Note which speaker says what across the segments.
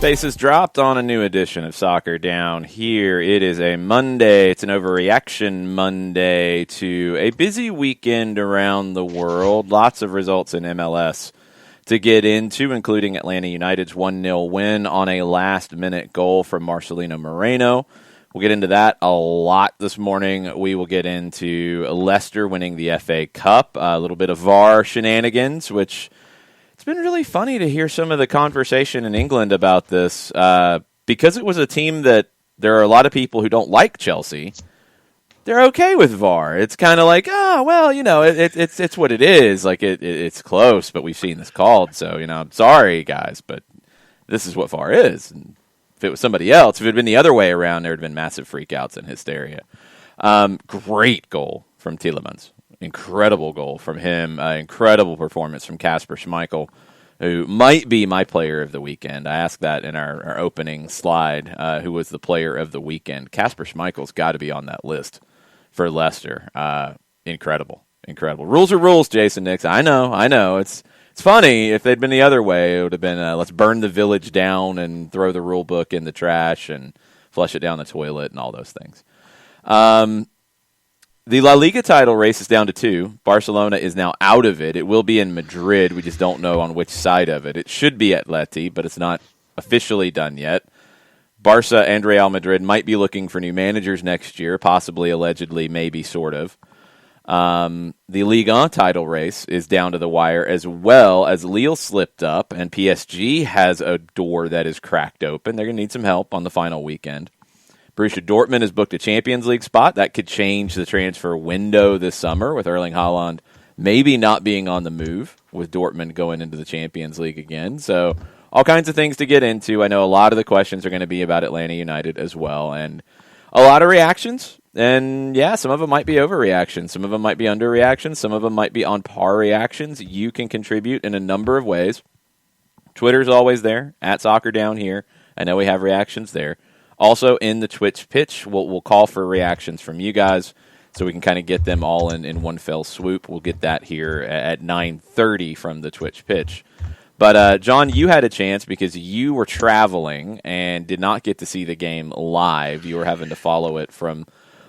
Speaker 1: Bases dropped on a new edition of Soccer Down here. It is a Monday. It's an overreaction Monday to a busy weekend around the world. Lots of results in MLS to get into, including Atlanta United's 1-0 win on a last-minute goal from Marcelino Moreno. We'll get into that a lot this morning. We will get into Leicester winning the FA Cup, a little bit of VAR shenanigans, which... It's been really funny to hear some of the conversation in England about this because it was a team that there are a lot of people who don't like Chelsea. They're okay with VAR. It's kind of like, it's what it is. Like it's close, but we've seen this called. So, I'm sorry, guys, but this is what VAR is. And if it was somebody else, if it had been the other way around, there would have been massive freakouts and hysteria. Great goal from Tielemans. Incredible goal from him. Incredible performance from Kasper Schmeichel, who might be my player of the weekend. I asked that in our opening slide, who was the player of the weekend. Kasper Schmeichel's got to be on that list for Leicester. Incredible. Rules are rules, Jason Nix. I know. It's funny. If they'd been the other way, it would have been let's burn the village down and throw the rule book in the trash and flush it down the toilet and all those things. The La Liga title race is down to 2. Barcelona is now out of it. It will be in Madrid. We just don't know on which side of it. It should be at Leti, but it's not officially done yet. Barca and Real Madrid might be looking for new managers next year, possibly, allegedly, maybe, sort of. The Liga title race is down to the wire as well as Lille slipped up, and PSG has a door that is cracked open. They're going to need some help on the final weekend. Borussia Dortmund has booked a Champions League spot. That could change the transfer window this summer with Erling Haaland maybe not being on the move with Dortmund going into the Champions League again. So all kinds of things to get into. I know a lot of the questions are going to be about Atlanta United as well. And a lot of reactions. And, yeah, some of them might be overreactions. Some of them might be underreactions. Some of them might be on par reactions. You can contribute in a number of ways. Twitter's always there, at Soccer Down here. I know we have reactions there. Also, in the Twitch pitch, we'll call for reactions from you guys so we can kind of get them all in one fell swoop. We'll get that here at 9:30 from the Twitch pitch. But, John, you had a chance because you were traveling and did not get to see the game live. You were having to follow it from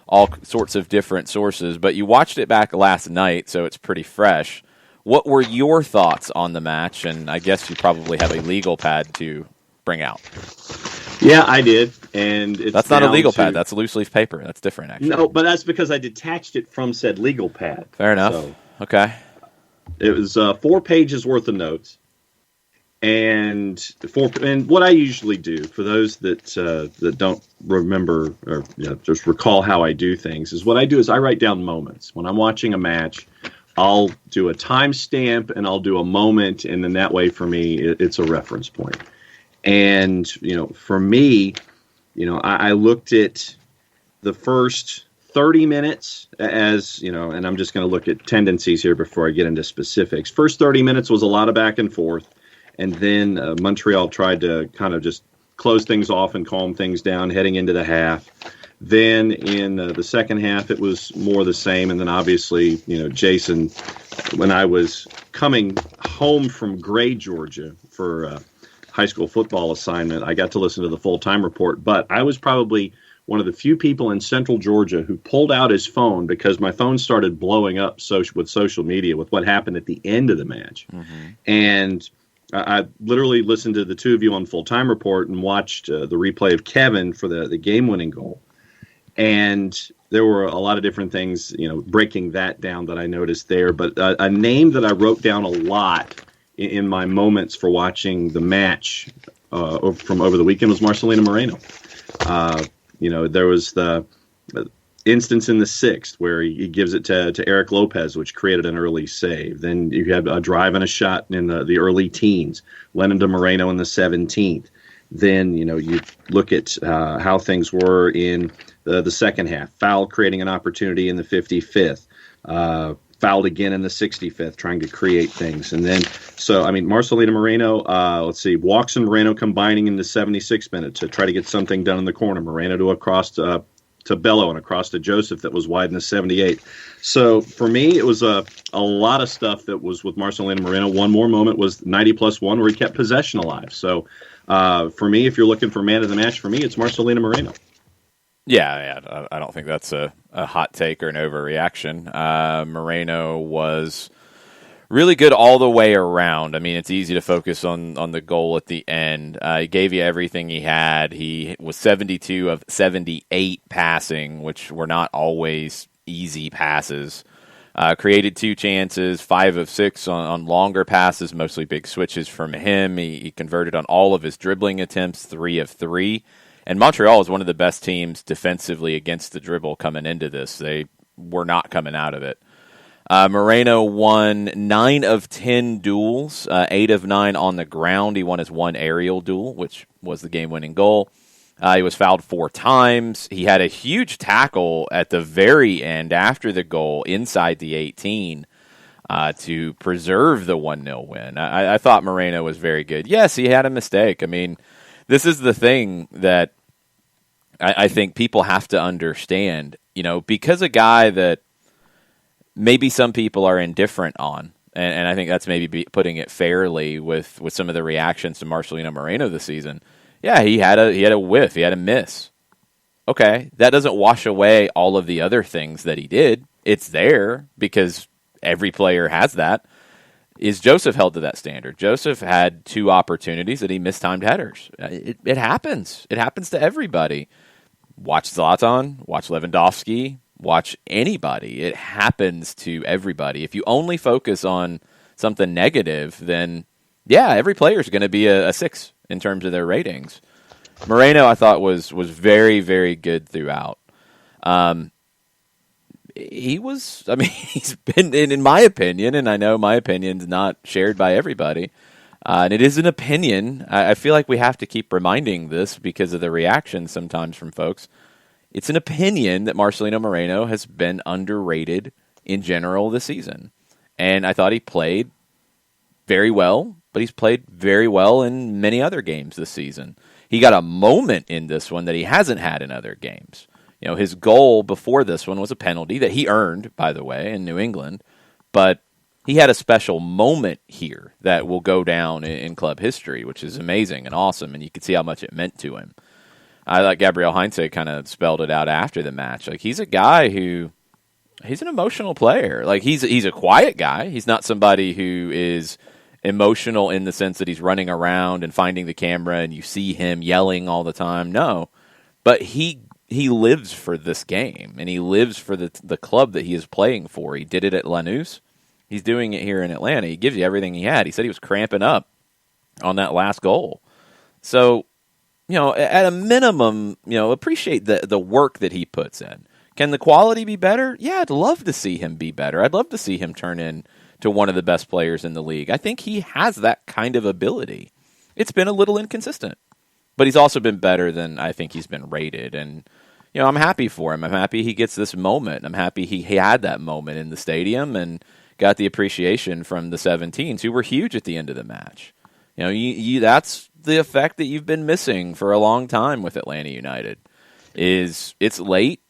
Speaker 1: all sorts of different sources. But you watched it back last night, so it's pretty fresh. What were your thoughts on the match? And I guess you probably have a legal pad to bring out.
Speaker 2: Yeah, I did, and
Speaker 1: that's not a legal pad. That's a loose leaf paper. That's different, actually.
Speaker 2: No, but that's because I detached it from said legal pad.
Speaker 1: Fair enough. So okay.
Speaker 2: It was 4 pages worth of notes, and what I usually do for those that don't remember or just recall how I do things is what I do is I write down moments when I'm watching a match. I'll do a timestamp and I'll do a moment, and then that way for me it's a reference point. And, for me, I looked at the first 30 minutes as, and I'm just going to look at tendencies here before I get into specifics. First 30 minutes was a lot of back and forth. And then Montreal tried to kind of just close things off and calm things down heading into the half. Then in the second half, it was more the same. And then obviously, Jason, when I was coming home from Gray, Georgia for high school football assignment, I got to listen to the full-time report, but I was probably one of the few people in central Georgia who pulled out his phone because my phone started blowing up with social media with what happened at the end of the match. Mm-hmm. And I literally listened to the two of you on full-time report and watched the replay of Kevin for the game-winning goal. And there were a lot of different things, breaking that down that I noticed there. But a name that I wrote down a lot in my moments for watching the match from over the weekend was Marcelino Moreno. There was the instance in the 6th where he gives it to Eric Lopez, which created an early save. Then you had a drive and a shot in the early teens, Lennon to Moreno in the 17th. Then, you look at how things were in the second half. Foul creating an opportunity in the 55th. Fouled again in the 65th, trying to create things. And then, Marcelino Moreno, Walks and Moreno combining in the 76th minute to try to get something done in the corner. Moreno to across to Bello and across to Joseph that was wide in the 78th. So for me, it was a lot of stuff that was with Marcelino Moreno. One more moment was 90+1 where he kept possession alive. So For me, if you're looking for man of the match, for me, it's Marcelino Moreno.
Speaker 1: Yeah, I don't think that's a hot take or an overreaction. Moreno was really good all the way around. I mean, it's easy to focus on the goal at the end. He gave you everything he had. He was 72 of 78 passing, which were not always easy passes. Created 2 chances, 5 of 6 on longer passes, mostly big switches from him. He converted on all of his dribbling attempts, 3 of 3. And Montreal is one of the best teams defensively against the dribble coming into this. They were not coming out of it. Moreno won 9 of 10 duels, 8 of 9 on the ground. He won his 1 aerial duel, which was the game-winning goal. He was fouled 4 times. He had a huge tackle at the very end after the goal inside the 18 to preserve the 1-0 win. I thought Moreno was very good. Yes, he had a mistake. I mean, this is the thing that I think people have to understand. You know, because a guy that maybe some people are indifferent on, and I think that's maybe putting it fairly with some of the reactions to Marcelino Moreno this season. Yeah, he had a whiff, he had a miss. Okay, that doesn't wash away all of the other things that he did. It's there because every player has that. Is Joseph held to that standard? Joseph had 2 opportunities that he mistimed headers. It happens. It happens to everybody. Watch Zlatan, watch Lewandowski, watch anybody. It happens to everybody. If you only focus on something negative, then yeah, every player is going to be a 6 in terms of their ratings. Moreno, I thought, was very, very good throughout. He's been, in my opinion, and I know my opinion's not shared by everybody, and it is an opinion. I feel like we have to keep reminding this because of the reaction sometimes from folks. It's an opinion that Marcelino Moreno has been underrated in general this season. And I thought he played very well, but he's played very well in many other games this season. He got a moment in this one that he hasn't had in other games. You know, his goal before this one was a penalty that he earned, by the way, in New England. But he had a special moment here that will go down in club history, which is amazing and awesome, and you can see how much it meant to him. I thought Gabriel Heinze kind of spelled it out after the match. Like, he's a guy who, he's an emotional player. Like, he's a quiet guy. He's not somebody who is emotional in the sense that he's running around and finding the camera and you see him yelling all the time. No. But he lives for this game, and he lives for the club that he is playing for. He did it at Lanús. He's doing it here in Atlanta. He gives you everything he had. He said he was cramping up on that last goal. So, you know, at a minimum, you know, appreciate the work that he puts in. Can the quality be better? Yeah, I'd love to see him be better. I'd love to see him turn into one of the best players in the league. I think he has that kind of ability. It's been a little inconsistent, but he's also been better than I think he's been rated. And, you know, I'm happy for him. I'm happy he gets this moment. I'm happy he had that moment in the stadium and got the appreciation from the 17s who were huge at the end of the match. You know, you that's the effect that you've been missing for a long time with Atlanta United. Is it's late.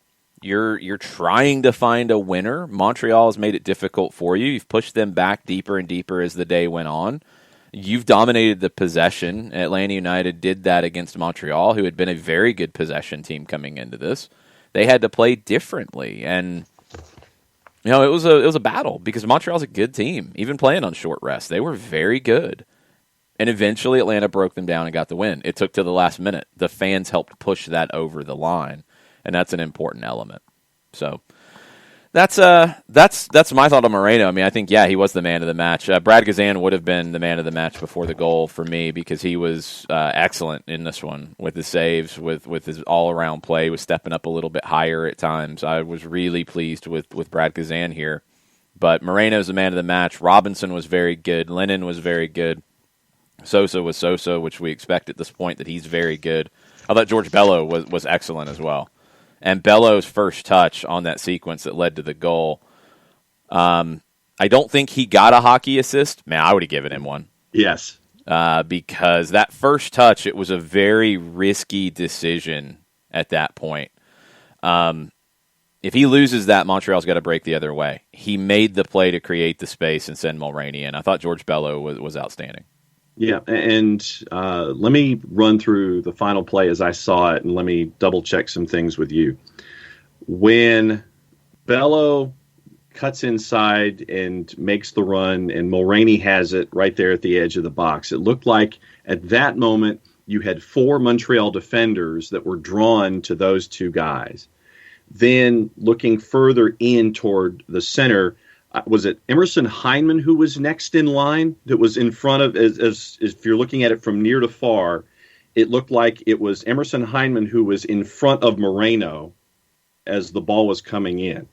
Speaker 1: You're trying to find a winner. Montreal has made it difficult for you. You've pushed them back deeper and deeper as the day went on. You've dominated the possession. Atlanta United did that against Montreal, who had been a very good possession team coming into this. They had to play differently, and you know, it was a battle because Montreal's a good team, even playing on short rest. They were very good. And eventually Atlanta broke them down and got the win. It took to the last minute. The fans helped push that over the line, and that's an important element. So that's my thought on Moreno. I mean, I think, yeah, he was the man of the match. Brad Gazan would have been the man of the match before the goal for me because he was excellent in this one with his saves, with his all-around play. He was stepping up a little bit higher at times. I was really pleased with Brad Gazan here. But Moreno's the man of the match. Robinson was very good. Lennon was very good. Sosa was Sosa, which we expect at this point that he's very good. I thought George Bello was excellent as well. And Bello's first touch on that sequence that led to the goal, I don't think he got a hockey assist. Man, I would have given him one.
Speaker 2: Yes.
Speaker 1: Because that first touch, it was a very risky decision at that point. If he loses that, Montreal's got to break the other way. He made the play to create the space and send Mulroney in. I thought George Bello was outstanding.
Speaker 2: Yeah, and let me run through the final play as I saw it, and let me double check some things with you. When Bello cuts inside and makes the run, and Mulroney has it right there at the edge of the box, it looked like at that moment you had four Montreal defenders that were drawn to those two guys. Then looking further in toward the center, was it Emerson Hyndman who was next in line that was in front of, as if you're looking at it from near to far, it looked like it was Emerson Hyndman who was in front of Moreno as the ball was coming in.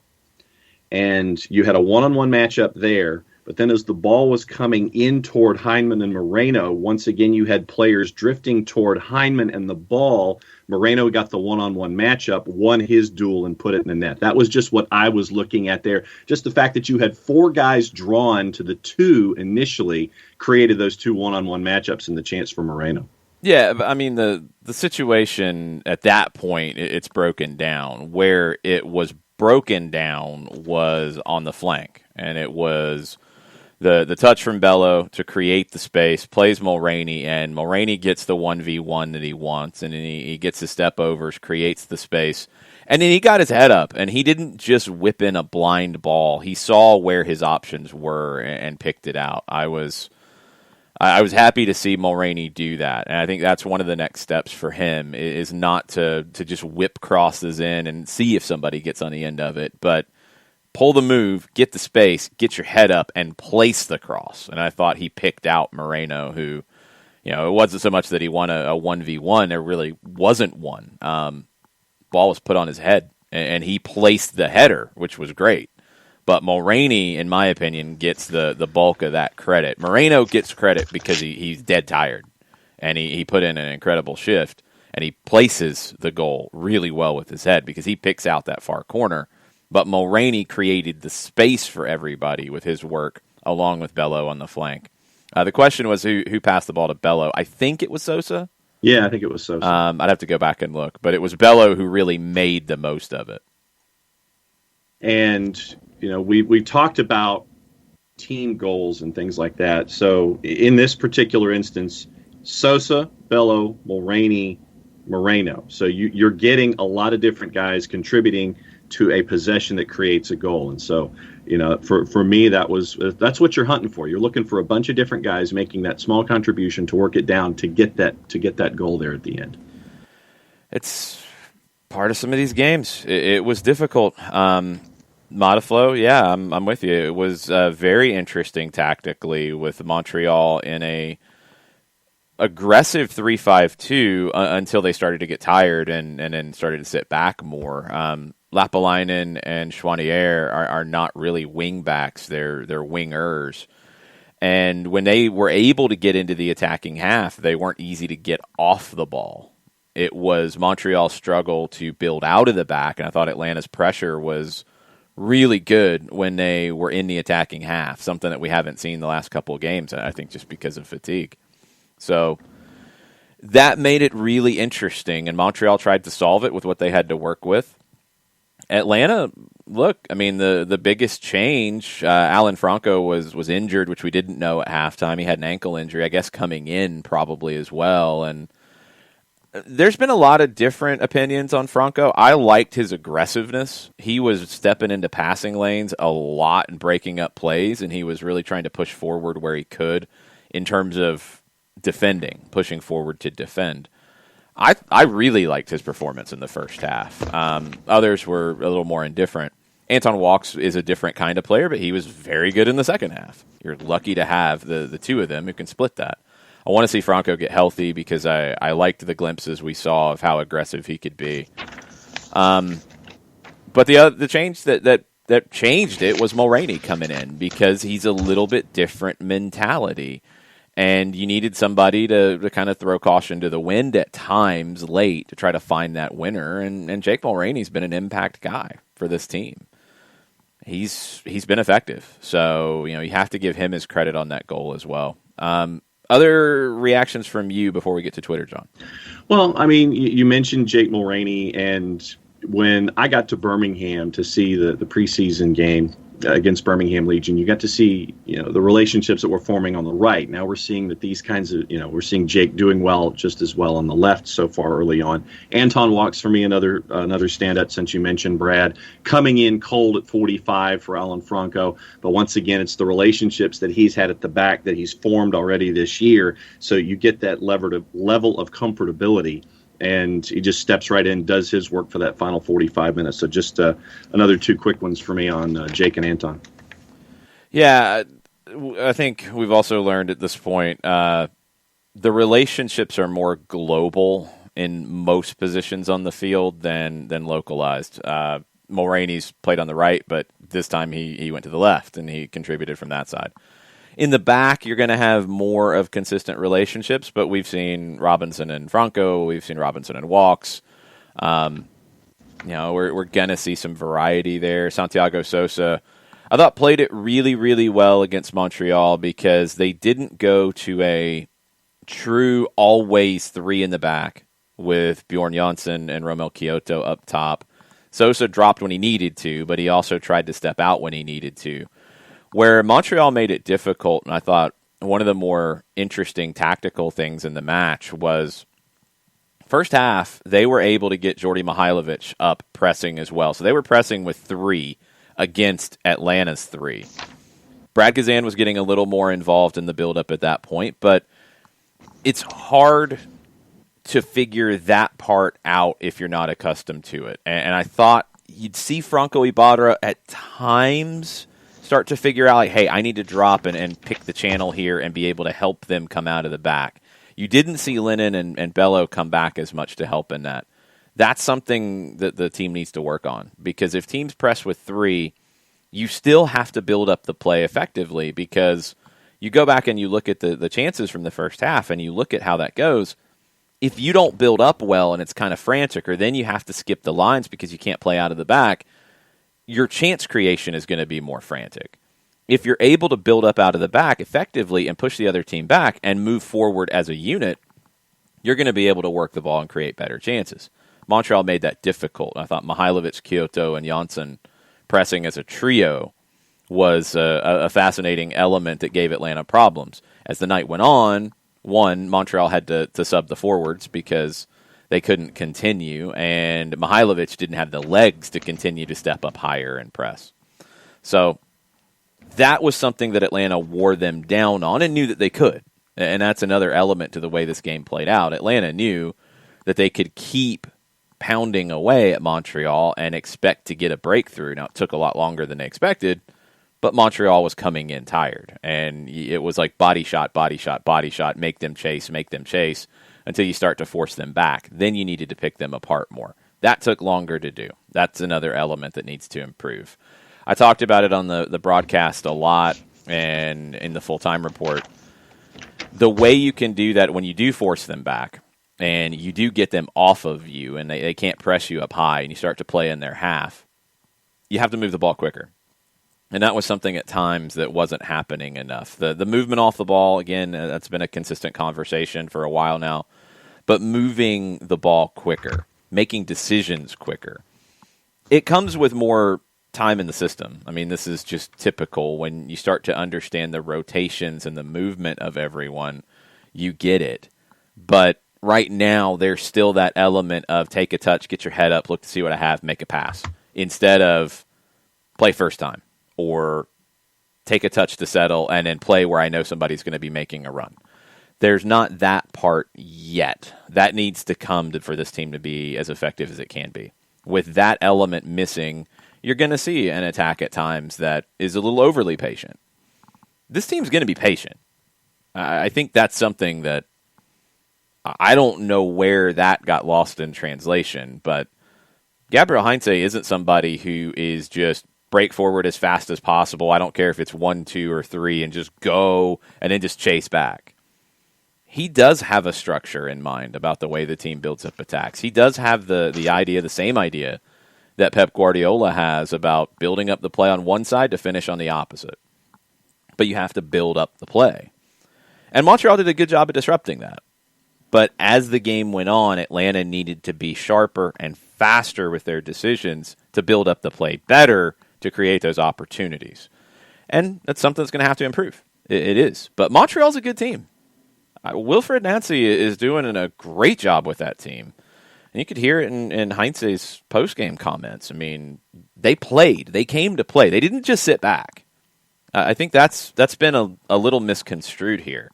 Speaker 2: And you had a one-on-one matchup there, but then as the ball was coming in toward Hyndman and Moreno, once again you had players drifting toward Hyndman and the ball. Moreno got the one-on-one matchup, won his duel, and put it in the net. That was just what I was looking at there. Just the fact that you had four guys drawn to the two initially created those two one-on-one matchups and the chance for Moreno.
Speaker 1: Yeah, I mean, the situation at that point, it's broken down. Where it was broken down was on the flank, and it was the touch from Bello to create the space, plays Mulroney, and Mulroney gets the 1v1 that he wants, and then he gets his step overs, creates the space, and then he got his head up, and he didn't just whip in a blind ball. He saw where his options were and picked it out. I was happy to see Mulroney do that, and I think that's one of the next steps for him is not to just whip crosses in and see if somebody gets on the end of it, but pull the move, get the space, get your head up, and place the cross. And I thought he picked out Moreno, who, it wasn't so much that he won a 1v1. There really wasn't one. Ball was put on his head, and he placed the header, which was great. But Mulroney, in my opinion, gets the bulk of that credit. Moreno gets credit because he's dead tired, and he put in an incredible shift, and he places the goal really well with his head because he picks out that far corner. But Mulroney created the space for everybody with his work, along with Bello on the flank. The question was who passed the ball to Bello. I think it was Sosa.
Speaker 2: Yeah, I think it was Sosa.
Speaker 1: I'd have to go back and look. But it was Bello who really made the most of it.
Speaker 2: And, we talked about team goals and things like that. So in this particular instance, Sosa, Bello, Mulroney, Moreno. So you're getting a lot of different guys contributing to a possession that creates a goal. And so, for me, that's what you're hunting for. You're looking for a bunch of different guys making that small contribution to work it down to get that goal there at the end.
Speaker 1: It's part of some of these games. It was difficult. Modiflow, yeah, I'm with you. It was very interesting tactically with Montreal in a aggressive 3-5-2 until they started to get tired and then started to sit back more. Lapalainen and Chouanier are not really wing backs; they're wingers. And when they were able to get into the attacking half, they weren't easy to get off the ball. It was Montreal's struggle to build out of the back, and I thought Atlanta's pressure was really good when they were in the attacking half, something that we haven't seen the last couple of games, I think just because of fatigue. So that made it really interesting, and Montreal tried to solve it with what they had to work with. Atlanta, look, I mean, the biggest change, Alan Franco was injured, which we didn't know at halftime. He had an ankle injury, I guess, coming in probably as well. And there's been a lot of different opinions on Franco. I liked his aggressiveness. He was stepping into passing lanes a lot and breaking up plays, and he was really trying to push forward where he could in terms of defending, pushing forward to defend. I really liked his performance in the first half. Others were a little more indifferent. Anton Walkes is a different kind of player, but he was very good in the second half. You're lucky to have the two of them who can split that. I want to see Franco get healthy because I liked the glimpses we saw of how aggressive he could be. But the change that changed it was Mulroney coming in because he's a little bit different mentality. And you needed somebody to kind of throw caution to the wind at times late to try to find that winner. And Jake Mulroney's been an impact guy for this team. He's been effective. So, you have to give him his credit on that goal as well. Other reactions from you before we get to Twitter, John?
Speaker 2: Well, I mean, you mentioned Jake Mulroney, and when I got to Birmingham to see the preseason game, against Birmingham Legion. You got to see, the relationships that were forming on the right. Now we're seeing that these kinds of, we're seeing Jake doing well, just as well on the left so far early on. Anton Walks, for me, another standout, since you mentioned Brad, coming in cold at 45 for Alan Franco. But once again, it's the relationships that he's had at the back that he's formed already this year. So you get that level of comfortability. And he just steps right in, does his work for that final 45 minutes. So just another two quick ones for me on Jake and Anton.
Speaker 1: Yeah, I think we've also learned at this point the relationships are more global in most positions on the field than localized. Mulroney's played on the right, but this time he went to the left, and he contributed from that side. In the back, you're going to have more of consistent relationships, but we've seen Robinson and Franco, we've seen Robinson and Walks. We're going to see some variety there. Santiago Sosa, I thought, played it really, really well against Montreal because they didn't go to a true always three in the back with Bjorn Janssen and Romel Kyoto up top. Sosa dropped when he needed to, but he also tried to step out when he needed to. Where Montreal made it difficult, and I thought one of the more interesting tactical things in the match was first half, they were able to get Jordi Mihailovic up pressing as well. So they were pressing with 3 against Atlanta's 3. Brad Gazan was getting a little more involved in the build-up at that point, but it's hard to figure that part out if you're not accustomed to it. And I thought you'd see Franco Ibarra at times start to figure out, like, hey, I need to drop and pick the channel here and be able to help them come out of the back. You didn't see Lennon and Bello come back as much to help in that. That's something that the team needs to work on, because if teams press with 3, you still have to build up the play effectively, because you go back and you look at the chances from the first half and you look at how that goes. If you don't build up well and it's kind of frantic, or then you have to skip the lines because you can't play out of the back, your chance creation is going to be more frantic. If you're able to build up out of the back effectively and push the other team back and move forward as a unit, you're going to be able to work the ball and create better chances. Montreal made that difficult. I thought Mihailovic, Kyoto, and Janssen pressing as a trio was a fascinating element that gave Atlanta problems. As the night went on, Montreal had to sub the forwards because they couldn't continue, and Mihailovic didn't have the legs to continue to step up higher and press. So that was something that Atlanta wore them down on and knew that they could. And that's another element to the way this game played out. Atlanta knew that they could keep pounding away at Montreal and expect to get a breakthrough. Now, it took a lot longer than they expected, but Montreal was coming in tired. And it was like body shot, body shot, body shot, make them chase, until you start to force them back. Then you needed to pick them apart more. That took longer to do. That's another element that needs to improve. I talked about it on the broadcast a lot and in the full-time report. The way you can do that when you do force them back and you do get them off of you and they can't press you up high and you start to play in their half, you have to move the ball quicker. And that was something at times that wasn't happening enough. The movement off the ball, again, that's been a consistent conversation for a while now. But moving the ball quicker, making decisions quicker. It comes with more time in the system. I mean, this is just typical. When you start to understand the rotations and the movement of everyone, you get it. But right now, there's still that element of take a touch, get your head up, look to see what I have, make a pass, instead of play first time or take a touch to settle and then play where I know somebody's going to be making a run. There's not that part yet. That needs to come for this team to be as effective as it can be. With that element missing, you're going to see an attack at times that is a little overly patient. This team's going to be patient. I think that's something that I don't know where that got lost in translation, but Gabriel Heinze isn't somebody who is just break forward as fast as possible. I don't care if it's 1, 2, or 3 and just go and then just chase back. He does have a structure in mind about the way the team builds up attacks. He does have the idea, the same idea that Pep Guardiola has about building up the play on one side to finish on the opposite. But you have to build up the play. And Montreal did a good job of disrupting that. But as the game went on, Atlanta needed to be sharper and faster with their decisions to build up the play better to create those opportunities. And that's something that's going to have to improve. It is. But Montreal's a good team. Wilfred Nancy is doing a great job with that team. And you could hear it in Heinze's post-game comments. I mean, they played. They came to play. They didn't just sit back. I think that's been a little misconstrued here.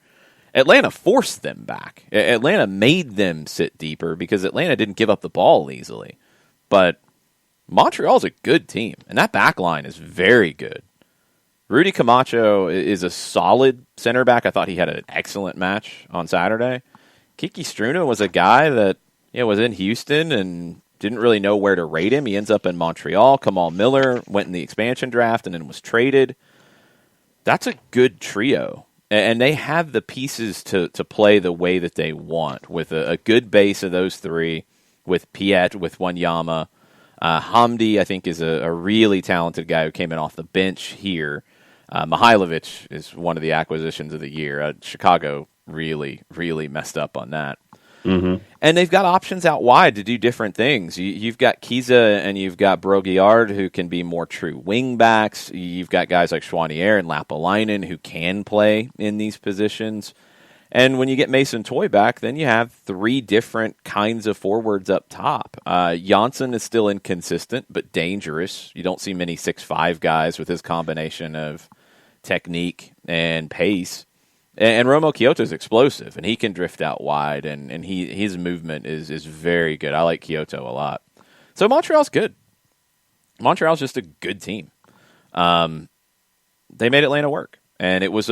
Speaker 1: Atlanta forced them back. Atlanta made them sit deeper because Atlanta didn't give up the ball easily. But Montreal's a good team, and that back line is very good. Rudy Camacho is a solid center back. I thought he had an excellent match on Saturday. Kiki Struna was a guy that was in Houston and didn't really know where to rate him. He ends up in Montreal. Kamal Miller went in the expansion draft and then was traded. That's a good trio. And they have the pieces to play the way that they want, with a good base of those three, with Piet, with Wanyama. Hamdi, I think, is a really talented guy who came in off the bench here. Mihailovic is one of the acquisitions of the year. Chicago really, really messed up on that. Mm-hmm. And they've got options out wide to do different things. You've got Kiza and you've got Broguillard, who can be more true wing backs. You've got guys like Schwanier and Lapalainen who can play in these positions. And when you get Mason Toy back, then you have three different kinds of forwards up top. Janssen is still inconsistent, but dangerous. You don't see many 6'5" guys with his combination of technique and pace. And Romo Kyoto's explosive, and he can drift out wide, and his movement is very good. I like Kyoto a lot. So Montreal's good. Montreal's just a good team. They made Atlanta work, and it was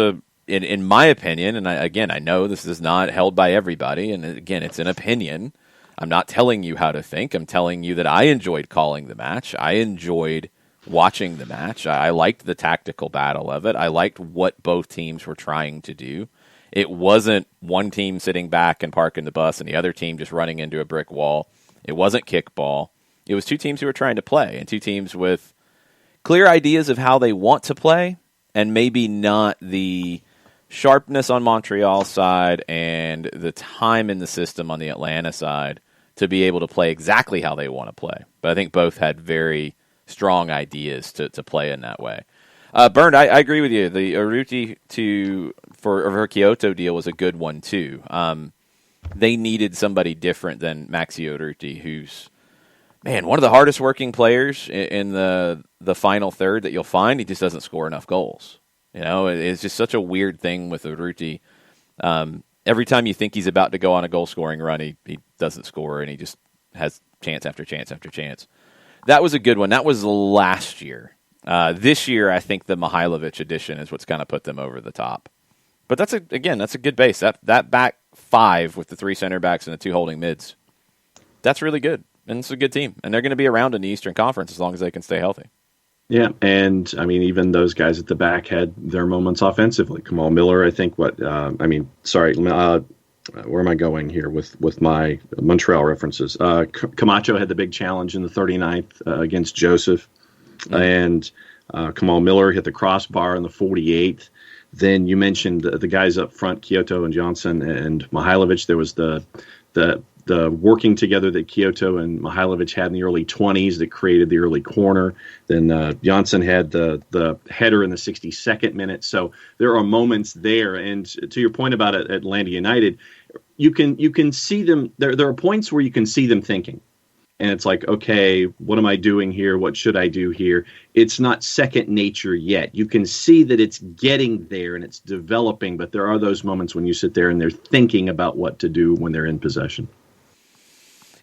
Speaker 1: in my opinion, and I know this is not held by everybody, and again, it's an opinion. I'm not telling you how to think. I'm telling you that I enjoyed calling the match. I enjoyed watching the match. I liked the tactical battle of it. I liked what both teams were trying to do. It wasn't one team sitting back and parking the bus and the other team just running into a brick wall. It wasn't kickball. It was two teams who were trying to play, and two teams with clear ideas of how they want to play, and maybe not the sharpness on Montreal's side and the time in the system on the Atlanta side to be able to play exactly how they want to play. But I think both had very strong ideas to play in that way. Bernd, I agree with you. The Urruti for her Kyoto deal was a good one too. They needed somebody different than Maxi Urruti, who's one of the hardest working players in the final third that you'll find. He just doesn't score enough goals. It's just such a weird thing with Urruti. Every time you think he's about to go on a goal scoring run, he doesn't score, and he just has chance after chance after chance. That was a good one. That was last year. This year, I think the Mihailovic addition is what's kind of put them over the top. But that's a good base. That back five with the three center backs and the two holding mids, that's really good. And it's a good team. And they're going to be around in the Eastern Conference as long as they can stay healthy.
Speaker 2: Yeah, and I mean, even those guys at the back had their moments offensively. Kamal Miller, I think, where am I going here with my Montreal references? Camacho had the big challenge in the 39th against Joseph, and Kamal Miller hit the crossbar in the 48th. Then you mentioned the guys up front, Kyoto and Johnson and Mihailovic. There was the working together that Kyoto and Mihailovic had in the early 20s that created the early corner. Then Johnson had the header in the 62nd minute. So there are moments there. And to your point about Atlanta United, you can see them. There are points where you can see them thinking. And it's like, okay, what am I doing here? What should I do here? It's not second nature yet. You can see that it's getting there and it's developing, but there are those moments when you sit there and they're thinking about what to do when they're in possession.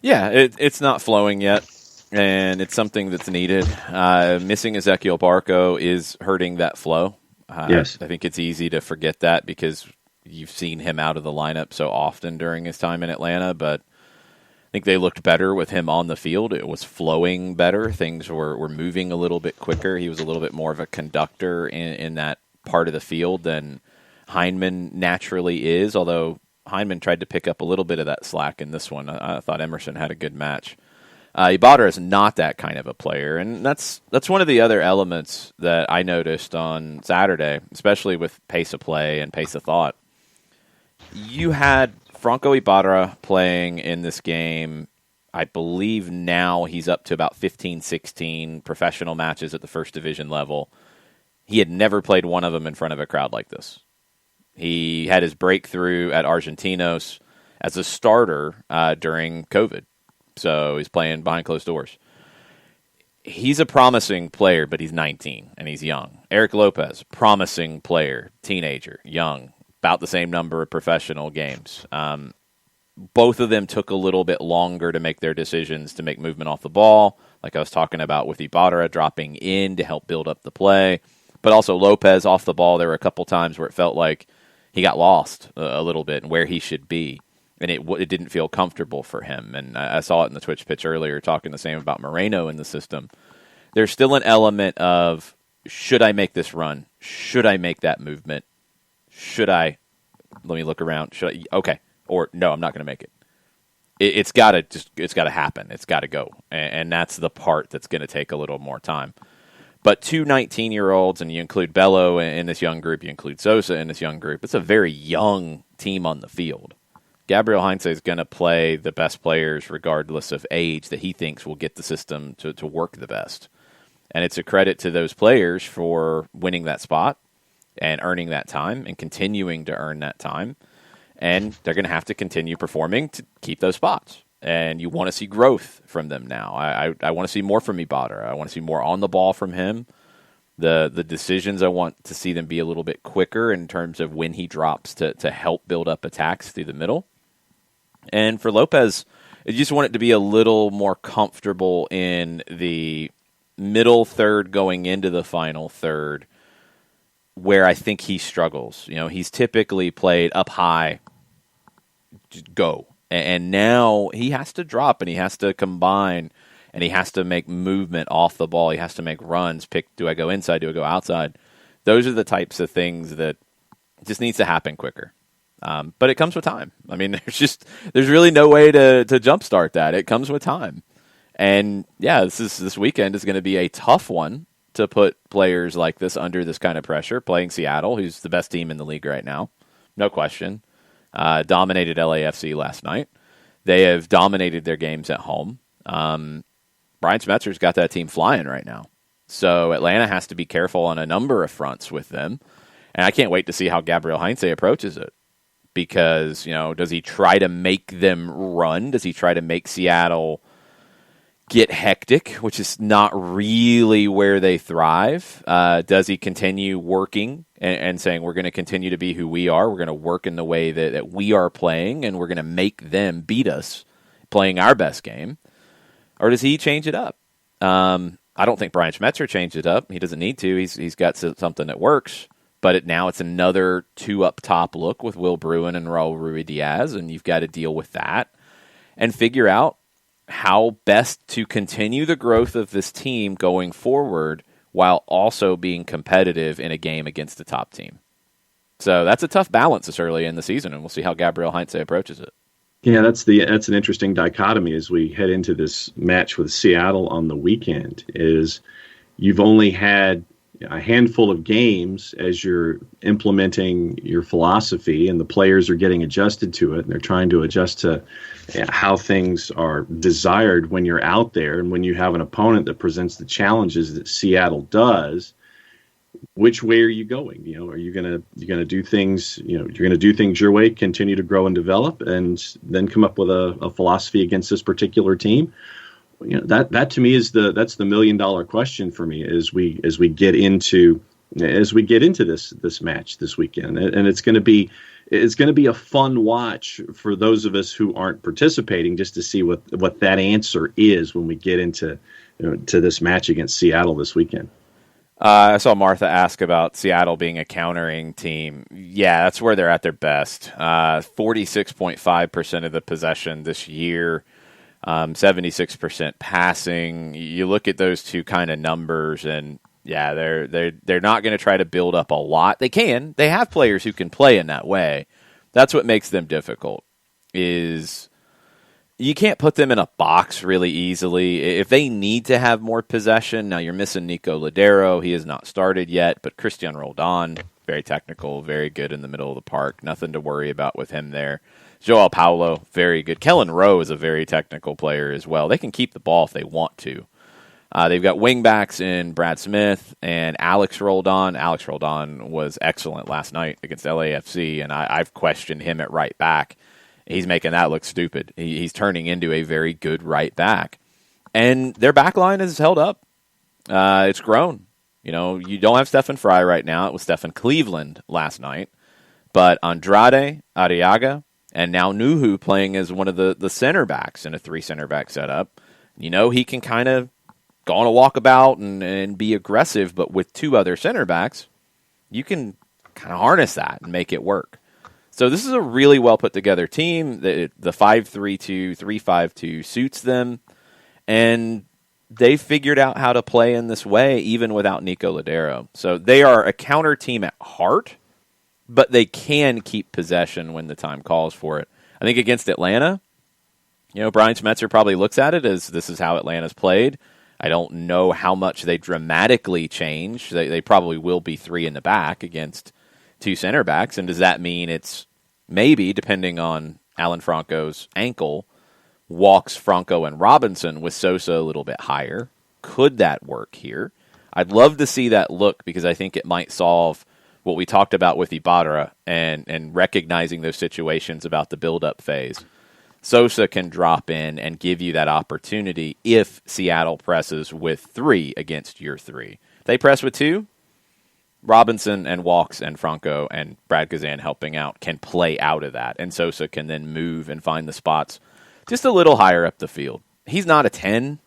Speaker 1: Yeah, it's not flowing yet, and it's something that's needed. Missing Ezequiel Barco is hurting that flow.
Speaker 2: Yes.
Speaker 1: I think it's easy to forget that because you've seen him out of the lineup so often during his time in Atlanta, but I think they looked better with him on the field. It was flowing better. Things were moving a little bit quicker. He was a little bit more of a conductor in that part of the field than Heineman naturally is, although Heineman tried to pick up a little bit of that slack in this one. I thought Emerson had a good match. Ibarra is not that kind of a player, and that's one of the other elements that I noticed on Saturday, especially with pace of play and pace of thought. You had Franco Ibarra playing in this game, I believe now he's up to about 15, 16 professional matches at the first division level. He had never played one of them in front of a crowd like this. He had his breakthrough at Argentinos as a starter during COVID. So he's playing behind closed doors. He's a promising player, but he's 19 and he's young. Eric Lopez, promising player, teenager, young, about the same number of professional games. Both of them took a little bit longer to make their decisions to make movement off the ball, like I was talking about with Ibarra dropping in to help build up the play. But also Lopez off the ball, there were a couple times where it felt like he got lost a little bit and where he should be. And it didn't feel comfortable for him. And I saw it in the Twitch pitch earlier, talking the same about Moreno in the system. There's still an element of, should I make this run? Should I make that movement? Should I? Let me look around. Should I? Okay. Or no, I'm not going to make it. It's got to happen. It's got to go. And that's the part that's going to take a little more time. But two 19-year-olds, and you include Bello in this young group, you include Sosa in this young group, it's a very young team on the field. Gabriel Heinze is going to play the best players regardless of age that he thinks will get the system to work the best. And it's a credit to those players for winning that spot and earning that time and continuing to earn that time. And they're going to have to continue performing to keep those spots. And you want to see growth from them now. I want to see more from Ibarra. I want to see more on the ball from him. The decisions, I want to see them be a little bit quicker in terms of when he drops to help build up attacks through the middle. And for Lopez, I just want it to be a little more comfortable in the middle third going into the final third, where I think he struggles. You know, he's typically played up high, just go. And now he has to drop and he has to combine and he has to make movement off the ball. He has to make runs. Pick, do I go inside? Do I go outside? Those are the types of things that just needs to happen quicker. But it comes with time. I mean, there's really no way to jumpstart that. It comes with time. And yeah, this weekend is going to be a tough one to put players like this under this kind of pressure. Playing Seattle, who's the best team in the league right now, no question. Dominated LAFC last night. They have dominated their games at home. Brian Schmetzer's got that team flying right now. So Atlanta has to be careful on a number of fronts with them. And I can't wait to see how Gabriel Heinze approaches it. Because, you know, does he try to make them run? Does he try to make Seattle get hectic, which is not really where they thrive? Does he continue working and saying, we're going to continue to be who we are, we're going to work in the way that we are playing, and we're going to make them beat us playing our best game? Or does he change it up? I don't think Brian Schmetzer changed it up. He doesn't need to. He's got something that works. But now it's another two up top look with Will Bruin and Raul Ruidiaz, and you've got to deal with that and figure out how best to continue the growth of this team going forward while also being competitive in a game against the top team. So that's a tough balance this early in the season, and we'll see how Gabriel Heinze approaches it.
Speaker 2: Yeah, that's an interesting dichotomy as we head into this match with Seattle on the weekend. Is you've only had a handful of games as you're implementing your philosophy, and the players are getting adjusted to it, and they're trying to adjust to how things are desired when you're out there, and when you have an opponent that presents the challenges that Seattle does. Which way are you going? You know, are you gonna do things? You know, you're gonna do things your way, continue to grow and develop, and then come up with a philosophy against this particular team. You know, that to me is that's the $1 million question for me as we get into this match this weekend, and it's going to be a fun watch for those of us who aren't participating, just to see what that answer is when we get into to this match against Seattle this weekend.
Speaker 1: I saw Martha ask about Seattle being a countering team. Yeah, that's where they're at their best. 46.5% of the possession this year, 76% passing. You look at those two kind of numbers, and yeah, they're not going to try to build up a lot. They can. They have players who can play in that way. That's what makes them difficult. Is you can't put them in a box really easily. If they need to have more possession, now you're missing Nico Ladero. He has not started yet, but Christian Roldan, very technical, very good in the middle of the park. Nothing to worry about with him there. Joao Paulo, very good. Kellen Rowe is a very technical player as well. They can keep the ball if they want to. They've got wingbacks in Brad Smith and Alex Roldan. Alex Roldan was excellent last night against LAFC, and I've questioned him at right back. He's making that look stupid. He's turning into a very good right back. And their back line has held up. It's grown. You don't have Stephen Fry right now. It was Stephen Cleveland last night. But Andrade, Arriaga, and now Nuhu playing as one of the center backs in a 3 center back setup. He can kind of go on a walkabout and be aggressive, but with 2 other center backs, you can kind of harness that and make it work. So this is a really well put together team. The 5-3-2, 3-5-2 suits them, and they figured out how to play in this way even without Nico Ladero. So they are a counter team at heart, but they can keep possession when the time calls for it. I think against Atlanta, Brian Schmetzer probably looks at it as this is how Atlanta's played. I don't know how much they dramatically change. They probably will be 3 in the back against 2 center backs. And does that mean it's maybe, depending on Alan Franco's ankle, walks Franco and Robinson with Sosa a little bit higher? Could that work here? I'd love to see that look because I think it might solve what we talked about with Ibarra and recognizing those situations about the build-up phase. Sosa can drop in and give you that opportunity if Seattle presses with 3 against your 3. If they press with 2, Robinson and Walks and Franco and Brad Gazan helping out can play out of that, and Sosa can then move and find the spots just a little higher up the field. He's not a 10.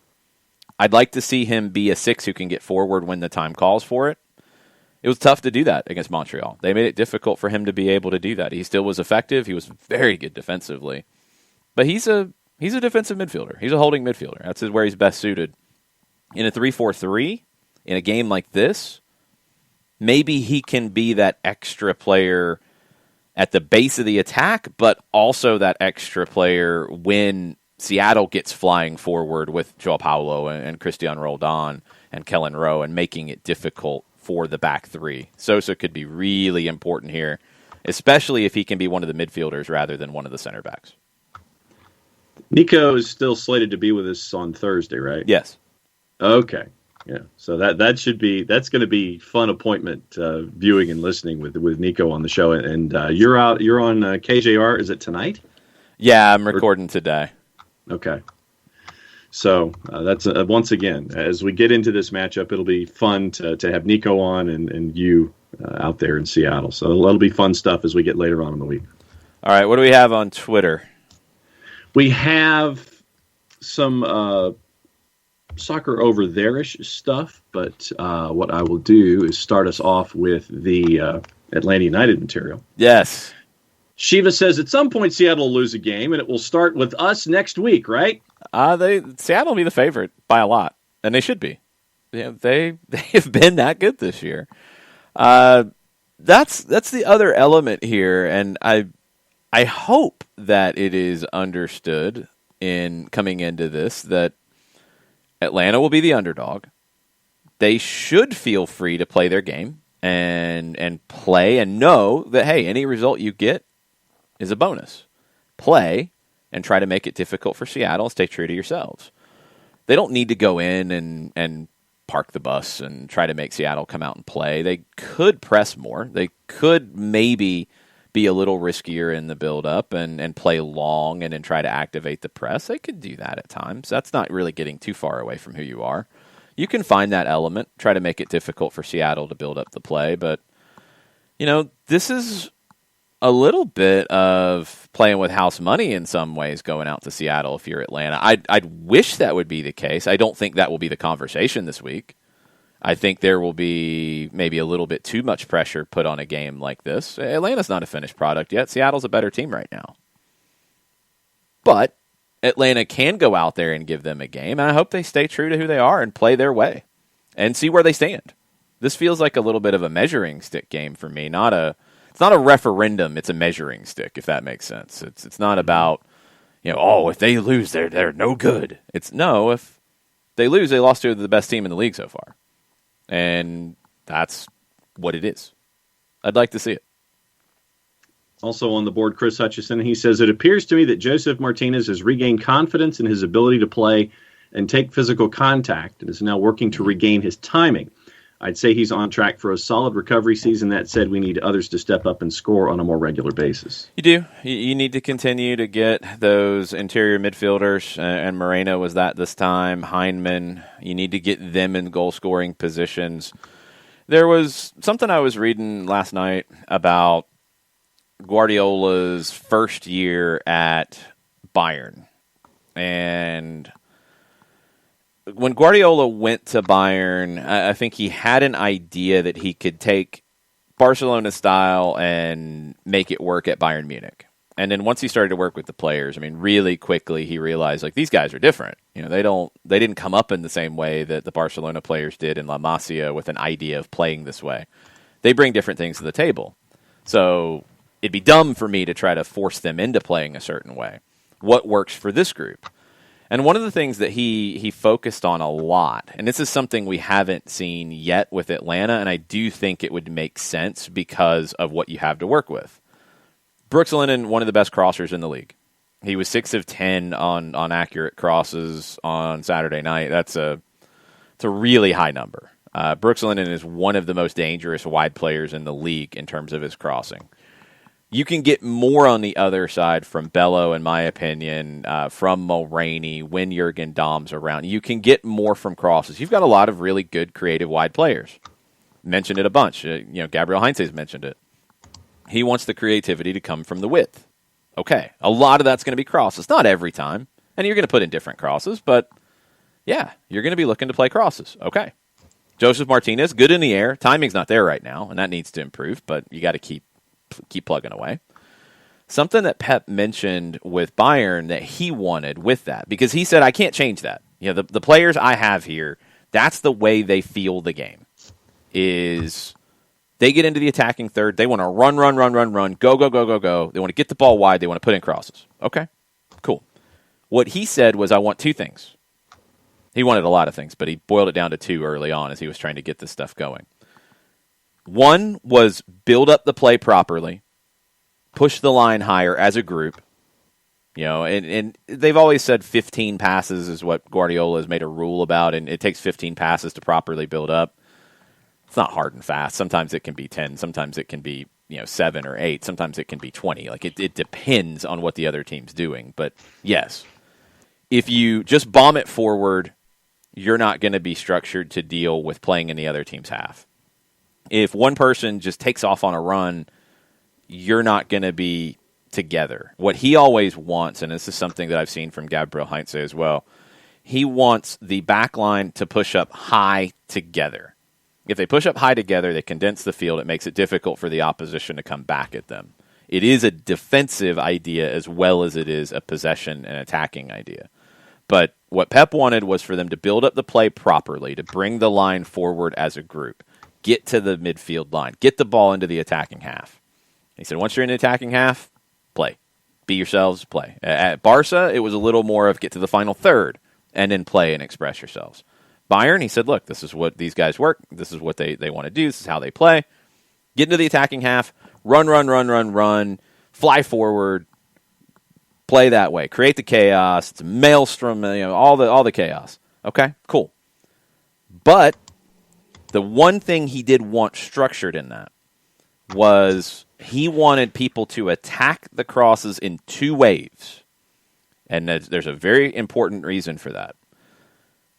Speaker 1: I'd like to see him be a 6 who can get forward when the time calls for it. It was tough to do that against Montreal. They made it difficult for him to be able to do that. He still was effective. He was very good defensively. But he's a defensive midfielder. He's a holding midfielder. That's where he's best suited. In a 3-4-3, in a game like this, maybe he can be that extra player at the base of the attack, but also that extra player when Seattle gets flying forward with Joao Paulo and Christian Roldan and Kellen Rowe and making it difficult for the back 3. Sosa could be really important here, especially if he can be one of the midfielders rather than one of the center backs.
Speaker 2: Nico is still slated to be with us on Thursday, right?
Speaker 1: Yes.
Speaker 2: Okay. Yeah. So that's going to be fun appointment viewing and listening with Nico on the show. And you're on KJR. Is it tonight?
Speaker 1: Yeah, I'm recording today.
Speaker 2: Okay. So that's once again, as we get into this matchup, it'll be fun to have Nico on and you out there in Seattle. So that'll be fun stuff as we get later on in the week.
Speaker 1: All right. What do we have on Twitter?
Speaker 2: We have some soccer over there-ish stuff, but what I will do is start us off with the Atlanta United material.
Speaker 1: Yes.
Speaker 2: Shiva says at some point Seattle will lose a game, and it will start with us next week, right?
Speaker 1: Seattle will be the favorite by a lot, and they should be. They have been that good this year. That's the other element here, and I hope that it is understood in coming into this that Atlanta will be the underdog. They should feel free to play their game and play and know that, hey, any result you get is a bonus. Play and try to make it difficult for Seattle. Stay true to yourselves. They don't need to go in and park the bus and try to make Seattle come out and play. They could press more. They could maybe be a little riskier in the build-up and play long and then try to activate the press. They could do that at times. That's not really getting too far away from who you are. You can find that element, try to make it difficult for Seattle to build up the play. But, this is a little bit of playing with house money in some ways going out to Seattle if you're Atlanta. I'd wish that would be the case. I don't think that will be the conversation this week. I think there will be maybe a little bit too much pressure put on a game like this. Atlanta's not a finished product yet. Seattle's a better team right now. But Atlanta can go out there and give them a game, and I hope they stay true to who they are and play their way and see where they stand. This feels like a little bit of a measuring stick game for me. It's not a referendum, it's a measuring stick, if that makes sense. It's not about, if they lose, they're no good. It's no, if they lose, they lost to the best team in the league so far. And that's what it is. I'd like to see it.
Speaker 2: Also on the board, Chris Hutchison, he says, it appears to me that Joseph Martinez has regained confidence in his ability to play and take physical contact and is now working to regain his timing. I'd say he's on track for a solid recovery season. That said, we need others to step up and score on a more regular basis.
Speaker 1: You do. You need to continue to get those interior midfielders, and Moreno was that this time. Heinemann, you need to get them in goal-scoring positions. There was something I was reading last night about Guardiola's first year at Bayern. And when Guardiola went to Bayern, I think he had an idea that he could take Barcelona style and make it work at Bayern Munich. And then once he started to work with the players, I mean, really quickly he realized, like, these guys are different. You know, they didn't come up in the same way that the Barcelona players did in La Masia with an idea of playing this way. They bring different things to the table. So it'd be dumb for me to try to force them into playing a certain way. What works for this group? And one of the things that he focused on a lot, and this is something we haven't seen yet with Atlanta, and I do think it would make sense because of what you have to work with. Brooks Lennon, one of the best crossers in the league. He was 6 of 10 on accurate crosses on Saturday night. It's a really high number. Brooks Lennon is one of the most dangerous wide players in the league in terms of his crossing. You can get more on the other side from Bello, in my opinion, from Mulroney, when Jurgen Damm's around. You can get more from crosses. You've got a lot of really good, creative wide players. Mentioned it a bunch. Gabriel Heinze's mentioned it. He wants the creativity to come from the width. Okay, a lot of that's going to be crosses. Not every time. And you're going to put in different crosses, but yeah, you're going to be looking to play crosses. Okay. Joseph Martinez, good in the air. Timing's not there right now, and that needs to improve, but you got to keep plugging away. Something that Pep mentioned with Bayern that he wanted with that, because he said, I can't change that. You know, the players I have here, that's the way they feel the game, is they get into the attacking third. They want to run, go. They want to get the ball wide. They want to put in crosses. Okay, cool. What he said was, I want two things. He wanted a lot of things, but he boiled it down to two early on as he was trying to get this stuff going. One was build up the play properly, push the line higher as a group. You know, and they've always said 15 passes is what Guardiola has made a rule about, and it takes 15 passes to properly build up. It's not hard and fast. Sometimes it can be 10. Sometimes it can be 7 or 8. Sometimes it can be 20. Like it depends on what the other team's doing. But yes, if you just bomb it forward, you're not going to be structured to deal with playing in the other team's half. If one person just takes off on a run, you're not going to be together. What he always wants, and this is something that I've seen from Gabriel Heinze as well, he wants the back line to push up high together. If they push up high together, they condense the field. It makes it difficult for the opposition to come back at them. It is a defensive idea as well as it is a possession and attacking idea. But what Pep wanted was for them to build up the play properly, to bring the line forward as a group, get to the midfield line, get the ball into the attacking half. He said, once you're in the attacking half, play. Be yourselves, play. At Barca, it was a little more of get to the final third and then play and express yourselves. Bayern, he said, look, this is what these guys work. This is what they want to do. This is how they play. Get into the attacking half, run, fly forward, play that way. Create the chaos. It's a maelstrom, all the chaos. Okay, cool. But the one thing he did want structured in that was he wanted people to attack the crosses in two waves. And there's a very important reason for that.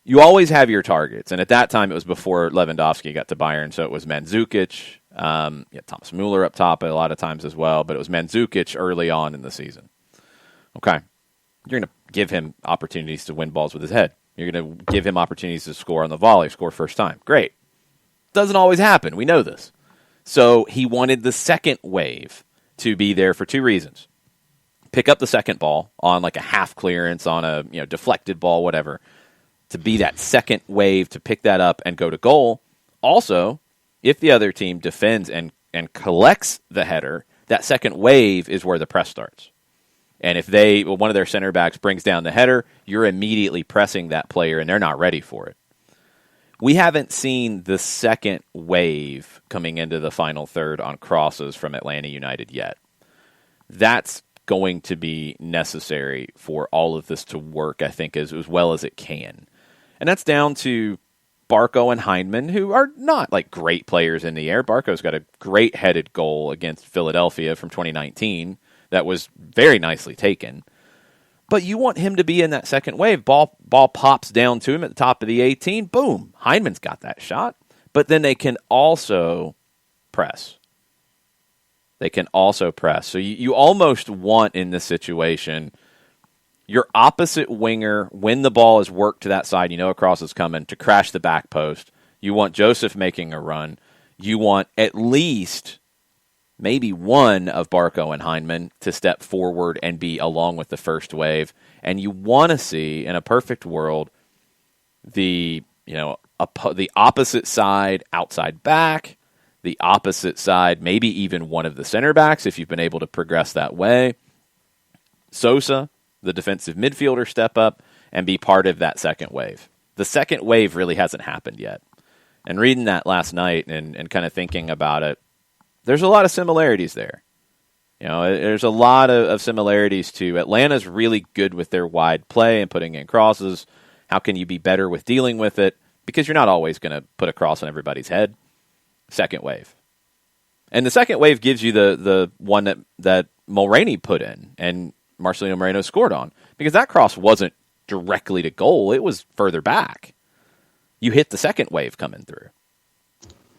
Speaker 1: You always have your targets, and at that time it was before Lewandowski got to Bayern, so it was Mandzukic, Thomas Müller up top a lot of times as well, but it was Mandzukic early on in the season. Okay, you're going to give him opportunities to win balls with his head. You're going to give him opportunities to score on the volley, score first time. Great. Doesn't always happen. We know this. So he wanted the second wave to be there for two reasons. Pick up the second ball on like a half clearance, on a deflected ball, whatever, to be that second wave to pick that up and go to goal. Also, if the other team defends and collects the header, that second wave is where the press starts. And if one of their center backs brings down the header, you're immediately pressing that player and they're not ready for it. We haven't seen the second wave coming into the final third on crosses from Atlanta United yet. That's going to be necessary for all of this to work, I think, as well as it can. And that's down to Barco and Hyndman, who are not like great players in the air. Barco's got a great headed goal against Philadelphia from 2019 that was very nicely taken. But you want him to be in that second wave. Ball pops down to him at the top of the 18. Boom. Hyndman's got that shot. But then they can also press. So you almost want in this situation your opposite winger, when the ball is worked to that side, you know a cross is coming, to crash the back post. You want Joseph making a run. You want at least maybe one of Barco and Hyndman to step forward and be along with the first wave. And you want to see, in a perfect world, the opposite side outside back, the opposite side, maybe even one of the center backs if you've been able to progress that way. Sosa, the defensive midfielder, step up and be part of that second wave. The second wave really hasn't happened yet. And reading that last night and kind of thinking about it, there's a lot of similarities there. There's a lot of similarities to Atlanta's really good with their wide play and putting in crosses. How can you be better with dealing with it? Because you're not always going to put a cross on everybody's head. Second wave. And the second wave gives you the one that Mulroney put in and Marcelino Moreno scored on, because that cross wasn't directly to goal. It was further back. You hit the second wave coming through.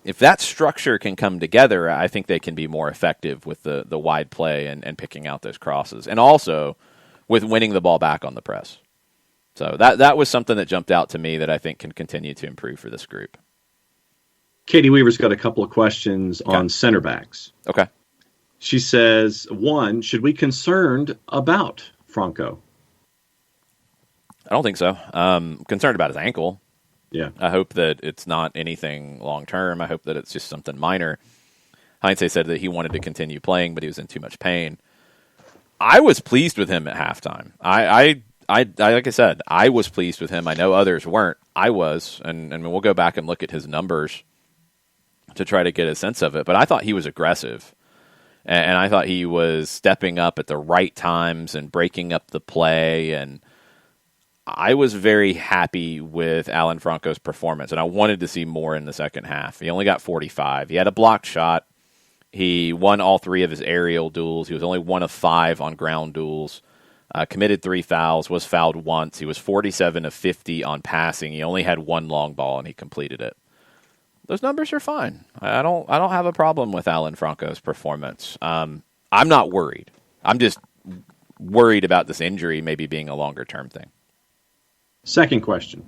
Speaker 1: If that structure can come together, I think they can be more effective with the wide play and picking out those crosses. And also with winning the ball back on the press. So that was something that jumped out to me that I think can continue to improve for this group.
Speaker 2: Katie Weaver's got a couple of questions on center backs.
Speaker 1: Okay.
Speaker 2: She says, one, should we be concerned about Franco?
Speaker 1: I don't think so. Concerned about his ankle.
Speaker 2: Yeah.
Speaker 1: I hope that it's not anything long-term. I hope that it's just something minor. Heinze said that he wanted to continue playing, but he was in too much pain. I was pleased with him at halftime. I like I said, I was pleased with him. I know others weren't. I was, and we'll go back and look at his numbers to try to get a sense of it. But I thought he was aggressive. And I thought he was stepping up at the right times and breaking up the play. And I was very happy with Alan Franco's performance. And I wanted to see more in the second half. He only got 45. He had a blocked shot. He won all 3 of his aerial duels. He was only 1 of 5 on ground duels. Committed 3 fouls, was fouled once. He was 47 of 50 on passing. He only had 1 long ball, and he completed it. Those numbers are fine. I don't have a problem with Alan Franco's performance. I'm not worried. I'm just worried about this injury maybe being a longer-term thing.
Speaker 2: Second question.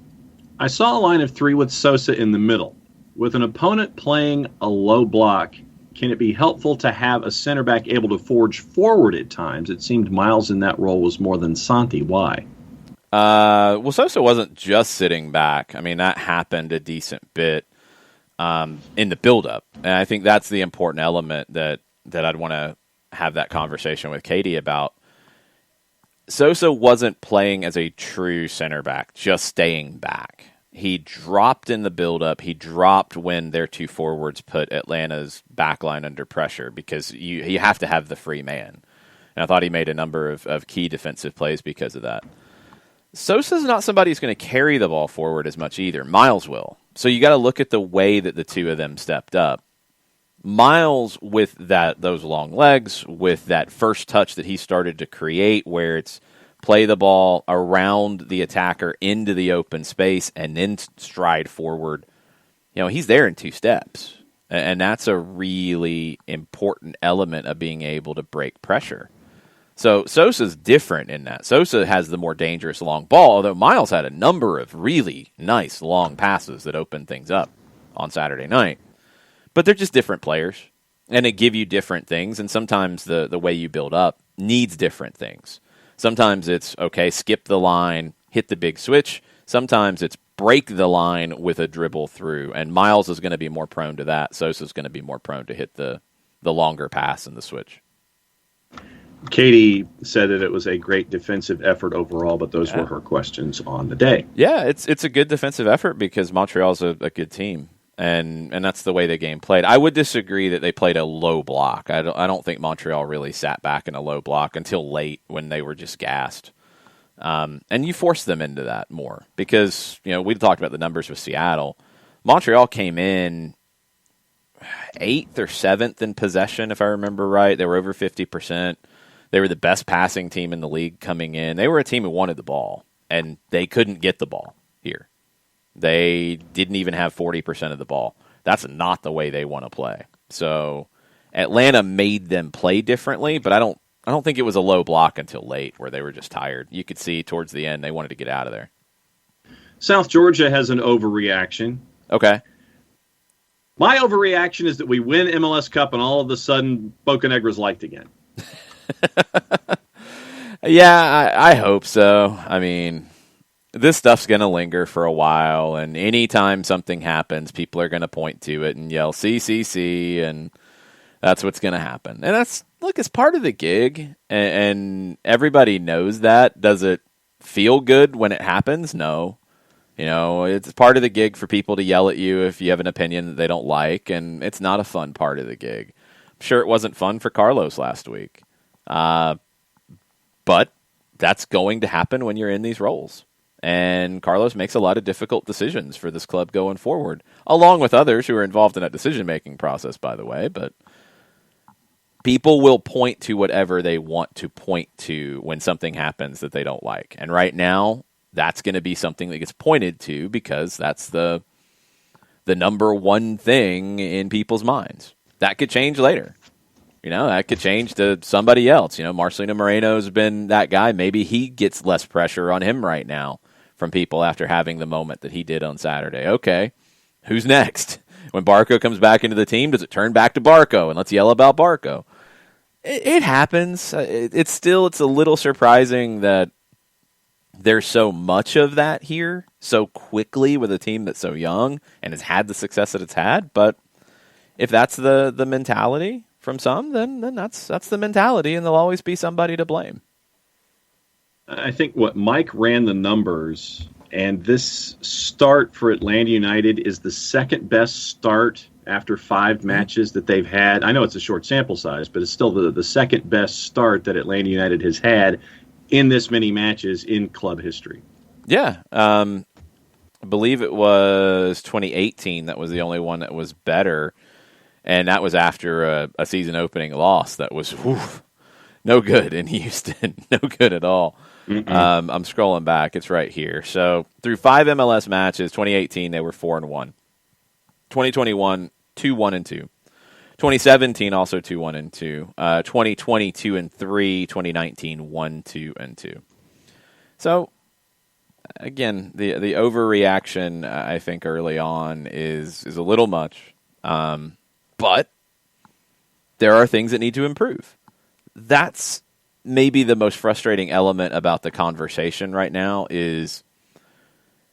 Speaker 2: I saw a line of 3 with Sosa in the middle. With an opponent playing a low block, can it be helpful to have a center back able to forge forward at times? It seemed Miles in that role was more than Santi. Why?
Speaker 1: Well, Sosa wasn't just sitting back. I mean, that happened a decent bit in the build-up. And I think that's the important element that I'd want to have that conversation with Katie about. Sosa wasn't playing as a true center back, just staying back. He dropped in the build-up. He dropped when their 2 forwards put Atlanta's backline under pressure because you have to have the free man. And I thought he made a number of key defensive plays because of that. Sosa's not somebody who's going to carry the ball forward as much either. Miles will. So you got to look at the way that the 2 of them stepped up. Miles, with those long legs, with that first touch that he started to create where it's play the ball around the attacker into the open space and then stride forward. He's there in 2 steps. And that's a really important element of being able to break pressure. So Sosa's different in that. Sosa has the more dangerous long ball, although Miles had a number of really nice long passes that opened things up on Saturday night. But they're just different players, and they give you different things, and sometimes the way you build up needs different things. Sometimes it's, okay, skip the line, hit the big switch. Sometimes it's break the line with a dribble through, and Miles is going to be more prone to that. Sosa's going to be more prone to hit the longer pass and the switch.
Speaker 2: Katie said that it was a great defensive effort overall, but those were her questions on the day.
Speaker 1: Yeah, it's a good defensive effort because Montreal's a good team. and that's the way the game played. I would disagree that they played a low block. I don't think Montreal really sat back in a low block until late when they were just gassed. And you forced them into that more because, we talked about the numbers with Seattle. Montreal came in 8th or 7th in possession, if I remember right. They were over 50%. They were the best passing team in the league coming in. They were a team who wanted the ball, and they couldn't get the ball here. They didn't even have 40% of the ball. That's not the way they want to play. So Atlanta made them play differently, but I don't think it was a low block until late where they were just tired. You could see towards the end they wanted to get out of there.
Speaker 2: South Georgia has an overreaction.
Speaker 1: Okay.
Speaker 2: My overreaction is that we win MLS Cup and all of a sudden Bocanegra's liked again.
Speaker 1: Yeah, I hope so. I mean, this stuff's going to linger for a while, and anytime something happens, people are going to point to it and yell CCC, and that's what's going to happen. And it's part of the gig, and everybody knows that. Does it feel good when it happens? No. It's part of the gig for people to yell at you if you have an opinion that they don't like, and it's not a fun part of the gig. I'm sure it wasn't fun for Carlos last week. But that's going to happen when you're in these roles. And Carlos makes a lot of difficult decisions for this club going forward, along with others who are involved in that decision-making process, by the way. But people will point to whatever they want to point to when something happens that they don't like. And right now, that's going to be something that gets pointed to because that's the number one thing in people's minds. That could change later. That could change to somebody else. Marcelino Moreno's been that guy. Maybe he gets less pressure on him right now from people after having the moment that he did on Saturday. Okay, who's next? When Barco comes back into the team, does it turn back to Barco? And let's yell about Barco. It happens. It's a little surprising that there's so much of that here so quickly with a team that's so young and has had the success that it's had. But if that's the mentality from some, then that's the mentality, and there'll always be somebody to blame.
Speaker 2: I think Mike ran the numbers, and this start for Atlanta United is the second best start after 5 matches that they've had. I know it's a short sample size, but it's still the second best start that Atlanta United has had in this many matches in club history.
Speaker 1: Yeah. I believe it was 2018 that was the only one that was better. And that was after a season-opening loss that was no good in Houston. No good at all. I'm scrolling back. It's right here. So through 5 MLS matches, 2018, they were 4-1. 2021, 2-1-2. 2017, also 2-1-2. 2020, 2-3. 2019, 1-2-2. So, again, the overreaction, I think, early on is a little much. But there are things that need to improve. That's maybe the most frustrating element about the conversation right now is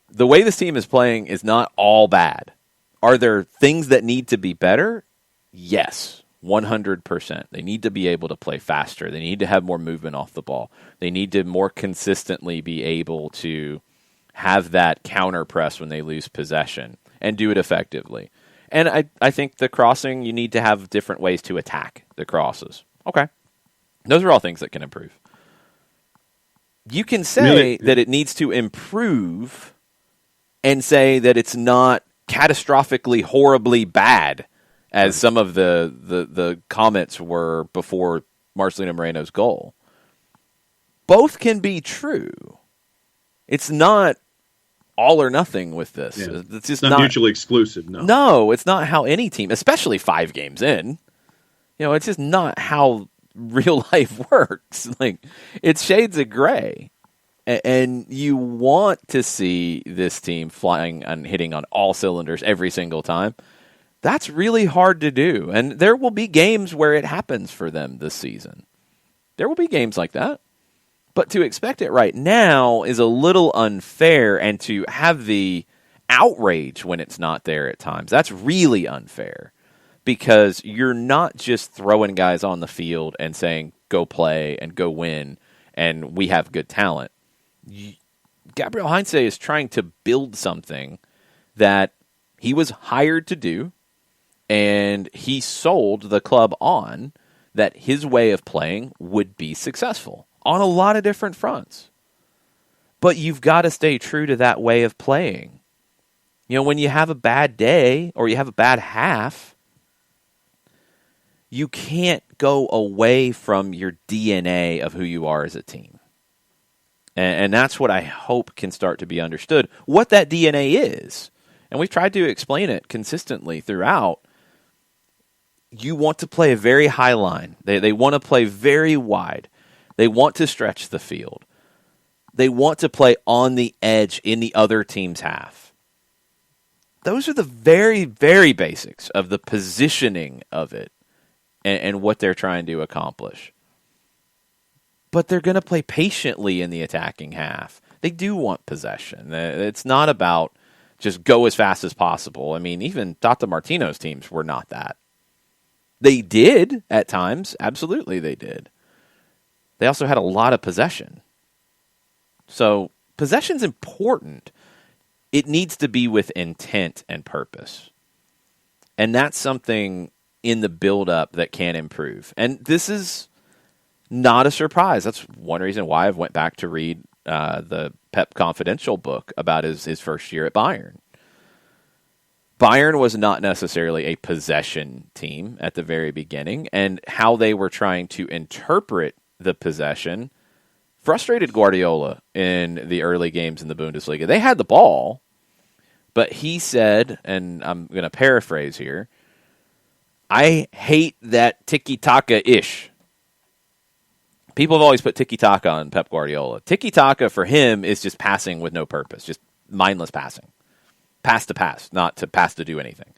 Speaker 1: the way this team is playing is not all bad. Are there things that need to be better? Yes, 100%. They need to be able to play faster. They need to have more movement off the ball. They need to more consistently be able to have that counter press when they lose possession and do it effectively. And I think the crossing, you need to have different ways to attack the crosses. Okay. Those are all things that can improve. You can say that it needs to improve and say that it's not catastrophically, horribly bad, as some of the comments were before Marcelino Moreno's goal. Both can be true. It's not all or nothing with this.
Speaker 2: Yeah.
Speaker 1: It's just
Speaker 2: not mutually exclusive.
Speaker 1: No, it's not how any team, especially 5 games in, it's just not how real life works. Like, it's shades of gray. And you want to see this team flying and hitting on all cylinders every single time. That's really hard to do. And there will be games where it happens for them this season. There will be games like that. But to expect it right now is a little unfair, and to have the outrage when it's not there at times, that's really unfair, because you're not just throwing guys on the field and saying, go play and go win, and we have good talent. Gabriel Heinze is trying to build something that he was hired to do, and he sold the club on that his way of playing would be successful on a lot of different fronts. But you've got to stay true to that way of playing. You know, when you have a bad day or you have a bad half, you can't go away from your DNA of who you are as a team. And that's what I hope can start to be understood, what that DNA is. And we've tried to explain it consistently throughout. You want to play a very high line. They want to play very wide. They want to stretch the field. They want to play on the edge in the other team's half. Those are the very, very basics of the positioning of it and what they're trying to accomplish. But they're going to play patiently in the attacking half. They do want possession. It's not about just go as fast as possible. I mean, even Tata Martino's teams were not that. They did at times. Absolutely they did. They also had a lot of possession. So possession's important. It needs to be with intent and purpose. And that's something in the build-up that can improve. And this is not a surprise. That's one reason why I've went back to read the Pep Confidential book about his first year at Bayern. Bayern was not necessarily a possession team at the very beginning, and how they were trying to interpret the possession frustrated Guardiola in the early games in the Bundesliga. They had the ball, but he said, and I'm going to paraphrase here, I hate that tiki-taka-ish. People have always put tiki-taka on Pep Guardiola. Tiki-taka for him is just passing with no purpose, just mindless passing. Pass to pass, not to pass to do anything.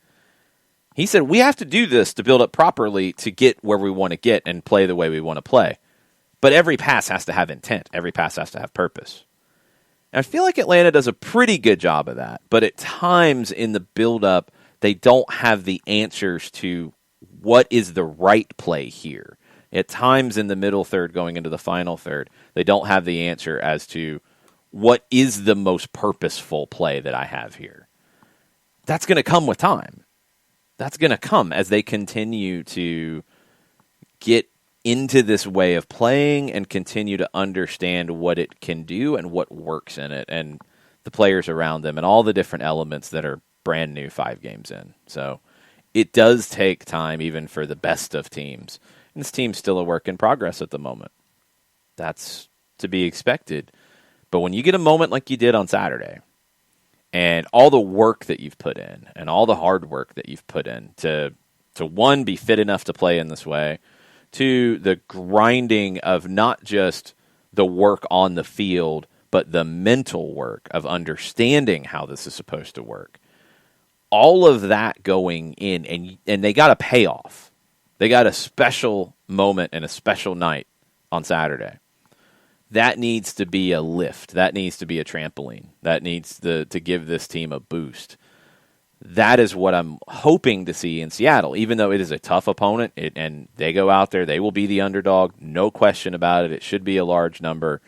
Speaker 1: He said, we have to do this to build up properly to get where we want to get and play the way we want to play. But every pass has to have intent. Every pass has to have purpose. And I feel like Atlanta does a pretty good job of that. But at times in the build-up, they don't have the answers to what is the right play here. At times in the middle third going into the final third, they don't have the answer as to what is the most purposeful play that I have here. That's going to come with time. That's going to come as they continue to get into this way of playing and continue to understand what it can do and what works in it and the players around them and all the different elements that are brand new 5 games in. So it does take time even for the best of teams. And this team's still a work in progress at the moment. That's to be expected. But when you get a moment like you did on Saturday, and all the work that you've put in, and all the hard work that you've put in to one, be fit enough to play in this way, to the grinding of not just the work on the field, but the mental work of understanding how this is supposed to work. All of that going in, and they got a payoff. They got a special moment and a special night on Saturday. That needs to be a lift. That needs to be a trampoline. That needs to give this team a boost. That is what I'm hoping to see in Seattle, even though it is a tough opponent, and they go out there, they will be the underdog, no question about it. It should be a large number,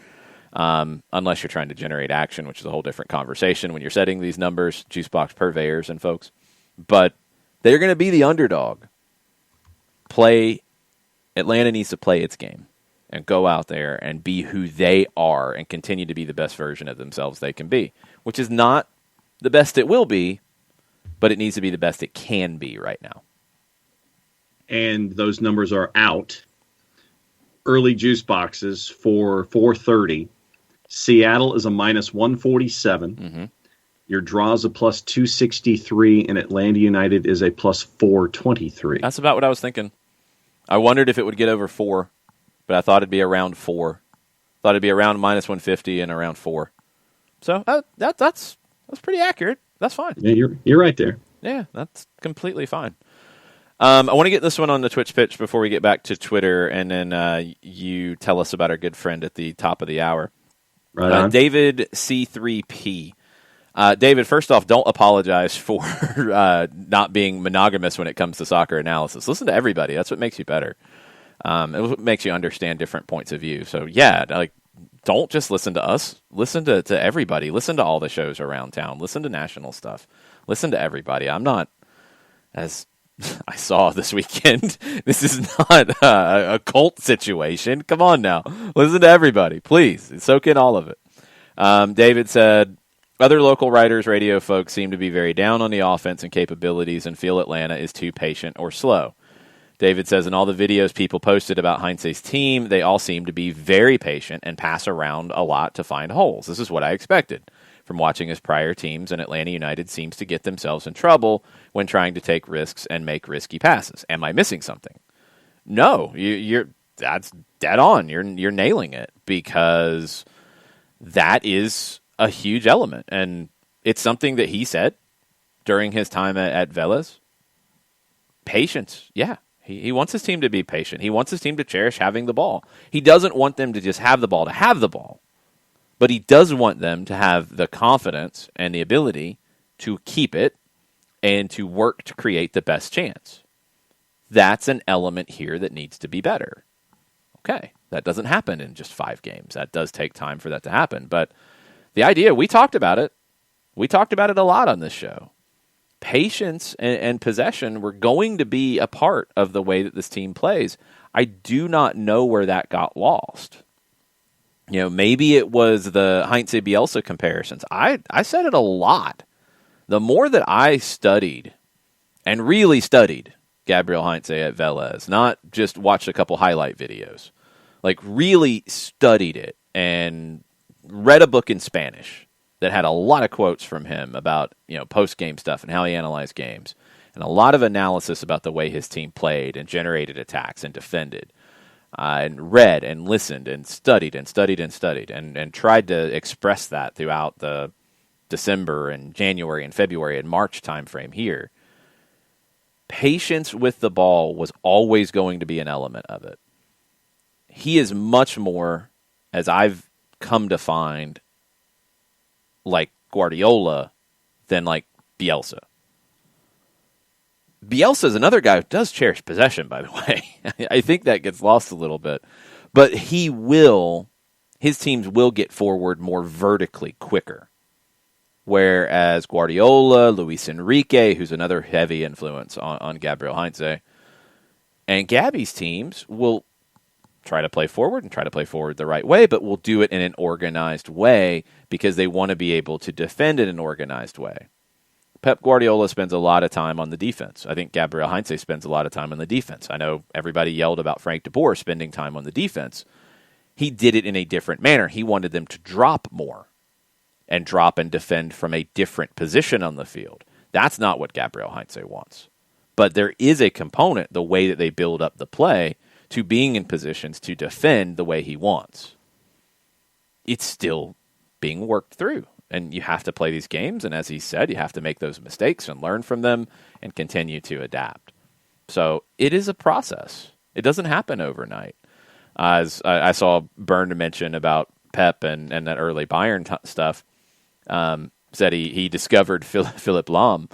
Speaker 1: unless you're trying to generate action, which is a whole different conversation when you're setting these numbers, juicebox purveyors and folks. But they're going to be the underdog. Atlanta needs to play its game and go out there and be who they are and continue to be the best version of themselves they can be, which is not the best it will be, but it needs to be the best it can be right now.
Speaker 2: And those numbers are out. Early juice boxes for 430. Seattle is a minus 147.
Speaker 1: Mm-hmm.
Speaker 2: Your draw is a plus 263, and Atlanta United is a plus 423.
Speaker 1: That's about what I was thinking. I wondered if it would get over 4, but I thought it'd be around 4. Thought it'd be around minus 150 and around 4. So that's pretty accurate. That's fine.
Speaker 2: Yeah, you're right there.
Speaker 1: Yeah, that's completely fine. I want to get this one on the Twitch pitch before we get back to Twitter, and then you tell us about our good friend at the top of the hour.
Speaker 2: Right on.
Speaker 1: David C3P. David, first off, don't apologize for not being monogamous when it comes to soccer analysis. Listen to everybody. That's what makes you better. It makes you understand different points of view. So, yeah, don't just listen to us. Listen to everybody. Listen to all the shows around town. Listen to national stuff. Listen to everybody. I'm not, as I saw this weekend, this is not a cult situation. Come on now. Listen to everybody, please. Soak in all of it. David said, other local writers, radio folks seem to be very down on the offense and capabilities and feel Atlanta is too patient or slow. David says, in all the videos people posted about Heinze's team, they all seem to be very patient and pass around a lot to find holes. This is what I expected from watching his prior teams, and Atlanta United seems to get themselves in trouble when trying to take risks and make risky passes. Am I missing something? No, that's dead on. You're nailing it, because that is a huge element, and it's something that he said during his time at Vélez. Patience, yeah. He wants his team to be patient. He wants his team to cherish having the ball. He doesn't want them to just have the ball to have the ball, but he does want them to have the confidence and the ability to keep it and to work to create the best chance. That's an element here that needs to be better. Okay, that doesn't happen in just 5 games. That does take time for that to happen, but the idea, we talked about it. We talked about it a lot on this show. Patience and possession were going to be a part of the way that this team plays. I do not know where that got lost. Maybe it was the Heinze Bielsa comparisons. I said it a lot. The more that I studied, and really studied, Gabriel Heinze at Vélez, not just watched a couple highlight videos, like really studied it and read a book in Spanish that had a lot of quotes from him about, post-game stuff and how he analyzed games, and a lot of analysis about the way his team played and generated attacks and defended, and read and listened and studied and studied and studied and tried to express that throughout the December and January and February and March timeframe here. Patience with the ball was always going to be an element of it. He is much more, as I've come to find, like Guardiola than like Bielsa. Bielsa is another guy who does cherish possession, by the way. I think that gets lost a little bit. But his teams will get forward more vertically quicker. Whereas Guardiola, Luis Enrique, who's another heavy influence on Gabriel Heinze, and Gabby's teams will try to play forward and try to play forward the right way, but will do it in an organized way because they want to be able to defend in an organized way. Pep Guardiola spends a lot of time on the defense. I think Gabriel Heinze spends a lot of time on the defense. I know everybody yelled about Frank de Boer spending time on the defense. He did it in a different manner. He wanted them to drop more and drop and defend from a different position on the field. That's not what Gabriel Heinze wants. But there is a component, the way that they build up the play, to being in positions to defend the way he wants. It's still being worked through. And you have to play these games, and as he said, you have to make those mistakes and learn from them and continue to adapt. So it is a process. It doesn't happen overnight. As I saw Byrne mention about Pep and that early Bayern stuff, said he discovered Philipp Lahm.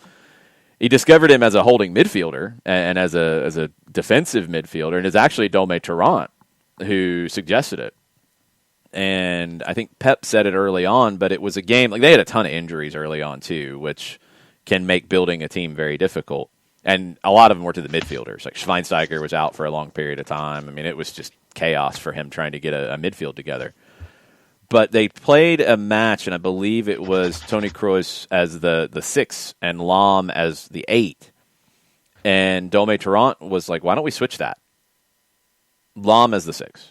Speaker 1: He discovered him as a holding midfielder and as a defensive midfielder, and it's actually Dome Tarrant who suggested it. And I think Pep said it early on, but it was a game, like they had a ton of injuries early on too, which can make building a team very difficult. And a lot of them were to the midfielders. Like Schweinsteiger was out for a long period of time. I mean, it was just chaos for him trying to get a midfield together. But they played a match, and I believe it was Toni Kroos as the 6 and Lahm as the 8. And Dome Tarrant was like, why don't we switch that? Lahm as the 6.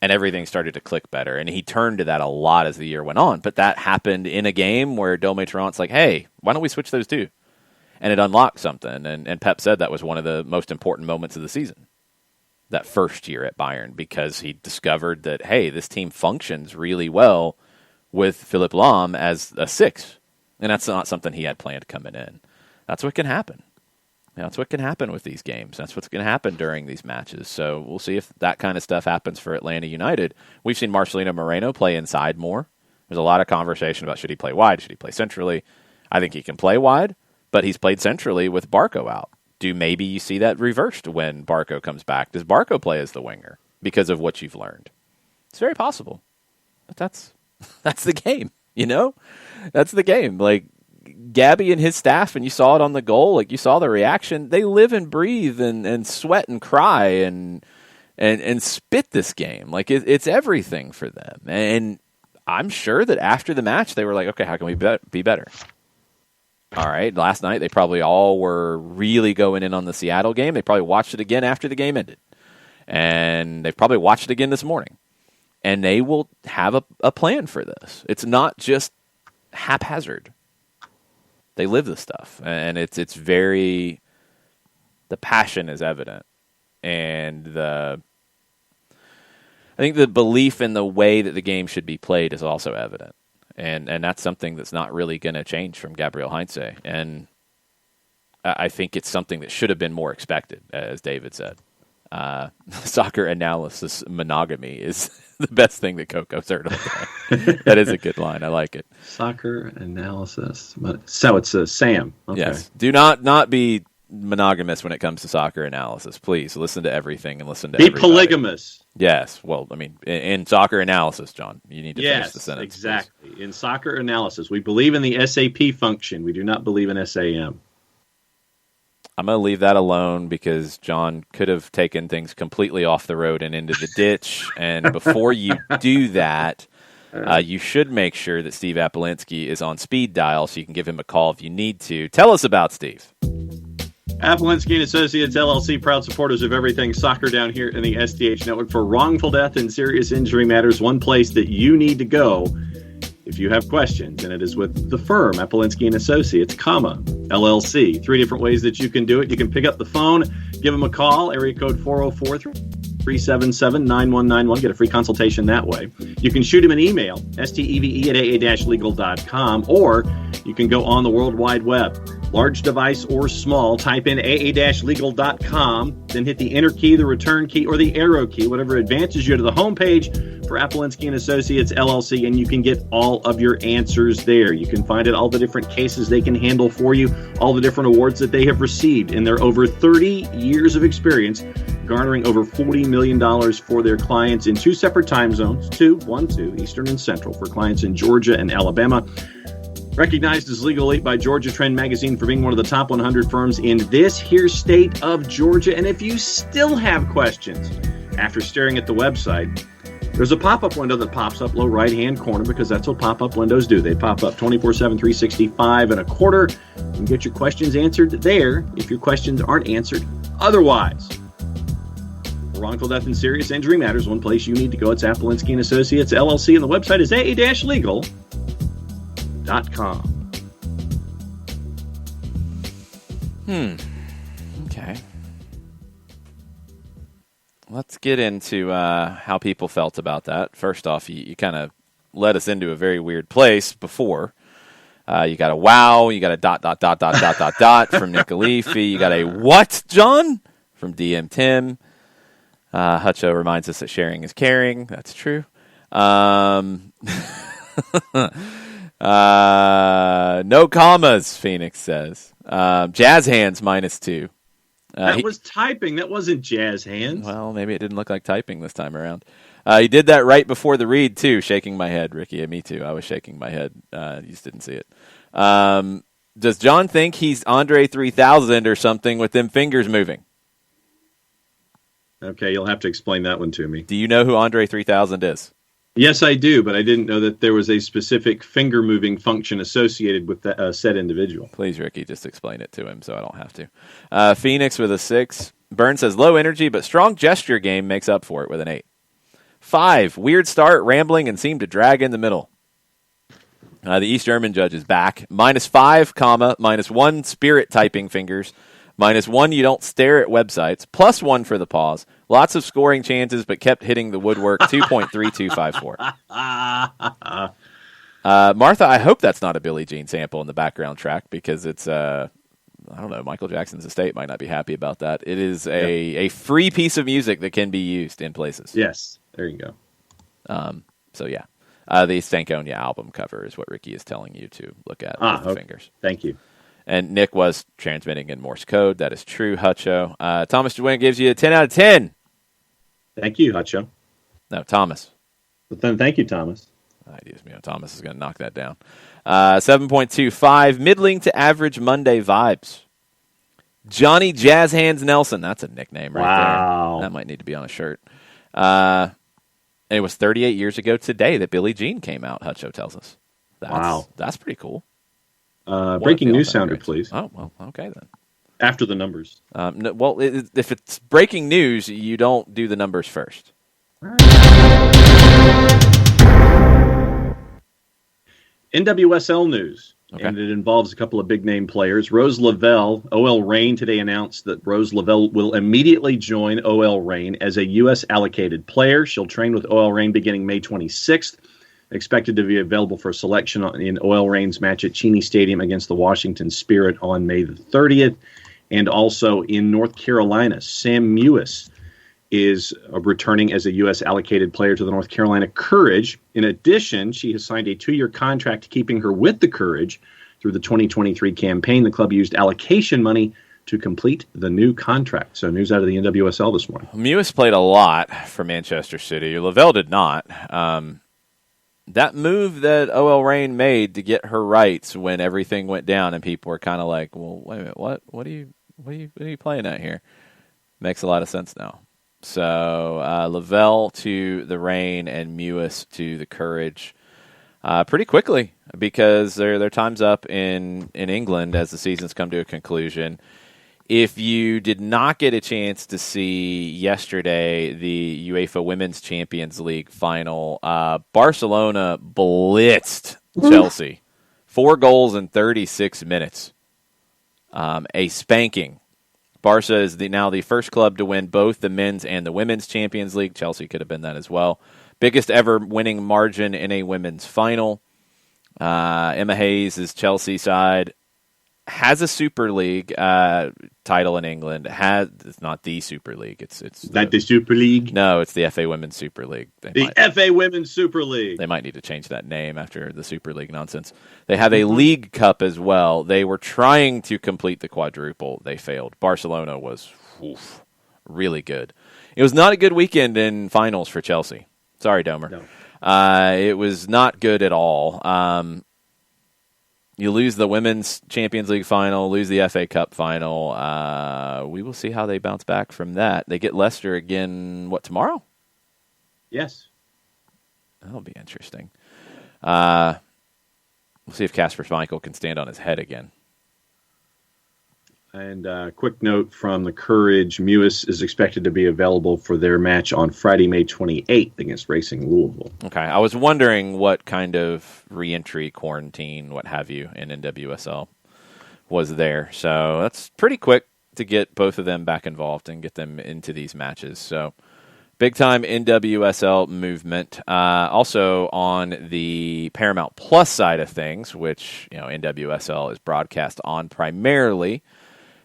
Speaker 1: And everything started to click better. And he turned to that a lot as the year went on. But that happened in a game where Dome Tarrant's like, hey, why don't we switch those two? And it unlocked something. And Pep said that was one of the most important moments of the season, that first year at Bayern, because he discovered that, hey, this team functions really well with Philipp Lahm as a 6. And that's not something he had planned coming in. That's what can happen. That's what can happen with these games. That's what's going to happen during these matches. So we'll see if that kind of stuff happens for Atlanta United. We've seen Marcelino Moreno play inside more. There's a lot of conversation about should he play wide, should he play centrally. I think he can play wide, but he's played centrally with Barco out. Maybe you see that reversed when Barco comes back? Does Barco play as the winger because of what you've learned? It's very possible. But that's the game, you know? That's the game. Like, Gabby and his staff, and you saw it on the goal, like you saw the reaction, they live and breathe and sweat and cry and spit this game. Like, it's everything for them. And I'm sure that after the match, they were like, okay, how can we be better? All right, last night they probably all were really going in on the Seattle game. They probably watched it again after the game ended. And they've probably watched it again this morning. And they will have a plan for this. It's not just haphazard. They live this stuff. And it's very, the passion is evident. And I think the belief in the way that the game should be played is also evident. And that's something that's not really going to change from Gabriel Heinze. And I think it's something that should have been more expected, as David said. Soccer analysis monogamy is the best thing that Coco's heard all day. That is a good line. I like it.
Speaker 2: Soccer analysis. So it's a Sam. Okay.
Speaker 1: Yes. Do not be monogamous when it comes to soccer analysis. Please listen to everything and listen to everybody.
Speaker 2: Be polygamous.
Speaker 1: Yes. Well, I mean, in soccer analysis, John, you need to finish the sentence.
Speaker 2: Exactly.
Speaker 1: Please.
Speaker 2: In soccer analysis, we believe in the SAP function. We do not believe in SAM.
Speaker 1: I'm going to leave that alone because John could have taken things completely off the road and into the ditch. And before you do that, you should make sure that Steve Apolinsky is on speed dial so you can give him a call if you need to. Tell us about Steve.
Speaker 2: Apolinsky and Associates, LLC, proud supporters of everything soccer down here in the SDH network. For wrongful death and serious injury matters, one place that you need to go if you have questions, and it is with the firm, Apolinsky and Associates, LLC. 3 different ways that you can do it. You can pick up the phone, give them a call, area code 404-377-9191. Get a free consultation that way. You can shoot him an email, steve@aa-legal.com, or you can go on the World Wide Web. Large device or small, type in aa-legal.com, then hit the enter key, the return key, or the arrow key, whatever advances you to the homepage for Apolinsky and Associates, LLC, and you can get all of your answers there. You can find out all the different cases they can handle for you, all the different awards that they have received in their over 30 years of experience, garnering over $40 million for their clients in 2 separate time zones, 2, Eastern and Central, for clients in Georgia and Alabama. Recognized as Legal 8 by Georgia Trend Magazine for being one of the top 100 firms in this here state of Georgia. And if you still have questions after staring at the website, there's a pop-up window that pops up low right-hand corner because that's what pop-up windows do. They pop up 24/7, 365 and a quarter. You can get your questions answered there if your questions aren't answered otherwise. For wrongful death and serious injury matters, one place you need to go. It's Apolinsky and Associates, LLC, and the website is aa-legal.com.
Speaker 1: Okay. Let's get into how people felt about that. First off, you kind of led us into a very weird place before. You got a wow, you got a ... from Nick Alifi, you got a what, John? From DM Tim. Hutcho reminds us that sharing is caring. That's true. No commas, Phoenix says. Jazz hands -2.
Speaker 2: That was typing. That wasn't jazz hands.
Speaker 1: Well, maybe it didn't look like typing this time around. He did that right before the read, too, shaking my head, Ricky. Me, too. I was shaking my head. You just didn't see it. Does John think he's Andre 3000 or something with them fingers moving?
Speaker 2: Okay, you'll have to explain that one to me.
Speaker 1: Do you know who Andre 3000 is?
Speaker 2: Yes, I do, but I didn't know that there was a specific finger-moving function associated with that said individual.
Speaker 1: Please, Ricky, just explain it to him so I don't have to. Phoenix with a 6. Burns says low energy, but strong gesture game makes up for it with an 8. 5, weird start, rambling, and seemed to drag in the middle. The East German judge is back. -5, -1 spirit typing fingers. -1, you don't stare at websites. +1 for the pause. Lots of scoring chances, but kept hitting the woodwork. 2.3254. Martha, I hope that's not a Billie Jean sample in the background track because it's, I don't know, Michael Jackson's estate might not be happy about that. It is a free piece of music that can be used in places.
Speaker 2: Yes, there you go.
Speaker 1: So, yeah. The Stankonia album cover is what Ricky is telling you to look at with the fingers.
Speaker 2: Thank you.
Speaker 1: And Nick was transmitting in Morse code. That is true, Hutcho. Thomas DeWin gives you a 10 out of 10.
Speaker 2: Thank you, Hutcho.
Speaker 1: No, Thomas.
Speaker 2: But then thank you, Thomas.
Speaker 1: Thomas is going to knock that down. 7.25, middling to average Monday vibes. Johnny Jazz Hands Nelson. That's a nickname right there. That might need to be on a shirt. It was 38 years ago today that Billie Jean came out, Hutcho tells us. That's pretty cool.
Speaker 2: Breaking news sounder, please.
Speaker 1: Oh, well, okay then.
Speaker 2: After the numbers.
Speaker 1: If it's breaking news, you don't do the numbers first.
Speaker 2: NWSL news, and it involves a couple of big-name players. Rose Lavelle, OL Reign today announced that Rose Lavelle will immediately join OL Reign as a U.S. allocated player. She'll train with OL Reign beginning May 26th, expected to be available for selection in OL Reign's match at Cheney Stadium against the Washington Spirit on May the 30th. And also in North Carolina, Sam Mewis is returning as a U.S. allocated player to the North Carolina Courage. In addition, she has signed a 2-year contract keeping her with the Courage through the 2023 campaign. The club used allocation money to complete the new contract. So news out of the NWSL this morning.
Speaker 1: Mewis played a lot for Manchester City. Lavelle did not. That move that OL Reign made to get her rights when everything went down and people were kind of like, well, wait a minute, what are you playing at here? Makes a lot of sense now. So Lavelle to the Reign and Mewis to the Courage pretty quickly because their time's up in England as the season's come to a conclusion. If you did not get a chance to see yesterday the UEFA Women's Champions League final, Barcelona blitzed Chelsea. 4 goals in 36 minutes. A spanking. Barca is now the first club to win both the men's and the women's Champions League. Chelsea could have been that as well. Biggest ever winning margin in a women's final. Emma Hayes' Chelsea side has a Super League title in England. It's not the Super League. It's
Speaker 2: not the Super League.
Speaker 1: No, it's the FA Women's Super League.
Speaker 2: FA Women's Super League.
Speaker 1: They might need to change that name after the Super League nonsense. They have a League Cup as well. They were trying to complete the quadruple. They failed. Barcelona was really good. It was not a good weekend in finals for Chelsea. Sorry, Domer. No. It was not good at all. You lose the Women's Champions League final, lose the FA Cup final. We will see how they bounce back from that. They get Leicester again, tomorrow?
Speaker 2: Yes.
Speaker 1: That'll be interesting. We'll see if Kasper Schmeichel can stand on his head again.
Speaker 2: And quick note from the Courage, Mewis is expected to be available for their match on Friday, May 28th against Racing Louisville.
Speaker 1: Okay, I was wondering what kind of re-entry, quarantine, what have you, in NWSL was there. So that's pretty quick to get both of them back involved and get them into these matches. So big-time NWSL movement. Also on the Paramount Plus side of things, which NWSL is broadcast on primarily,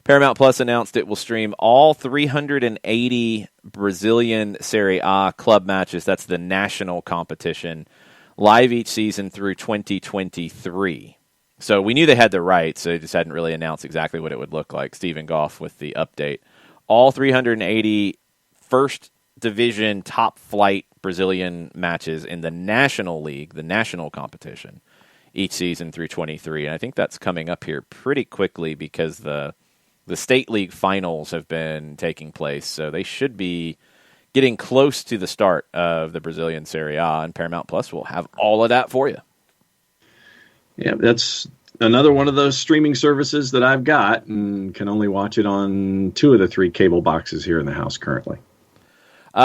Speaker 1: Paramount Plus announced it will stream all 380 Brazilian Serie A club matches. That's the national competition, live each season through 2023. So we knew they had the rights, so they just hadn't really announced exactly what it would look like. Stephen Goff with the update. All 380 first division top flight Brazilian matches in the National League, the national competition, each season through 23. And I think that's coming up here pretty quickly because the state league finals have been taking place, so they should be getting close to the start of the Brazilian Serie A, and Paramount Plus will have all of that for you.
Speaker 2: Yeah, that's another one of those streaming services that I've got and can only watch it on 2 of the 3 cable boxes here in the house currently.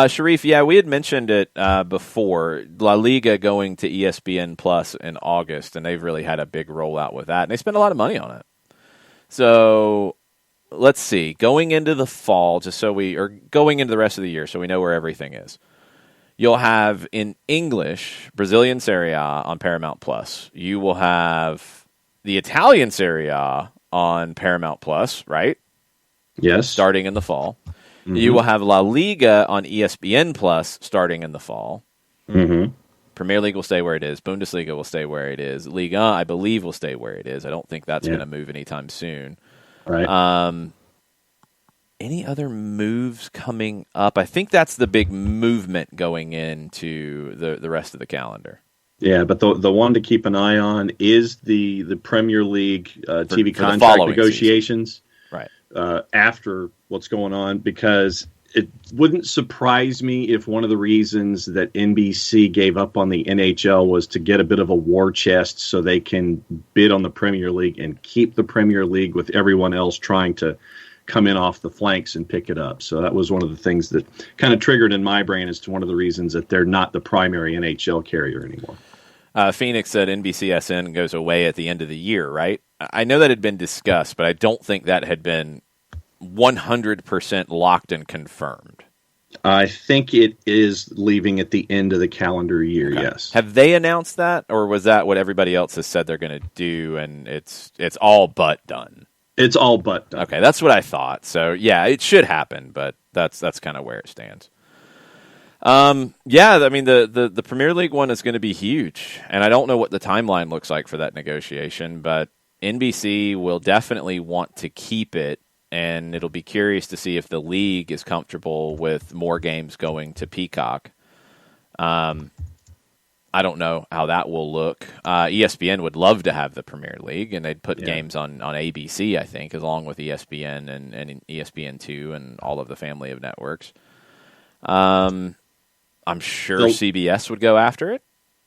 Speaker 1: Sharif, we had mentioned it before, La Liga going to ESPN Plus in August, and they've really had a big rollout with that, and they spend a lot of money on it. So let's see, going into the fall, going into the rest of the year so we know where everything is. You'll have in English, Brazilian Serie A on Paramount Plus. You will have the Italian Serie A on Paramount Plus, right?
Speaker 2: Yes.
Speaker 1: Starting in the fall. Mm-hmm. You will have La Liga on ESPN Plus starting in the fall.
Speaker 2: Mm-hmm.
Speaker 1: Premier League will stay where it is. Bundesliga will stay where it is. Liga, I believe, will stay where it is. I don't think that's going to move anytime soon.
Speaker 2: Right.
Speaker 1: Any other moves coming up? I think that's the big movement going into the rest of the calendar.
Speaker 2: Yeah, but the one to keep an eye on is the Premier League TV
Speaker 1: for the
Speaker 2: contract
Speaker 1: following
Speaker 2: negotiations
Speaker 1: Right.
Speaker 2: after what's going on, because it wouldn't surprise me if one of the reasons that NBC gave up on the NHL was to get a bit of a war chest so they can bid on the Premier League and keep the Premier League with everyone else trying to come in off the flanks and pick it up. So that was one of the things that kind of triggered in my brain as to one of the reasons that they're not the primary NHL carrier anymore.
Speaker 1: Phoenix said NBCSN goes away at the end of the year, right? I know that had been discussed, but I don't think that had been 100% locked and confirmed.
Speaker 2: I think it is leaving at the end of the calendar year,
Speaker 1: Okay.
Speaker 2: yes.
Speaker 1: Have they announced that, or was that what everybody else has said they're going to do, and it's all but done?
Speaker 2: It's all but done.
Speaker 1: Okay, that's what I thought. So, yeah, it should happen, but that's kind of where it stands. Yeah, I mean, the Premier League one is going to be huge, and I don't know what the timeline looks like for that negotiation, but NBC will definitely want to keep it, and it'll be curious to see if the league is comfortable with more games going to Peacock. I don't know how that will look. ESPN would love to have the Premier League, and they'd put games on ABC, I think, along with ESPN and ESPN2 and all of the family of networks. I'm sure CBS would go after it.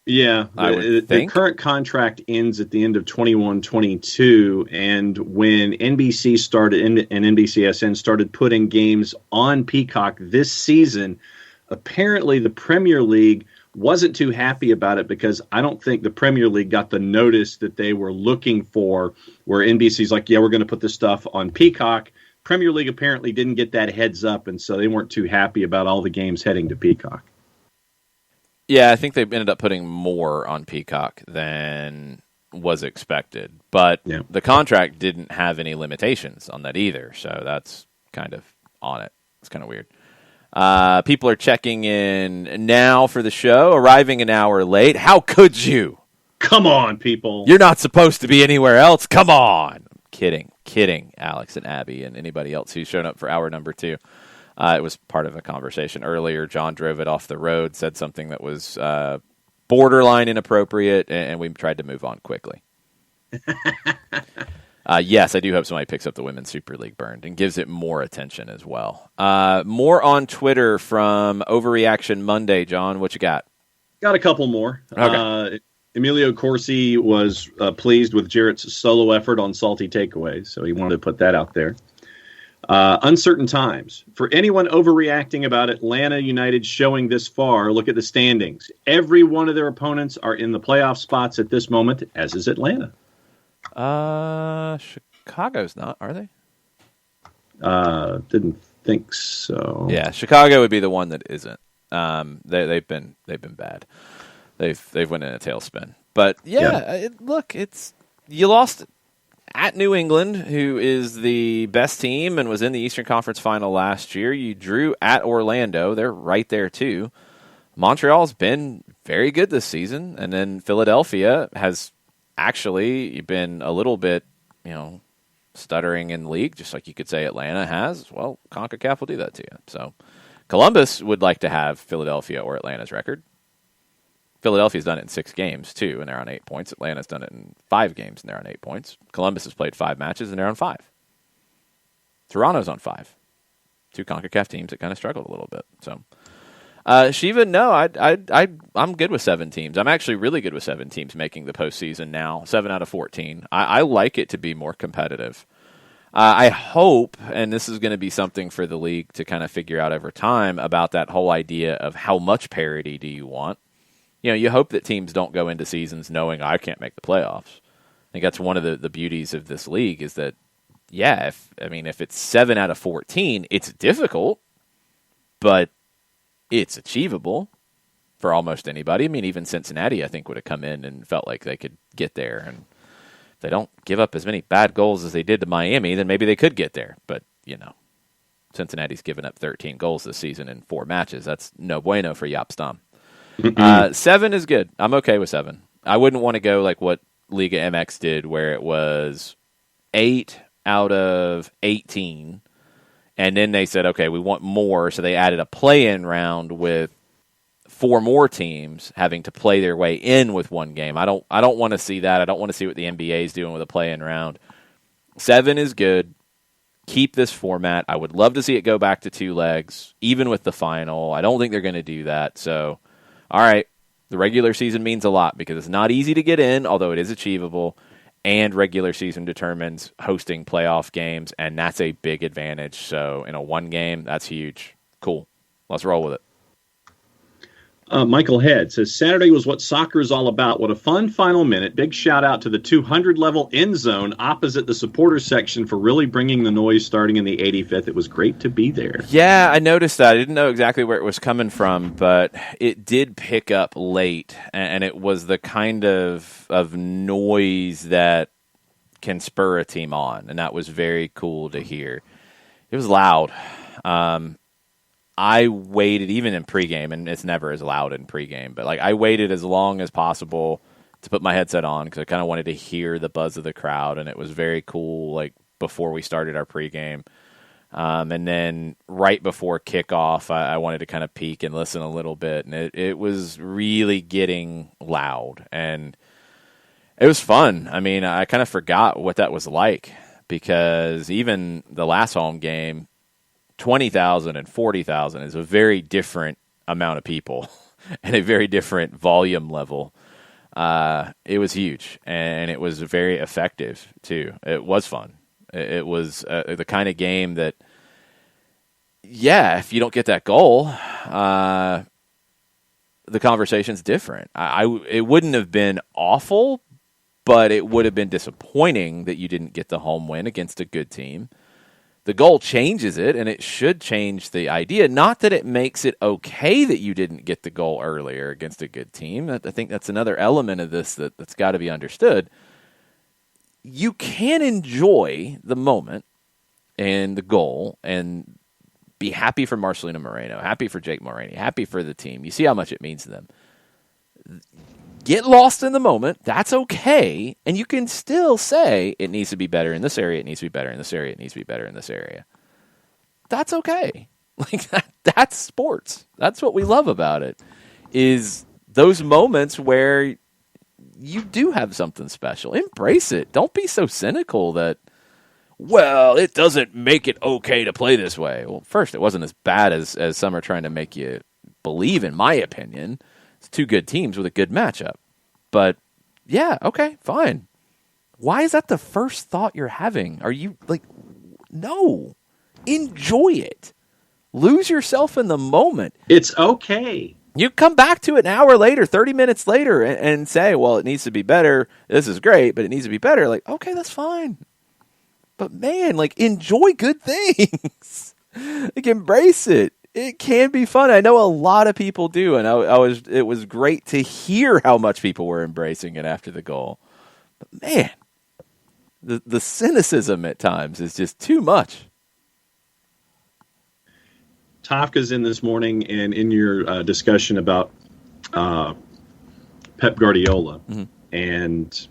Speaker 2: Yeah, the current contract ends at the end of 21-22, and when NBC started and NBCSN started putting games on Peacock this season, apparently the Premier League wasn't too happy about it, because I don't think the Premier League got the notice that they were looking for, where NBC's like, yeah, we're going to put this stuff on Peacock. Premier League apparently didn't get that heads up, and so they weren't too happy about all the games heading to Peacock.
Speaker 1: Yeah, I think they ended up putting more on Peacock than was expected. But the contract didn't have any limitations on that either, so that's kind of on it. It's kind of weird. People are checking in now for the show, arriving an hour late. How could you?
Speaker 2: Come on, people.
Speaker 1: You're not supposed to be anywhere else. Come on. Kidding, Alex and Abby and anybody else who's shown up for hour number 2. It was part of a conversation earlier. John drove it off the road, said something that was borderline inappropriate, and we tried to move on quickly. Yes, I do hope somebody picks up the Women's Super League Burned and gives it more attention as well. More on Twitter from Overreaction Monday. John, what you got?
Speaker 2: Got a couple more.
Speaker 1: Okay.
Speaker 2: Emilio Corsi was pleased with Jarrett's solo effort on Salty Takeaways, so he wanted to put that out there. Uncertain times. For anyone overreacting about Atlanta United showing this far, look at the standings. Every one of their opponents are in the playoff spots at this moment, as is Atlanta.
Speaker 1: Chicago's not, are they?
Speaker 2: Didn't think so.
Speaker 1: Yeah, Chicago would be the one that isn't. They've been bad. They've went in a tailspin. But you lost at New England, who is the best team and was in the Eastern Conference Final last year. You drew at Orlando. They're right there, too. Montreal's been very good this season. And then Philadelphia has actually been a little bit, stuttering in the league, just like you could say Atlanta has. Well, CONCACAF will do that to you. So Columbus would like to have Philadelphia or Atlanta's record. Philadelphia's done it in 6 games, too, and they're on 8 points. Atlanta's done it in 5 games, and they're on 8 points. Columbus has played 5 matches, and they're on 5. Toronto's on 5. 2 CONCACAF teams that kind of struggled a little bit. So, Shiva, no, I'm good with 7 teams. I'm actually really good with 7 teams making the postseason now, 7 out of 14. I like it to be more competitive. I hope, and this is going to be something for the league to kind of figure out over time, about that whole idea of how much parity do you want. You hope that teams don't go into seasons knowing I can't make the playoffs. I think that's one of the beauties of this league is that, if it's 7 out of 14, it's difficult, but it's achievable for almost anybody. Even Cincinnati, I think, would have come in and felt like they could get there. And if they don't give up as many bad goals as they did to Miami, then maybe they could get there. But, Cincinnati's given up 13 goals this season in 4 matches. That's no bueno for Jaap Stam. 7 is good. I'm okay with 7. I wouldn't want to go like what Liga MX did, where it was 8 out of 18, and then they said, okay, we want more, so they added a play-in round with 4 more teams having to play their way in with one game. I don't want to see that. I don't want to see what the NBA is doing with a play-in round. 7 is good. Keep this format. I would love to see it go back to 2 legs, even with the final. I don't think they're going to do that. So, all right, the regular season means a lot because it's not easy to get in, although it is achievable, and regular season determines hosting playoff games, and that's a big advantage. So in a 1 game, that's huge. Cool. Let's roll with it.
Speaker 2: Michael Head says, Saturday was what soccer is all about. What a fun final minute. Big shout out to the 200-level end zone opposite the supporters section for really bringing the noise starting in the 85th. It was great to be there.
Speaker 1: Yeah, I noticed that. I didn't know exactly where it was coming from, but it did pick up late, and it was the kind of noise that can spur a team on, and that was very cool to hear. It was loud. I waited, even in pregame, and it's never as loud in pregame, but I waited as long as possible to put my headset on because I kind of wanted to hear the buzz of the crowd, and it was very cool, before we started our pregame. And then right before kickoff, I wanted to kind of peek and listen a little bit, and it was really getting loud, and it was fun. I mean, I kind of forgot what that was like because even the last home game, 20,000 and 40,000 is a very different amount of people and a very different volume level. It was huge, and it was very effective, too. It was fun. It was the kind of game that, if you don't get that goal, the conversation's different. It wouldn't have been awful, but it would have been disappointing that you didn't get the home win against a good team. The goal changes it, and it should change the idea. Not that it makes it okay that you didn't get the goal earlier against a good team. I think that's another element of this that's got to be understood. You can enjoy the moment and the goal and be happy for Marcelino Moreno, happy for Jake Mulroney, happy for the team. You see how much it means to them. Get lost in the moment. That's okay. And you can still say it needs to be better in this area. It needs to be better in this area. It needs to be better in this area. That's okay. That's sports. That's what we love about it, is those moments where you do have something special. Embrace it. Don't be so cynical that, it doesn't make it okay to play this way. Well, first, it wasn't as bad as some are trying to make you believe, in my opinion. It's 2 good teams with a good matchup. But, okay, fine. Why is that the first thought you're having? Are you, no. Enjoy it. Lose yourself in the moment.
Speaker 2: It's okay.
Speaker 1: You come back to it an hour later, 30 minutes later, and say, it needs to be better. This is great, but it needs to be better. Okay, that's fine. But, man, enjoy good things. Embrace it. It can be fun. I know a lot of people do, and it was great to hear how much people were embracing it after the goal. But man, the cynicism at times is just too much.
Speaker 2: Tafka's in this morning, and in your discussion about Pep Guardiola and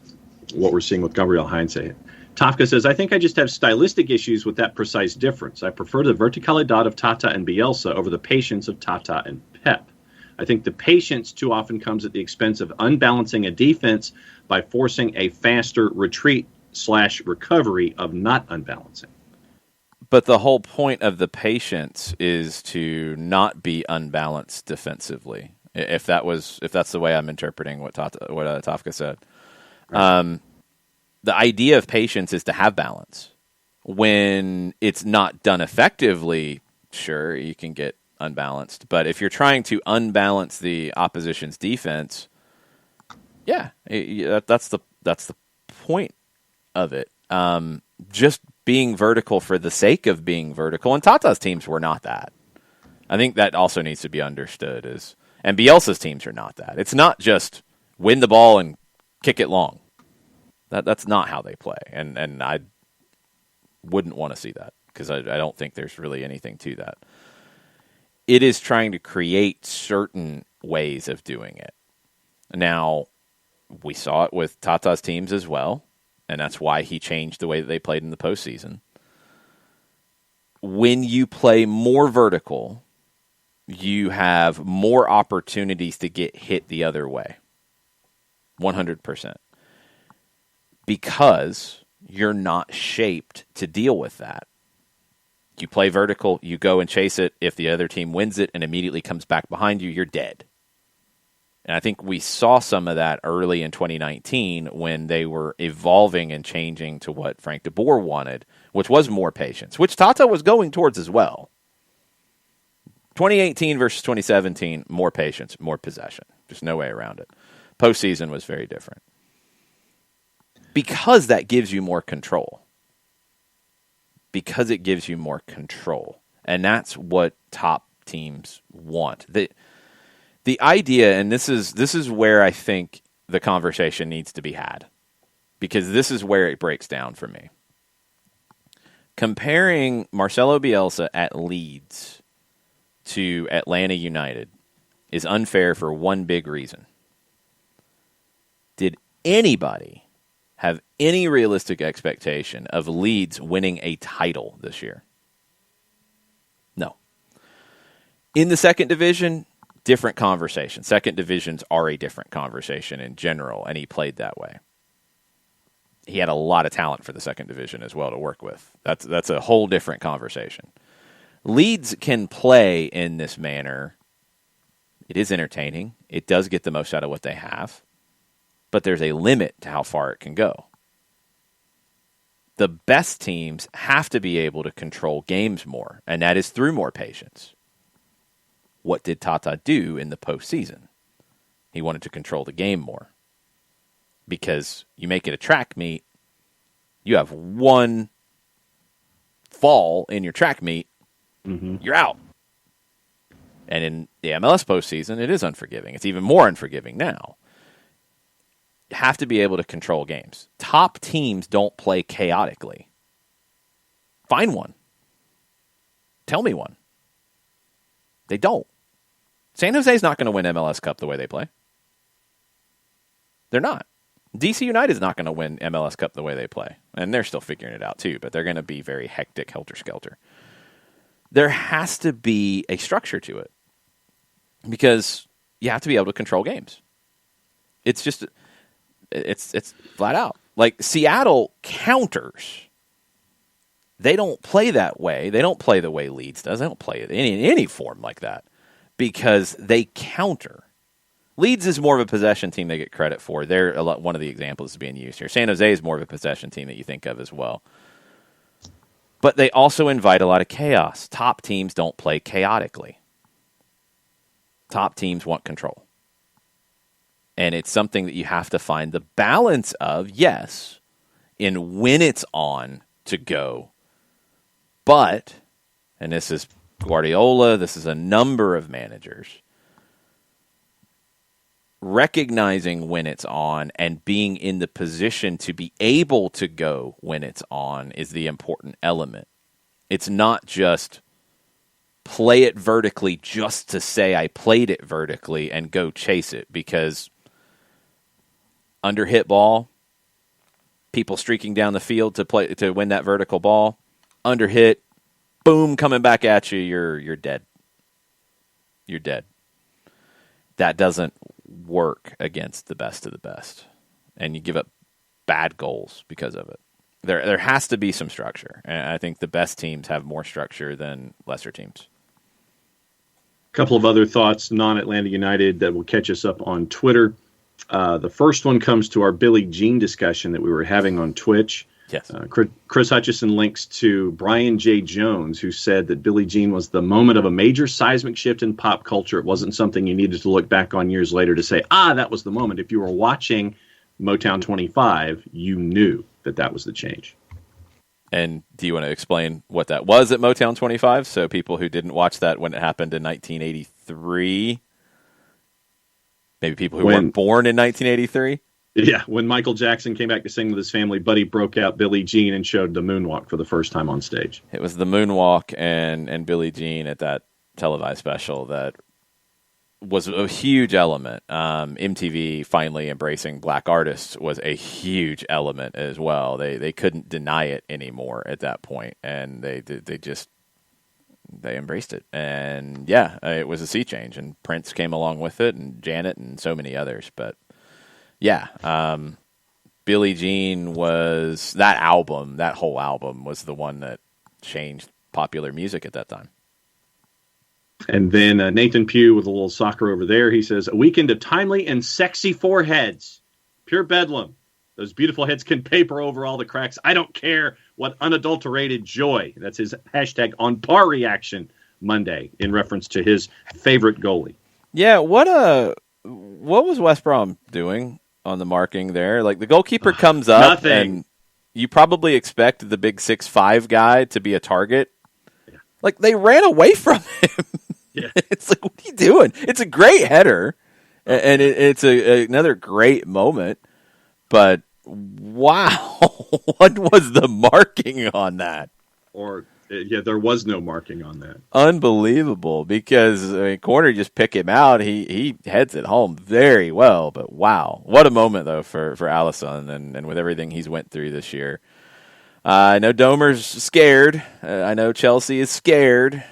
Speaker 2: what we're seeing with Gabriel Heinze, Tafka says, I think I just have stylistic issues with that precise difference. I prefer the verticalidad of Tata and Bielsa over the patience of Tata and Pep. I think the patience too often comes at the expense of unbalancing a defense by forcing a faster retreat/recovery of not unbalancing.
Speaker 1: But the whole point of the patience is to not be unbalanced defensively. If that's the way I'm interpreting what Tafka said. Right. The idea of patience is to have balance. When it's not done effectively, sure, you can get unbalanced. But if you're trying to unbalance the opposition's defense, that's the point of it. Just being vertical for the sake of being vertical, and Tata's teams were not that. I think that also needs to be understood. And Bielsa's teams are not that. It's not just win the ball and kick it long. That's not how they play, and I wouldn't want to see that because I don't think there's really anything to that. It is trying to create certain ways of doing it. Now, we saw it with Tata's teams as well, and that's why he changed the way that they played in the postseason. When you play more vertical, you have more opportunities to get hit the other way. 100%. Because you're not shaped to deal with that. You play vertical, you go and chase it. If the other team wins it and immediately comes back behind you, you're dead. And I think we saw some of that early in 2019 when they were evolving and changing to what Frank de Boer wanted, which was more patience, which Tata was going towards as well. 2018 versus 2017, more patience, more possession. Just no way around it. Postseason was very different. Because that gives you more control. Because it gives you more control. And that's what top teams want. The idea, and this is where I think the conversation needs to be had, because this is where it breaks down for me. Comparing Marcelo Bielsa at Leeds to Atlanta United is unfair for one big reason. Did anybody have any realistic expectation of Leeds winning a title this year? No. In the second division, different conversation. Second divisions are a different conversation in general, and he played that way. He had a lot of talent for the second division as well to work with. That's a whole different conversation. Leeds can play in this manner. It is entertaining. It does get the most out of what they have, but there's a limit to how far it can go. The best teams have to be able to control games more, and that is through more patience. What did Tata do in the postseason? He wanted to control the game more. Because you make it a track meet, you have one fall in your track meet, you're out. And in the MLS postseason, it is unforgiving. It's even more unforgiving now. You have to be able to control games. Top teams don't play chaotically. Find one. Tell me one. They don't. San Jose's not going to win MLS Cup the way they play. They're not. DC United's not going to win MLS Cup the way they play. And they're still figuring it out too, but they're going to be very hectic, helter-skelter. There has to be a structure to it. Because you have to be able to control games. It's just, it's flat out. Like Seattle counters. They don't play that way. They don't play the way Leeds does. They don't play it in any form like that. Because they counter. Leeds is more of a possession team they get credit for. They're one of the examples being used here. San Jose is more of a possession team that you think of as well. But they also invite a lot of chaos. Top teams don't play chaotically. Top teams want control. And it's something that you have to find the balance of, yes, in when it's on to go. But, and this is Guardiola, this is a number of managers, recognizing when it's on and being in the position to be able to go when it's on is the important element. It's not just play it vertically just to say I played it vertically and go chase it, because under hit ball, people streaking down the field to win that vertical ball, under hit, boom, coming back at you, you're dead. You're dead. That doesn't work against the best of the best. And you give up bad goals because of it. There has to be some structure. And I think the best teams have more structure than lesser teams.
Speaker 2: A couple of other thoughts, non-Atlanta United, that will catch us up on Twitter. The first one comes to our Billie Jean discussion that we were having on Twitch.
Speaker 1: Yes.
Speaker 2: Chris Hutchison links to Brian J. Jones, who said that Billie Jean was the moment of a major seismic shift in pop culture. It wasn't something you needed to look back on years later to say, that was the moment. If you were watching Motown 25, you knew that was the change.
Speaker 1: And do you want to explain what that was at Motown 25? So people who didn't watch that when it happened in 1983, maybe people who weren't born in 1983?
Speaker 2: Yeah, when Michael Jackson came back to sing with his family, Buddy broke out Billie Jean and showed the moonwalk for the first time on stage.
Speaker 1: It was the moonwalk and Billie Jean at that televised special that was a huge element. MTV finally embracing black artists was a huge element as well. They couldn't deny it anymore at that point, and they just they embraced it. And yeah, it was a sea change, and Prince came along with it, and Janet, and so many others. But yeah, Billie Jean was that whole album was the one that changed popular music at that time.
Speaker 2: And then Nathan Pugh with a little soccer over there. He says, a weekend of timely and sexy foreheads. Pure bedlam. Those beautiful heads can paper over all the cracks. I don't care what unadulterated joy. That's his hashtag on par reaction Monday in reference to his favorite goalie.
Speaker 1: Yeah, what was West Brom doing on the marking there? Like the goalkeeper comes up
Speaker 2: nothing.
Speaker 1: And you probably expect the big 6'5" guy to be a target. Yeah. Like they ran away from him. Yeah. It's like, what are you doing? It's a great header, and it's another great moment. But wow, what was the marking on that?
Speaker 2: There was no marking on that.
Speaker 1: Unbelievable, because corner just pick him out. He heads it home very well. But wow, what a moment though for Alisson and with everything he's went through this year. I know Domer's scared. I know Chelsea is scared.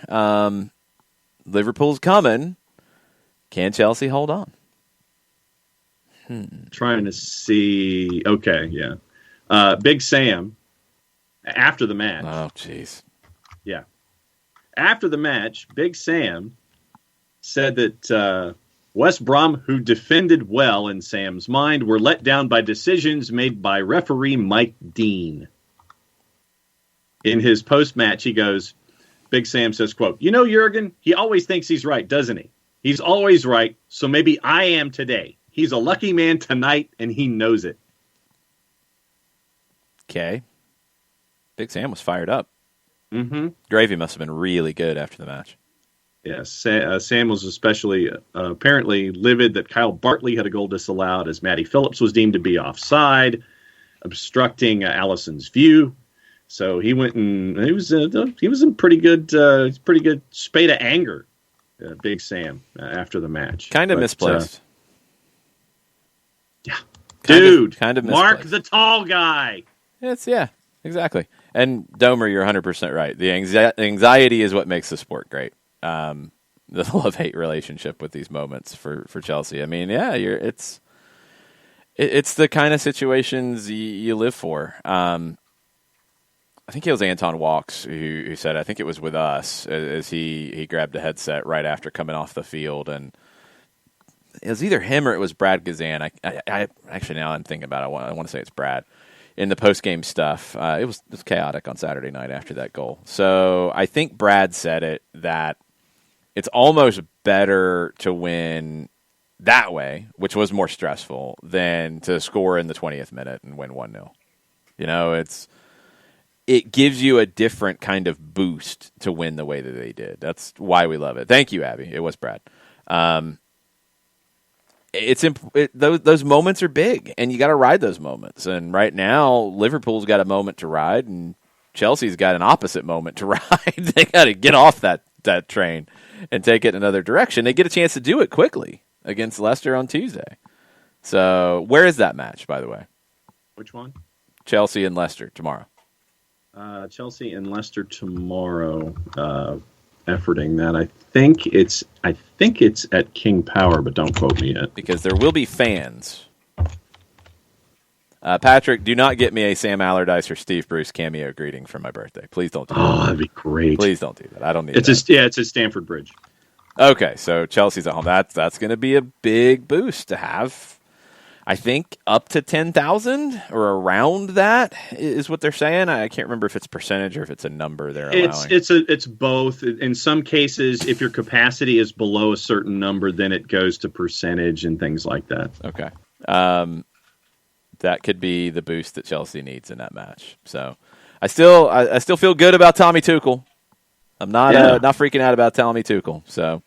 Speaker 1: Liverpool's coming. Can Chelsea hold on?
Speaker 2: Trying to see. Okay, yeah. Big Sam, after the match.
Speaker 1: Oh, jeez.
Speaker 2: Yeah. After the match, Big Sam said that West Brom, who defended well in Sam's mind, were let down by decisions made by referee Mike Dean. In his post-match, he goes, Big Sam says, quote, you know, Jurgen, he always thinks he's right, doesn't he? He's always right, so maybe I am today. He's a lucky man tonight, and he knows it.
Speaker 1: Okay. Big Sam was fired up.
Speaker 2: Mm-hmm.
Speaker 1: Gravy must have been really good after the match.
Speaker 2: Yes, Sam was especially apparently livid that Kyle Bartley had a goal disallowed as Matty Phillips was deemed to be offside, obstructing Alisson's view. So he went and he was in pretty good spate of anger, Big Sam, after the match.
Speaker 1: Kind of misplaced.
Speaker 2: Yeah, dude,
Speaker 1: kind of
Speaker 2: Mark the tall guy.
Speaker 1: Yeah, exactly. And Domer, you're 100% right. The anxiety is what makes the sport great. The love-hate relationship with these moments for Chelsea. I mean, yeah, it's the kind of situations you live for. I think it was Anton Walks who said, I think it was with us, as he grabbed a headset right after coming off the field, and it was either him or it was Brad Gazan. I actually, now I'm thinking about it, I want to say it's Brad. In the post-game stuff, it was chaotic on Saturday night after that goal. So I think Brad said it, that it's almost better to win that way, which was more stressful, than to score in the 20th minute and win 1-0. You know, it gives you a different kind of boost to win the way that they did. That's why we love it. Thank you, Abby. It was Brad. Those moments are big, and you got to ride those moments. And right now, Liverpool's got a moment to ride, and Chelsea's got an opposite moment to ride. They got to get off that train and take it in another direction. They get a chance to do it quickly against Leicester on Tuesday. So where is that match, by the way?
Speaker 2: Which one?
Speaker 1: Chelsea and Leicester tomorrow.
Speaker 2: Chelsea and Leicester tomorrow. Efforting that. I think it's at King Power, but don't quote me yet.
Speaker 1: Because there will be fans. Patrick, do not get me a Sam Allardyce or Steve Bruce cameo greeting for my birthday. Please don't do that.
Speaker 2: Oh, that'd be great.
Speaker 1: Please don't do that. I don't need that.
Speaker 2: It's at Stamford Bridge.
Speaker 1: Okay, so Chelsea's at home. That's going to be a big boost to have. I think up to 10,000 or around that is what they're saying. I can't remember if it's percentage or if it's a number they're allowing.
Speaker 2: It's both. In some cases, if your capacity is below a certain number, then it goes to percentage and things like that.
Speaker 1: Okay. That could be the boost that Chelsea needs in that match. So I still feel good about Tommy Tuchel. I'm not freaking out about Tommy Tuchel. So.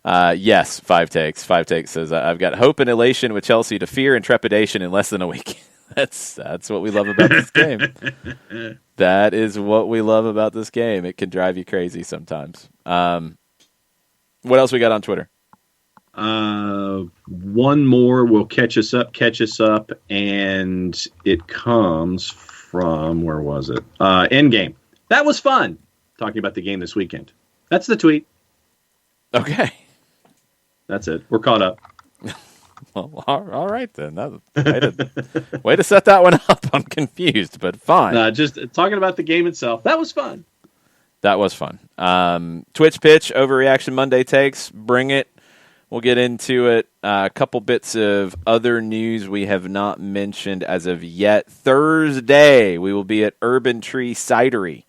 Speaker 1: Yes, 5 takes. 5 takes says, I've got hope and elation with Chelsea to fear and trepidation in less than a week. That's what we love about this game. That is what we love about this game. It can drive you crazy sometimes. What else we got on Twitter?
Speaker 2: One more will catch us up, and it comes from, where was it? Endgame. That was fun, talking about the game this weekend. That's the tweet.
Speaker 1: Okay.
Speaker 2: That's it. We're caught up.
Speaker 1: Well, all right then. Way to set that one up. I'm confused, but fine.
Speaker 2: Just talking about the game itself. That was fun.
Speaker 1: That was fun. Twitch pitch, Overreaction Monday takes. Bring it. We'll get into it. A couple bits of other news we have not mentioned as of yet. Thursday, we will be at Urban Tree Cidery,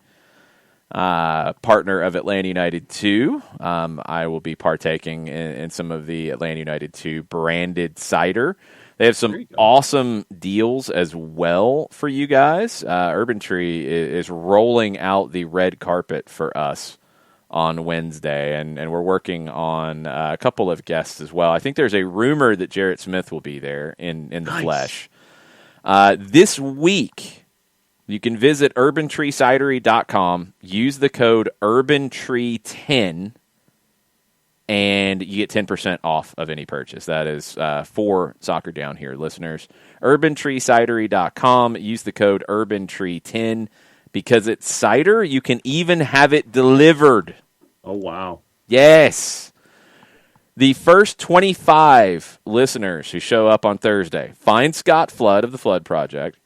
Speaker 1: partner of Atlanta United 2. I will be partaking in some of the Atlanta United 2 branded cider. They have some awesome deals as well for you guys. Urban Tree is rolling out the red carpet for us on Wednesday, and we're working on a couple of guests as well. I think there's a rumor that Jarrett Smith will be there in the flesh. This week, you can visit urbantreecidery.com, use the code URBANTREE10, and you get 10% off of any purchase. That is for Soccer Down Here listeners. urbantreecidery.com, use the code URBANTREE10. Because it's cider, you can even have it delivered.
Speaker 2: Oh, wow.
Speaker 1: Yes. The first 25 listeners who show up on Thursday, find Scott Flood of the Flood Project,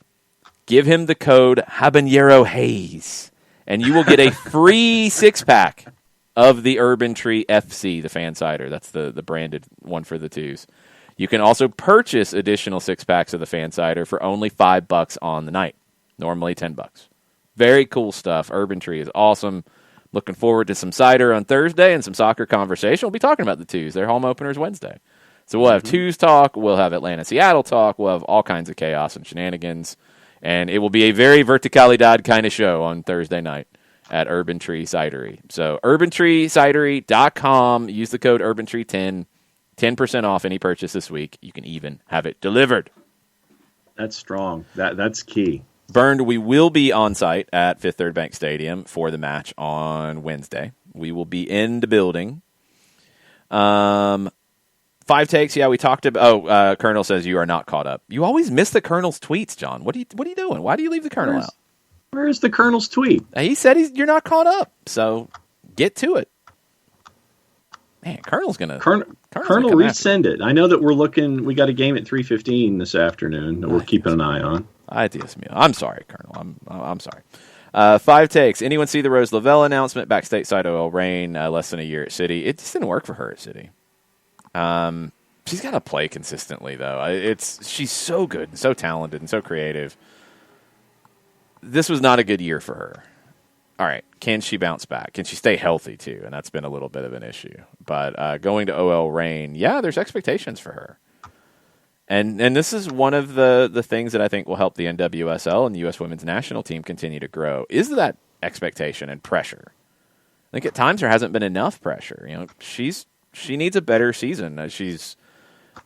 Speaker 1: give him the code Habanero Haze, and you will get a free six-pack of the Urban Tree FC, the fan cider. That's the branded one for the twos. You can also purchase additional six-packs of the fan cider for only $5 on the night, normally $10. Very cool stuff. Urban Tree is awesome. Looking forward to some cider on Thursday and some soccer conversation. We'll be talking about the twos. Their home openers Wednesday. So we'll have twos talk. We'll have Atlanta-Seattle talk. We'll have all kinds of chaos and shenanigans. And it will be a very verticalidad kind of show on Thursday night at Urban Tree Cidery. So urbantreecidery.com. Use the code URBANTREE10. 10% off any purchase this week. You can even have it delivered.
Speaker 2: That's strong. That's key.
Speaker 1: Burned, we will be on site at Fifth Third Bank Stadium for the match on Wednesday. We will be in the building. 5 takes, yeah, we talked about. Colonel says you are not caught up. You always miss the Colonel's tweets, John. What are you doing? Why do you leave the Colonel out?
Speaker 2: Where's the Colonel's tweet?
Speaker 1: He said you're not caught up. So get to it. Man, Colonel's gonna.
Speaker 2: Colonel resend it. I know that we're looking. We got a game at 3:15 this afternoon that we're keeping an eye on.
Speaker 1: I'm sorry, Colonel. I'm sorry. 5 takes. Anyone see the Rose Lavelle announcement? Back stateside OL Reign, less than a year at City. It just didn't work for her at City. She's got to play consistently, though. She's so good and so talented and so creative. This was not a good year for her. All right, can she bounce back? Can she stay healthy, too? And that's been a little bit of an issue. But going to OL Reign, yeah, there's expectations for her. And this is one of the things that I think will help the NWSL and the U.S. Women's National Team continue to grow, is that expectation and pressure. I think at times there hasn't been enough pressure. You know, she needs a better season. She's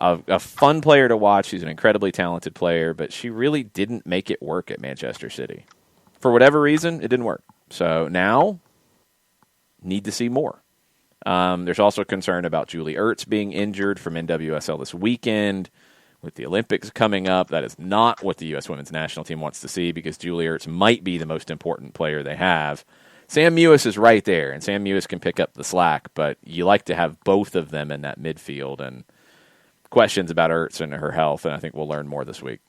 Speaker 1: a fun player to watch. She's an incredibly talented player, but she really didn't make it work at Manchester City. For whatever reason, it didn't work. So now, need to see more. There's also concern about Julie Ertz being injured from NWSL this weekend. With the Olympics coming up, that is not what the U.S. Women's National Team wants to see, because Julie Ertz might be the most important player they have. Sam Mewis is right there, and Sam Mewis can pick up the slack, but you like to have both of them in that midfield, and questions about Ertz and her health, and I think we'll learn more this week.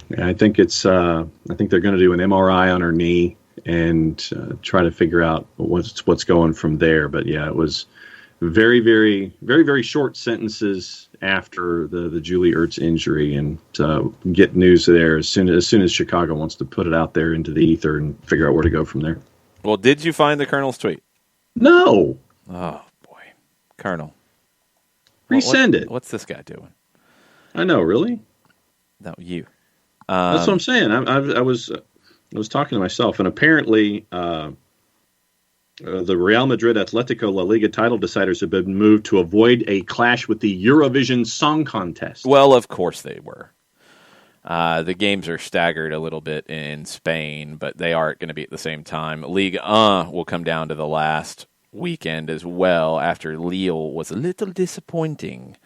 Speaker 2: Yeah, I think they're going to do an MRI on her knee and try to figure out what's going from there. But yeah, it was very, very, very, very short sentences after the Julie Ertz injury, and get news there as soon as Chicago wants to put it out there into the ether and figure out where to go from there.
Speaker 1: Well, did you find the Colonel's tweet?
Speaker 2: No.
Speaker 1: Oh boy, Colonel,
Speaker 2: resend it.
Speaker 1: What's this guy doing?
Speaker 2: I know, really.
Speaker 1: No, you.
Speaker 2: That's what I'm saying. I was talking to myself, and apparently the Real Madrid Atletico La Liga title deciders have been moved to avoid a clash with the Eurovision Song Contest.
Speaker 1: Well, of course they were. The games are staggered a little bit in Spain, but they are going to be at the same time. Liga will come down to the last weekend as well, after Lille was a little disappointing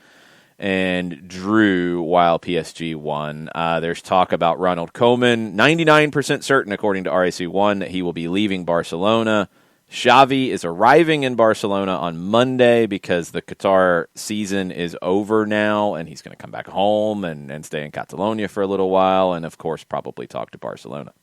Speaker 1: and drew while PSG won. There's talk about Ronald Koeman, 99% certain, according to RAC1, that he will be leaving Barcelona. Xavi is arriving in Barcelona on Monday because the Qatar season is over now, and he's going to come back home and stay in Catalonia for a little while, and of course probably talk to Barcelona.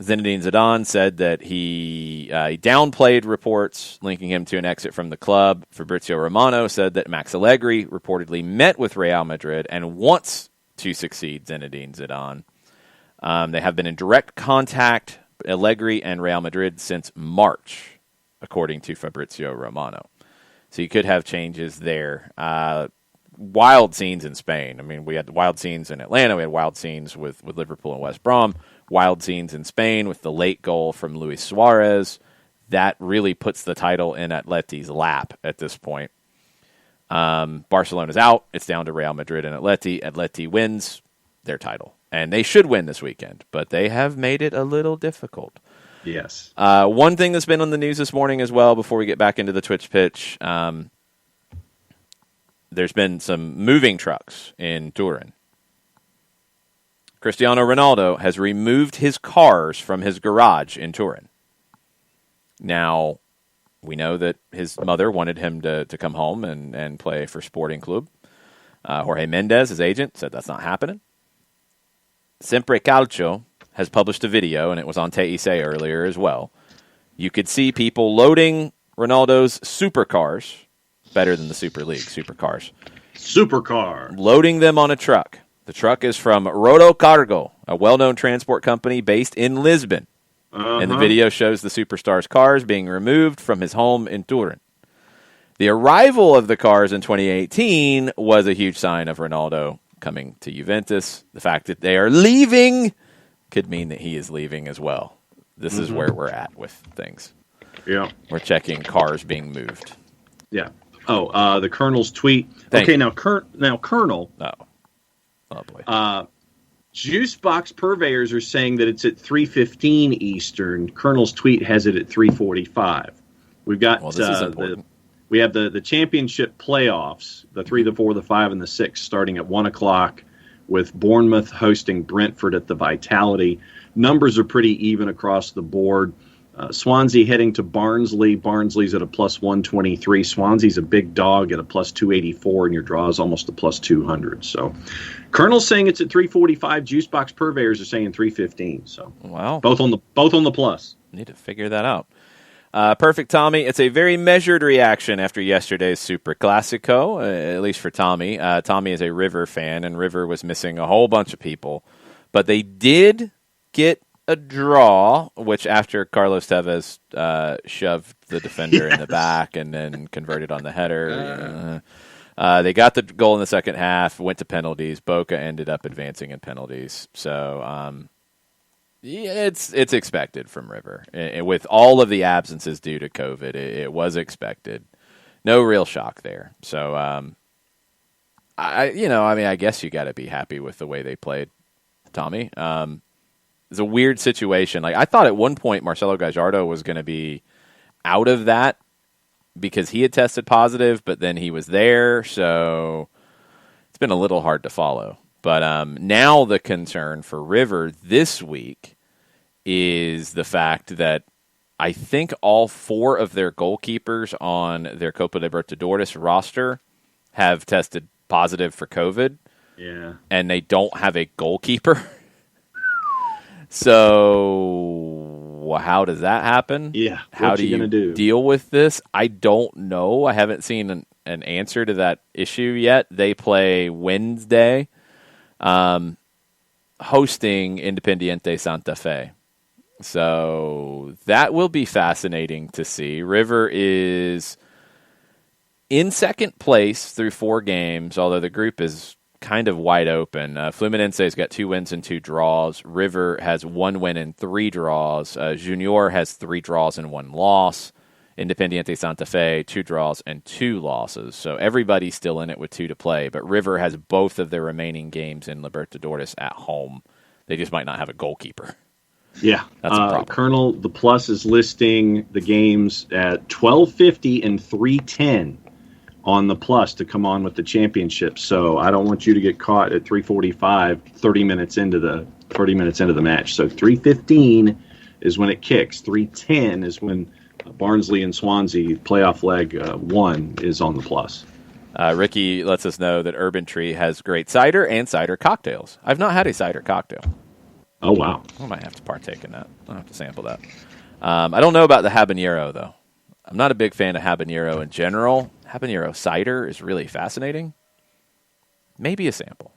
Speaker 1: Zinedine Zidane said that he downplayed reports linking him to an exit from the club. Fabrizio Romano said that Max Allegri reportedly met with Real Madrid and wants to succeed Zinedine Zidane. They have been in direct contact, Allegri and Real Madrid, since March, according to Fabrizio Romano. So you could have changes there. Wild scenes in Spain. I mean, we had wild scenes in Atlanta. We had wild scenes with Liverpool and West Brom. Wild scenes in Spain with the late goal from Luis Suarez. That really puts the title in Atleti's lap at this point. Barcelona's out. It's down to Real Madrid and Atleti. Atleti wins their title. And they should win this weekend, but they have made it a little difficult.
Speaker 2: Yes.
Speaker 1: One thing that's been on the news this morning as well, before we get back into the Twitch pitch, there's been some moving trucks in Turin. Cristiano Ronaldo has removed his cars from his garage in Turin. Now, we know that his mother wanted him to come home and play for Sporting Club. Jorge Mendes, his agent, said that's not happening. Sempre Calcio has published a video, and it was on TIC earlier as well. You could see people loading Ronaldo's supercars, better than the Super League, supercars.
Speaker 2: Supercar.
Speaker 1: Loading them on a truck. The truck is from Rodo Cargo, a well-known transport company based in Lisbon. And the video shows the superstar's cars being removed from his home in Turin. The arrival of the cars in 2018 was a huge sign of Ronaldo coming to Juventus. The fact that they are leaving could mean that he is leaving as well. This is where we're at with things.
Speaker 2: Yeah.
Speaker 1: We're checking cars being moved.
Speaker 2: Yeah. Oh, the Colonel's tweet. Now Colonel.
Speaker 1: Oh, boy.
Speaker 2: Juice box purveyors are saying that it's at 3:15 Eastern. Colonel's tweet has it at 3:45. We've got
Speaker 1: this is important.
Speaker 2: We have the championship playoffs, the 3, the 4, the 5, and the 6, starting at 1 o'clock, with Bournemouth hosting Brentford at the Vitality. Numbers are pretty even across the board. Swansea heading to Barnsley. Barnsley's at a plus 123. Swansea's a big dog at a plus 284, and your draw is almost a plus 200. So, Colonel's saying it's at 3:45. Juicebox purveyors are saying 3:15. So,
Speaker 1: wow,
Speaker 2: both on the plus.
Speaker 1: Need to figure that out. Perfect, Tommy. It's a very measured reaction after yesterday's Super Classico, at least for Tommy. Tommy is a River fan, and River was missing a whole bunch of people. But they did get a draw, which after Carlos Tevez shoved the defender in the back and then converted on the header. They got the goal in the second half, went to penalties. Boca ended up advancing in penalties. So, it's expected from River. With all of the absences due to COVID, it was expected. No real shock there. So, I guess you got to be happy with the way they played, Tommy. It's a weird situation. Like, I thought at one point Marcelo Gallardo was going to be out of that because he had tested positive, but then he was there. So it's been a little hard to follow. But now the concern for River this week is the fact that I think all 4 of their goalkeepers on their Copa Libertadores roster have tested positive for COVID.
Speaker 2: Yeah.
Speaker 1: And they don't have a goalkeeper. So how does that happen?
Speaker 2: Yeah.
Speaker 1: How do you deal with this? I don't know. I haven't seen an answer to that issue yet. They play Wednesday, hosting Independiente Santa Fe. So that will be fascinating to see. River is in second place through 4 games, although the group is kind of wide open. Fluminense's got 2 wins and 2 draws. River has 1 win and 3 draws. Junior has 3 draws and 1 loss. Independiente Santa Fe, 2 draws and 2 losses. So everybody's still in it with 2 to play, but River has both of their remaining games in Libertadores at home. They just might not have a goalkeeper.
Speaker 2: Yeah.
Speaker 1: That's a problem.
Speaker 2: Colonel, the Plus is listing the games at 12:50 and 3:10 on the Plus to come on with the championship. So I don't want you to get caught at 3:45, 30 minutes into the match. So 3:15, is when it kicks. 3:10 is when Barnsley and Swansea playoff leg 1 is on the plus.
Speaker 1: Ricky lets us know that Urban Tree has great cider and cider cocktails. I've not had a cider cocktail.
Speaker 2: Oh, wow.
Speaker 1: I might have to partake in that. I'll have to sample that. I don't know about the habanero, though. I'm not a big fan of habanero in general. Habanero cider is really fascinating. Maybe a sample.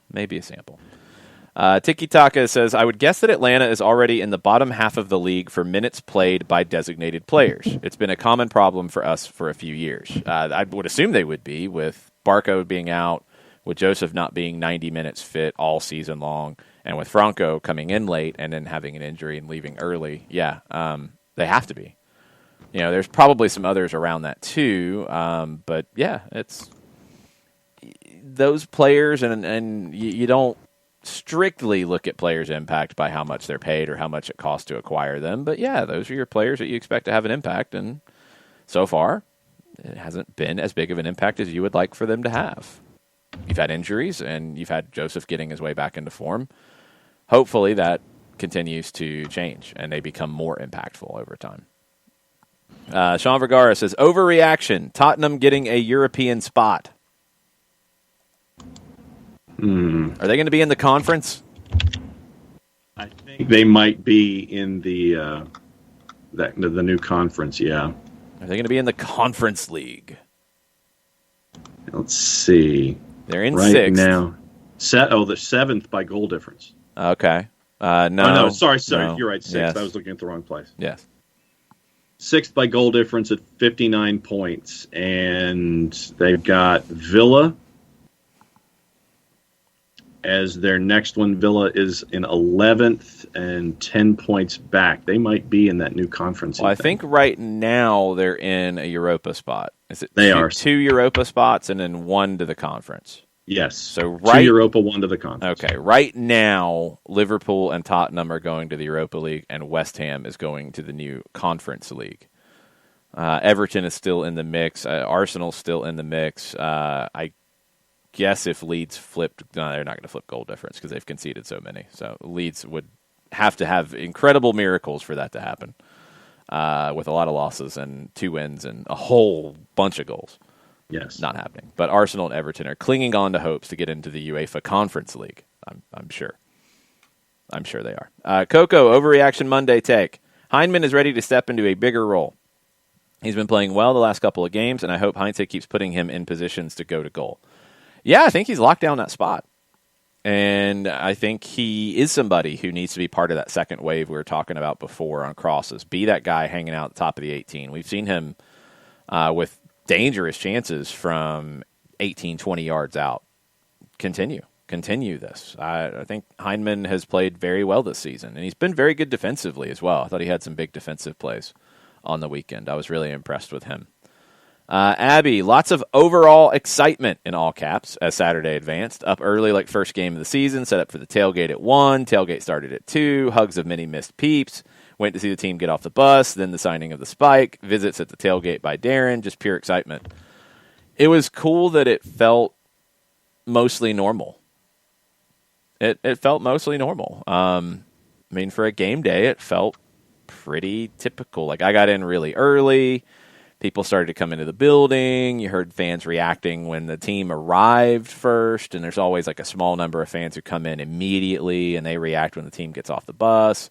Speaker 1: Tiki Taka says, I would guess that Atlanta is already in the bottom half of the league for minutes played by designated players. It's been a common problem for us for a few years. I would assume they would be, with Barco being out, with Joseph not being 90 minutes fit all season long, and with Franco coming in late and then having an injury and leaving early. Yeah, they have to be. There's probably some others around that too, but yeah, it's those players, and you don't strictly look at players' impact by how much they're paid or how much it costs to acquire them. But yeah, those are your players that you expect to have an impact, and so far, it hasn't been as big of an impact as you would like for them to have. You've had injuries, and you've had Joseph getting his way back into form. Hopefully that continues to change, and they become more impactful over time. Sean Vergara says, overreaction, Tottenham getting a European spot. Are they going to be in the conference?
Speaker 2: I think they might be in the new conference, yeah.
Speaker 1: Are they going to be in the Conference League?
Speaker 2: Let's see.
Speaker 1: They're in
Speaker 2: right
Speaker 1: sixth.
Speaker 2: Now. They're seventh by goal difference.
Speaker 1: Okay.
Speaker 2: No. Sorry.
Speaker 1: No.
Speaker 2: You're right, sixth.
Speaker 1: Yes.
Speaker 2: I was looking at the wrong place.
Speaker 1: Yes.
Speaker 2: Sixth by goal difference at 59 points. And they've got Villa as their next one. Villa is in 11th and 10 points back. They might be in that new conference.
Speaker 1: Well, I think right now they're in a Europa spot. Is it
Speaker 2: they are
Speaker 1: two Europa spots and then one to the conference?
Speaker 2: Yes.
Speaker 1: So
Speaker 2: 2 Europa, 1 to the conference.
Speaker 1: Okay. Right now, Liverpool and Tottenham are going to the Europa League, and West Ham is going to the new Conference League. Everton is still in the mix. Arsenal's still in the mix. I guess if Leeds flipped, no, they're not going to flip goal difference because they've conceded so many. So Leeds would have to have incredible miracles for that to happen, with a lot of losses and 2 wins and a whole bunch of goals.
Speaker 2: Yes.
Speaker 1: Not happening. But Arsenal and Everton are clinging on to hopes to get into the UEFA Conference League. I'm sure. I'm sure they are. Coco, Overreaction Monday take. Heinemann is ready to step into a bigger role. He's been playing well the last couple of games, and I hope Heinze keeps putting him in positions to go to goal. Yeah, I think he's locked down that spot. And I think he is somebody who needs to be part of that second wave we were talking about before on crosses. Be that guy hanging out at the top of the 18. We've seen him with dangerous chances from 18, 20 yards out. Continue this. I think Heinemann has played very well this season, and he's been very good defensively as well. I thought he had some big defensive plays on the weekend. I was really impressed with him. Abby, lots of overall excitement in all caps as Saturday advanced. Up early like first game of the season, set up for the tailgate at 1. Tailgate started at 2. Hugs of many missed peeps. Went to see the team get off the bus, then the signing of the Spike, visits at the tailgate by Darren, just pure excitement. It was cool that it felt mostly normal. It felt mostly normal. For a game day, it felt pretty typical. Like, I got in really early. People started to come into the building. You heard fans reacting when the team arrived first, and there's always like a small number of fans who come in immediately, and they react when the team gets off the bus.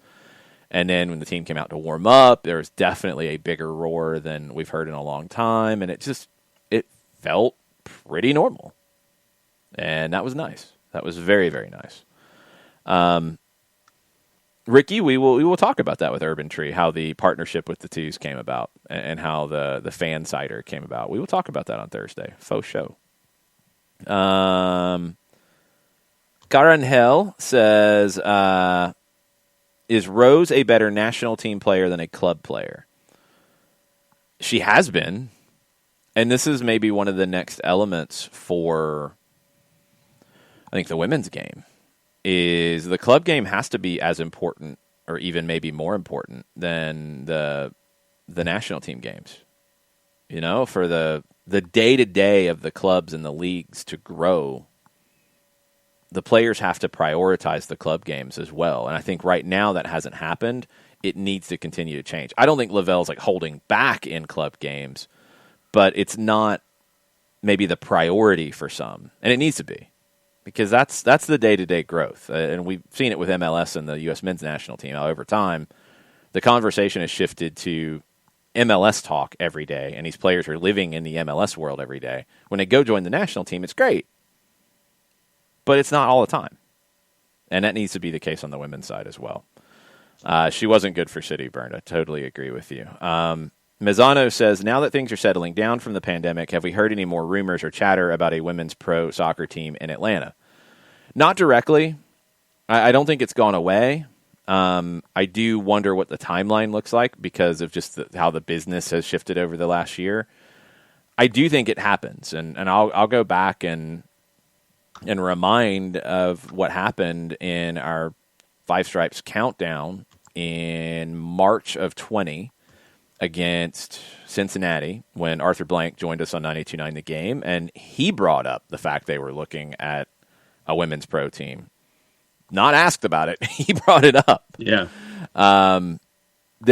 Speaker 1: And then when the team came out to warm up, there was definitely a bigger roar than we've heard in a long time. And it felt pretty normal. And that was nice. That was very, very nice. Ricky, we will talk about that with Urban Tree, how the partnership with the Twos came about and how the fan cider came about. We will talk about that on Thursday. Faux show. Karanhel says, is Rose a better national team player than a club player? She has been. And this is maybe one of the next elements for, I think, the women's game. Is the club game has to be as important or even maybe more important than the national team games. You know, for the day-to-day of the clubs and the leagues to grow, the players have to prioritize the club games as well. And I think right now that hasn't happened. it needs to continue to change. I don't think Lavelle's like holding back in club games, but it's not maybe the priority for some, and it needs to be, because that's the day-to-day growth. And we've seen it with MLS and the U.S. men's national team. Over time, the conversation has shifted to MLS talk every day, and these players are living in the MLS world every day. When they go join the national team, it's great, but it's not all the time. And that needs to be the case on the women's side as well. She wasn't good for City Burn. I totally agree with you. Mazzano says, now that things are settling down from the pandemic, have we heard any more rumors or chatter about a women's pro soccer team in Atlanta? Not directly. I don't think it's gone away. I do wonder what the timeline looks like because of just how the business has shifted over the last year. I do think it happens, and I'll go back and remind of what happened in our Five Stripes countdown in March of 20 against Cincinnati when Arthur Blank joined us on 92.9 The Game, and he brought up the fact they were looking at a women's pro team. Not asked about it. He brought it up.
Speaker 2: Yeah.
Speaker 1: Then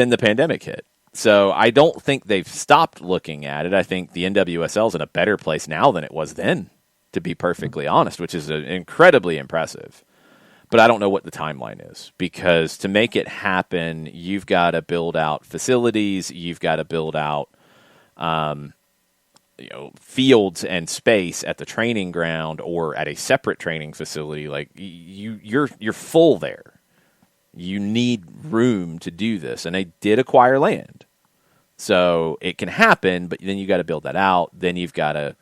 Speaker 1: the pandemic hit. So I don't think they've stopped looking at it. I think the NWSL is in a better place now than it was then, to be perfectly honest, which is incredibly impressive. But I don't know what the timeline is, because to make it happen, you've got to build out facilities, you've got to build out fields and space at the training ground or at a separate training facility. Like you're full there. You need room to do this, and they did acquire land, so it can happen. But then you got to build that out. Then you've got to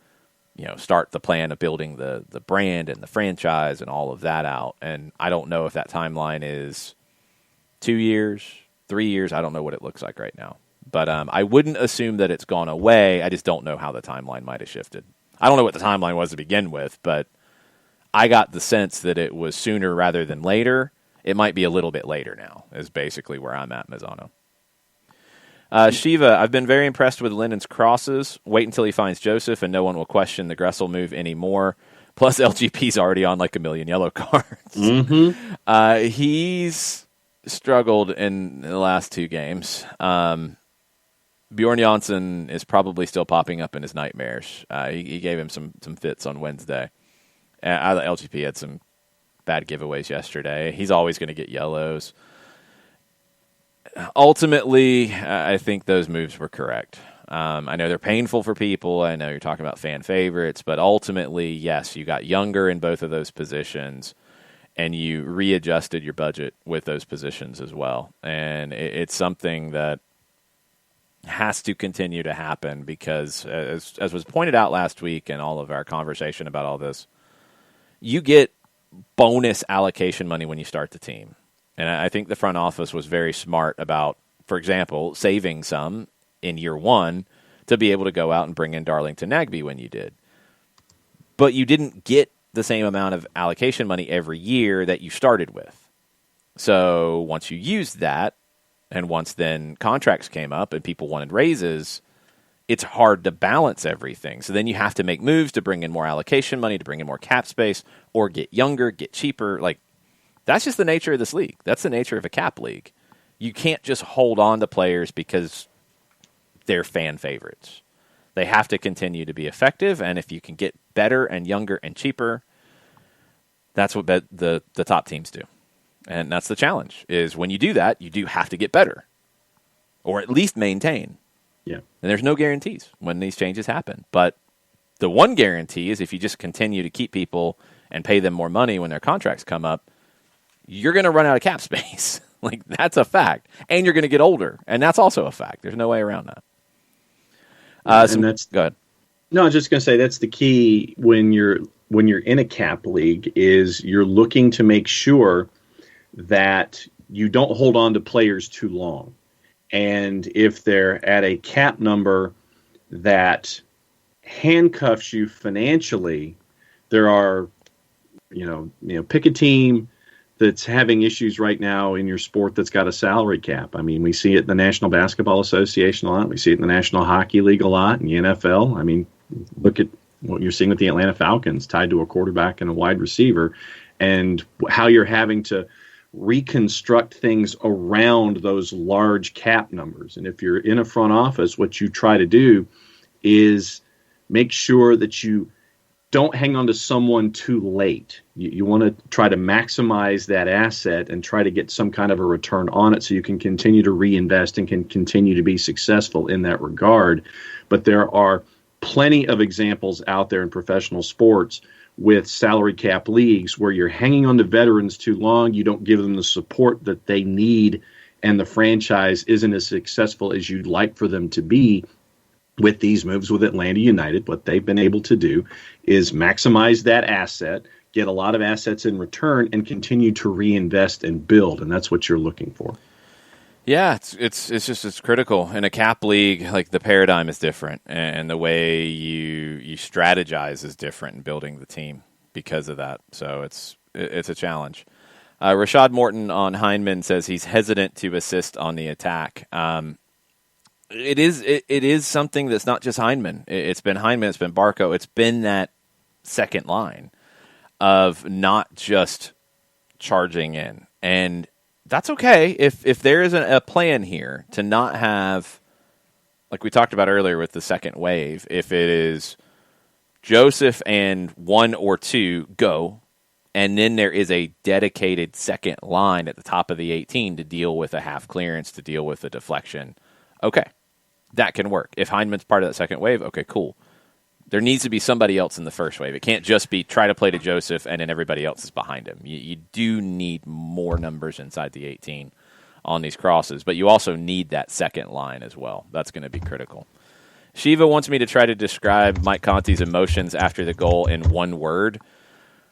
Speaker 1: start the plan of building the brand and the franchise and all of that out. And I don't know if that timeline is 2 years, 3 years. I don't know what it looks like right now. But I wouldn't assume that it's gone away. I just don't know how the timeline might have shifted. I don't know what the timeline was to begin with, but I got the sense that it was sooner rather than later. It might be a little bit later now, is basically where I'm at, Mazzano. Shiva, I've been very impressed with Lennon's crosses. Wait until he finds Joseph, and no one will question the Gressel move anymore. Plus, LGP's already on like a million yellow cards.
Speaker 2: Mm-hmm.
Speaker 1: He's struggled in the last two games. Bjorn Janssen is probably still popping up in his nightmares. He gave him some fits on Wednesday. LGP had some bad giveaways yesterday. He's always going to get yellows. Ultimately, I think those moves were correct. I know they're painful for people. I know you're talking about fan favorites, but ultimately, yes, you got younger in both of those positions, and you readjusted your budget with those positions as well. And it's something that has to continue to happen because, as was pointed out last week in all of our conversation about all this, you get bonus allocation money when you start the team. And I think the front office was very smart about, for example, saving some in year one to be able to go out and bring in Darlington Nagbe when you did. But you didn't get the same amount of allocation money every year that you started with. So once you used that, and once then contracts came up and people wanted raises, it's hard to balance everything. So then you have to make moves to bring in more allocation money, to bring in more cap space, or get younger, get cheaper. Like, that's just the nature of this league. That's the nature of a cap league. You can't just hold on to players because they're fan favorites. They have to continue to be effective, and if you can get better and younger and cheaper, that's what the top teams do. And that's the challenge, is when you do that, you do have to get better, or at least maintain.
Speaker 2: Yeah.
Speaker 1: And there's no guarantees when these changes happen. But the one guarantee is if you just continue to keep people and pay them more money when their contracts come up, you're going to run out of cap space. Like, that's a fact. And you're going to get older, and that's also a fact. There's no way around that. Go ahead.
Speaker 2: No, I was just going to say that's the key when you're in a cap league is you're looking to make sure that you don't hold on to players too long. And if they're at a cap number that handcuffs you financially, there are, pick a team that's having issues right now in your sport that's got a salary cap. I mean, we see it in the National Basketball Association a lot. We see it in the National Hockey League a lot, in the NFL. I mean, look at what you're seeing with the Atlanta Falcons tied to a quarterback and a wide receiver, and how you're having to reconstruct things around those large cap numbers. And if you're in a front office, what you try to do is make sure that you don't hang on to someone too late. You want to try to maximize that asset and try to get some kind of a return on it so you can continue to reinvest and can continue to be successful in that regard. But there are plenty of examples out there in professional sports with salary cap leagues where you're hanging on to veterans too long, you don't give them the support that they need, and the franchise isn't as successful as you'd like for them to be. With these moves with Atlanta United, what they've been able to do is maximize that asset, get a lot of assets in return, and continue to reinvest and build, and that's what you're looking for.
Speaker 1: Yeah, it's critical in a cap league. Like, the paradigm is different, and the way you strategize is different in building the team because of that. So it's a challenge. Rashad Morton on Heineman says he's hesitant to assist on the attack. It is something that's not just Heineman. It's been Heineman, it's been Barco, it's been that second line of not just charging in. And that's okay if there isn't a plan here to not have, like we talked about earlier with the second wave, if it is Joseph and one or two go, and then there is a dedicated second line at the top of the 18 to deal with a half clearance, to deal with a deflection. Okay, that can work. If Heineman's part of that second wave, okay, cool. There needs to be somebody else in the first wave. It can't just be try to play to Joseph and then everybody else is behind him. You do need more numbers inside the 18 on these crosses, but you also need that second line as well. That's going to be critical. Shiva wants me to try to describe Mike Conti's emotions after the goal in one word.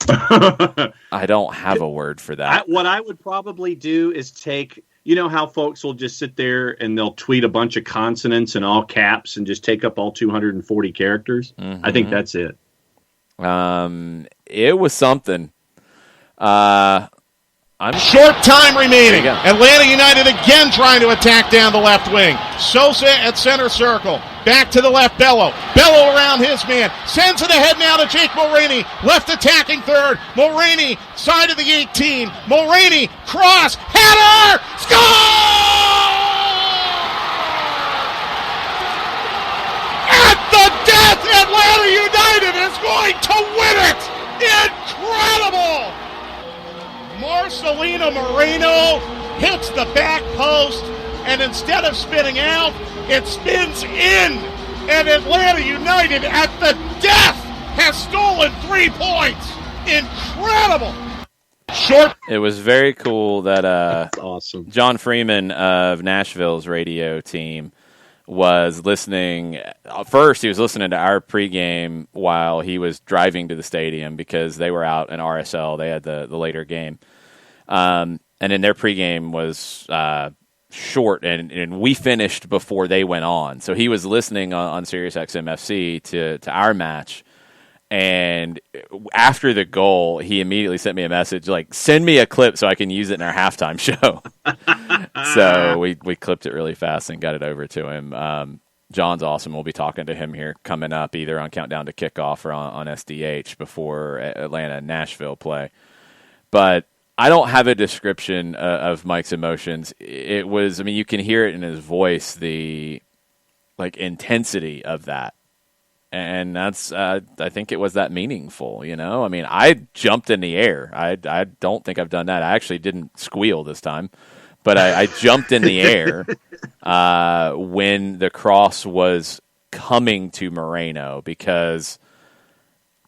Speaker 1: I don't have a word for that.
Speaker 2: What I would probably do is take, you know how folks will just sit there and they'll tweet a bunch of consonants in all caps and just take up all 240 characters? Mm-hmm. I think that's it.
Speaker 3: It was something. Short time remaining. Atlanta United again trying to attack down the left wing. Sosa at center circle. Back to the left, Bello. Bello around his man. Sends it ahead now to Jake Mulroney. Left attacking third. Mulroney, side of the 18. Mulroney, cross, header, score! At the death, Atlanta United is going to win it! Incredible! Marcelino Moreno hits the back post, and instead of spinning out, it spins in. And Atlanta United at the death has stolen 3 points. Incredible.
Speaker 1: It was very cool that
Speaker 2: That's awesome.
Speaker 1: John Freeman of Nashville's radio team was listening. First, he was listening to our pregame while he was driving to the stadium because they were out in RSL. They had the later game. And then their pregame was short, and we finished before they went on. So he was listening on SiriusXM FC to our match. And after the goal, he immediately sent me a message like, send me a clip so I can use it in our halftime show. So we clipped it really fast and got it over to him. John's awesome. We'll be talking to him here coming up either on Countdown to Kickoff or on SDH before Atlanta and Nashville play. But I don't have a description of Mike's emotions. It was, I mean, you can hear it in his voice, the intensity of that. And that's, I think it was that meaningful, you know? I mean, I jumped in the air. I don't think I've done that. I actually didn't squeal this time, but I jumped in the air when the cross was coming to Moreno, because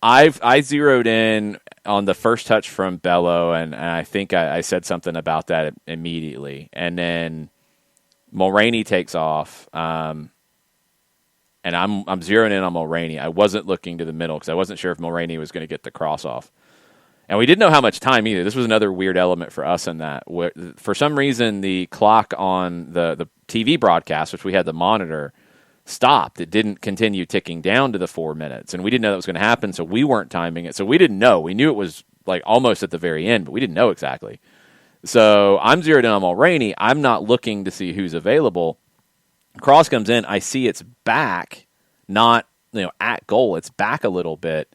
Speaker 1: I zeroed in on the first touch from Bello, and I think I said something about that immediately. And then Mulroney takes off, and I'm zeroing in on Mulroney. I wasn't looking to the middle because I wasn't sure if Mulroney was going to get the cross off. And we didn't know how much time either. This was another weird element for us in that. For some reason, the clock on the TV broadcast, which we had the monitor, stopped. It didn't continue ticking down to the 4 minutes. And we didn't know that was going to happen, so we weren't timing it. So we didn't know. We knew it was like almost at the very end, but we didn't know exactly. So I'm zeroed in on Mulroney. I'm not looking to see who's available. Cross comes in. I see it's back, not at goal. It's back a little bit.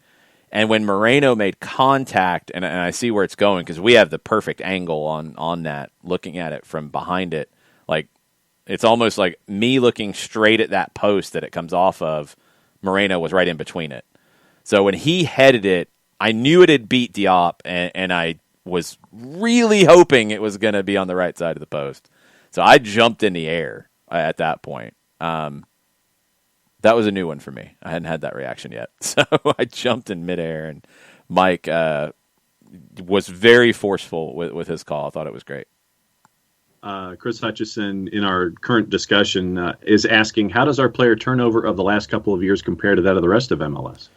Speaker 1: And when Moreno made contact, and I see where it's going because we have the perfect angle on that, looking at it from behind it. Like, it's almost like me looking straight at that post that it comes off of. Moreno was right in between it. So when he headed it, I knew it had beat Diop, and I was really hoping it was going to be on the right side of the post. So I jumped in the air at that point. That was a new one for me. I hadn't had that reaction yet. So I jumped in midair, and Mike was very forceful with his call. I thought it was great.
Speaker 2: Chris Hutchison, in our current discussion, is asking, how does our player turnover of the last couple of years compare to that of the rest of MLS?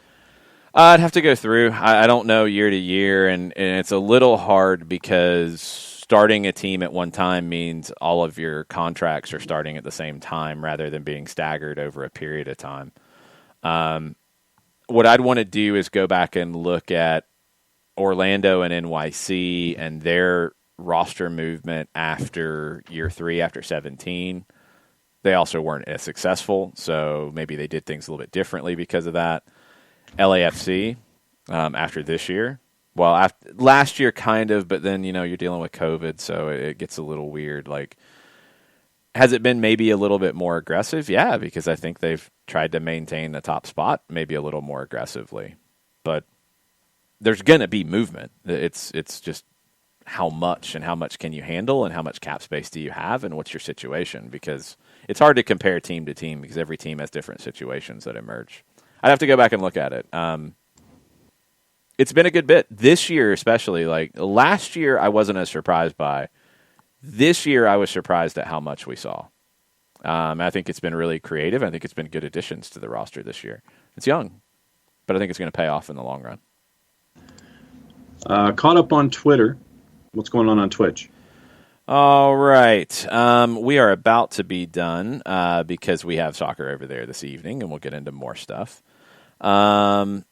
Speaker 1: I'd have to go through. I don't know year to year, and it's a little hard because starting a team at one time means all of your contracts are starting at the same time rather than being staggered over a period of time. What I'd want to do is go back and look at Orlando and NYC and their roster movement after year 3, after 17. They also weren't as successful, so maybe they did things a little bit differently because of that. LAFC, after this year. Well, last year kind of, but then, you're dealing with COVID, so it gets a little weird. Like, has it been maybe a little bit more aggressive? Yeah, because I think they've tried to maintain the top spot maybe a little more aggressively. But there's going to be movement. It's just how much can you handle and how much cap space do you have and what's your situation? Because it's hard to compare team to team because every team has different situations that emerge. I'd have to go back and look at it. It's been a good bit. This year especially, like last year I wasn't as surprised by. This year I was surprised at how much we saw. I think it's been really creative. I think it's been good additions to the roster this year. It's young, but I think it's going to pay off in the long run.
Speaker 2: Caught up on Twitter. What's going on Twitch?
Speaker 1: All right. We are about to be done because we have soccer over there this evening, and we'll get into more stuff. Lots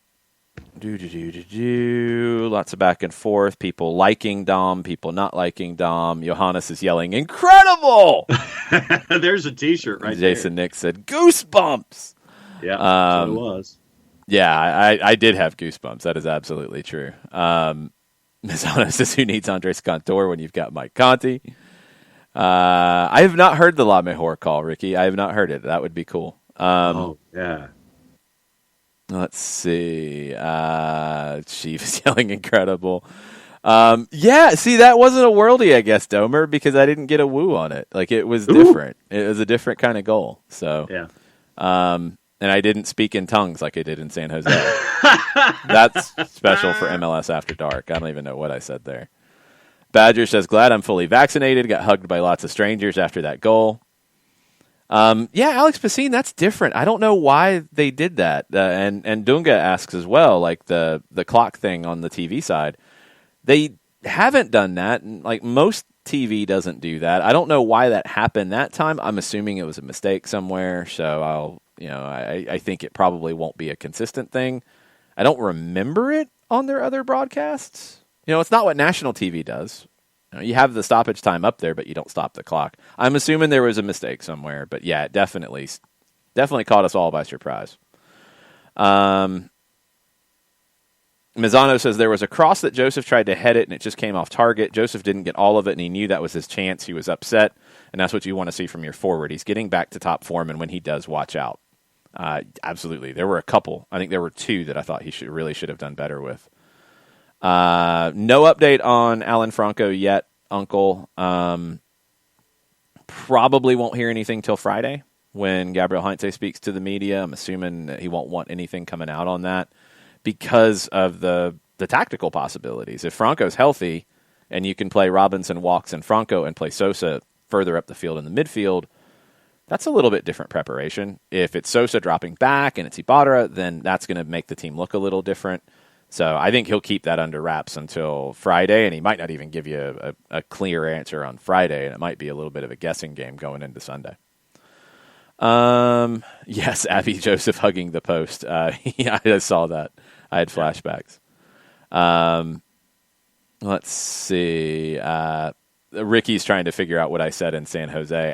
Speaker 1: of back and forth. People liking Dom, people not liking Dom. Johannes is yelling, "Incredible!"
Speaker 2: There's a T-shirt right there.
Speaker 1: Jason Nick said, "Goosebumps."
Speaker 2: Yeah, that's what it was.
Speaker 1: Yeah, I did have goosebumps. That is absolutely true. Ms. Anna says, who needs Andres Cantor when you've got Mike Conti? I have not heard the La Mejor call, Ricky. I have not heard it. That would be cool.
Speaker 2: Yeah.
Speaker 1: Let's see. Chief is yelling incredible. Yeah, see, that wasn't a worldie, I guess, Domer, because I didn't get a woo on it. Like, it was different. It was a different kind of goal. So,
Speaker 2: yeah.
Speaker 1: And I didn't speak in tongues like I did in San Jose. That's special for MLS After Dark. I don't even know what I said there. Badger says, glad I'm fully vaccinated. Got hugged by lots of strangers after that goal. Yeah, Alex Pacine, that's different. I don't know why they did that. And Dunga asks as well, like the clock thing on the TV side. They haven't done that. And like most TV doesn't do that. I don't know why that happened that time. I'm assuming it was a mistake somewhere. So I think it probably won't be a consistent thing. I don't remember it on their other broadcasts. It's not what national TV does. You have the stoppage time up there, but you don't stop the clock. I'm assuming there was a mistake somewhere, but yeah, it definitely caught us all by surprise. Mizzano says there was a cross that Joseph tried to head it, and it just came off target. Joseph didn't get all of it, and he knew that was his chance. He was upset, and that's what you want to see from your forward. He's getting back to top form, and when he does, watch out. Absolutely. There were a couple. I think there were 2 that I thought he should have done better with. No update on Alan Franco yet, Uncle. Probably won't hear anything till Friday when Gabriel Heinze speaks to the media. I'm assuming that he won't want anything coming out on that because of the tactical possibilities. If Franco's healthy and you can play Robinson, Walks, and Franco and play Sosa further up the field in the midfield, that's a little bit different preparation. If it's Sosa dropping back and it's Ibarra, then that's going to make the team look a little different. So I think he'll keep that under wraps until Friday, and he might not even give you a clear answer on Friday, and it might be a little bit of a guessing game going into Sunday. Yes, Abby Joseph hugging the post. Yeah, I saw that. I had flashbacks. Let's see. Ricky's trying to figure out what I said in San Jose.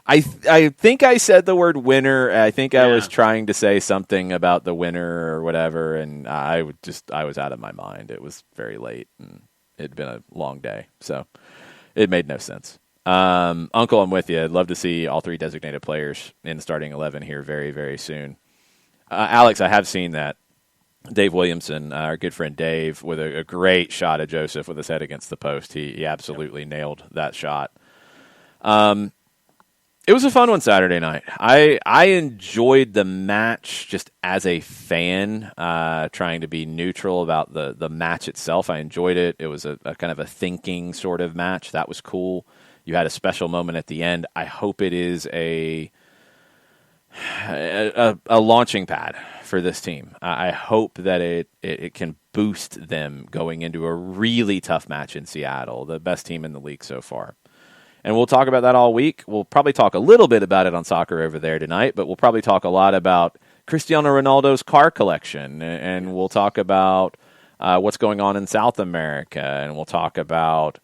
Speaker 1: I think I said the word winner. I think I
Speaker 2: Yeah.
Speaker 1: was trying to say something about the winner or whatever, and I was out of my mind. It was very late, and it'd been a long day, so it made no sense. Uncle, I'm with you. I'd love to see all three designated players in the starting 11 here very, very soon. Alex, I have seen that. Dave Williamson, our good friend Dave, with a great shot at Joseph with his head against the post. He absolutely nailed that shot. It was a fun one Saturday night. I enjoyed the match just as a fan, trying to be neutral about the match itself. I enjoyed it. It was a kind of a thinking sort of match. That was cool. You had a special moment at the end. I hope it is a launching pad for this team. I hope that it can boost them going into a really tough match in Seattle, the best team in the league so far. And we'll talk about that all week. We'll probably talk a little bit about it on Soccer Over There tonight, but we'll probably talk a lot about Cristiano Ronaldo's car collection, and we'll talk about what's going on in South America, and we'll talk about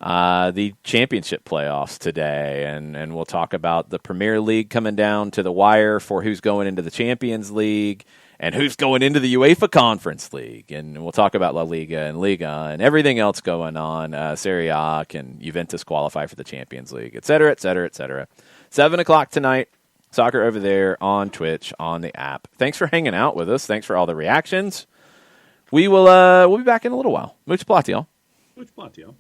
Speaker 1: the championship playoffs today, and we'll talk about the Premier League coming down to the wire for who's going into the Champions League and who's going into the UEFA Conference League. And we'll talk about La Liga and Liga and everything else going on. Serie A, can Juventus qualify for the Champions League, et cetera, et cetera, et cetera. 7 o'clock tonight, Soccer Over There on Twitch, on the app. Thanks for hanging out with us. Thanks for all the reactions. We'll be back in a little while. Much plot, y'all.
Speaker 2: Much plot, y'all.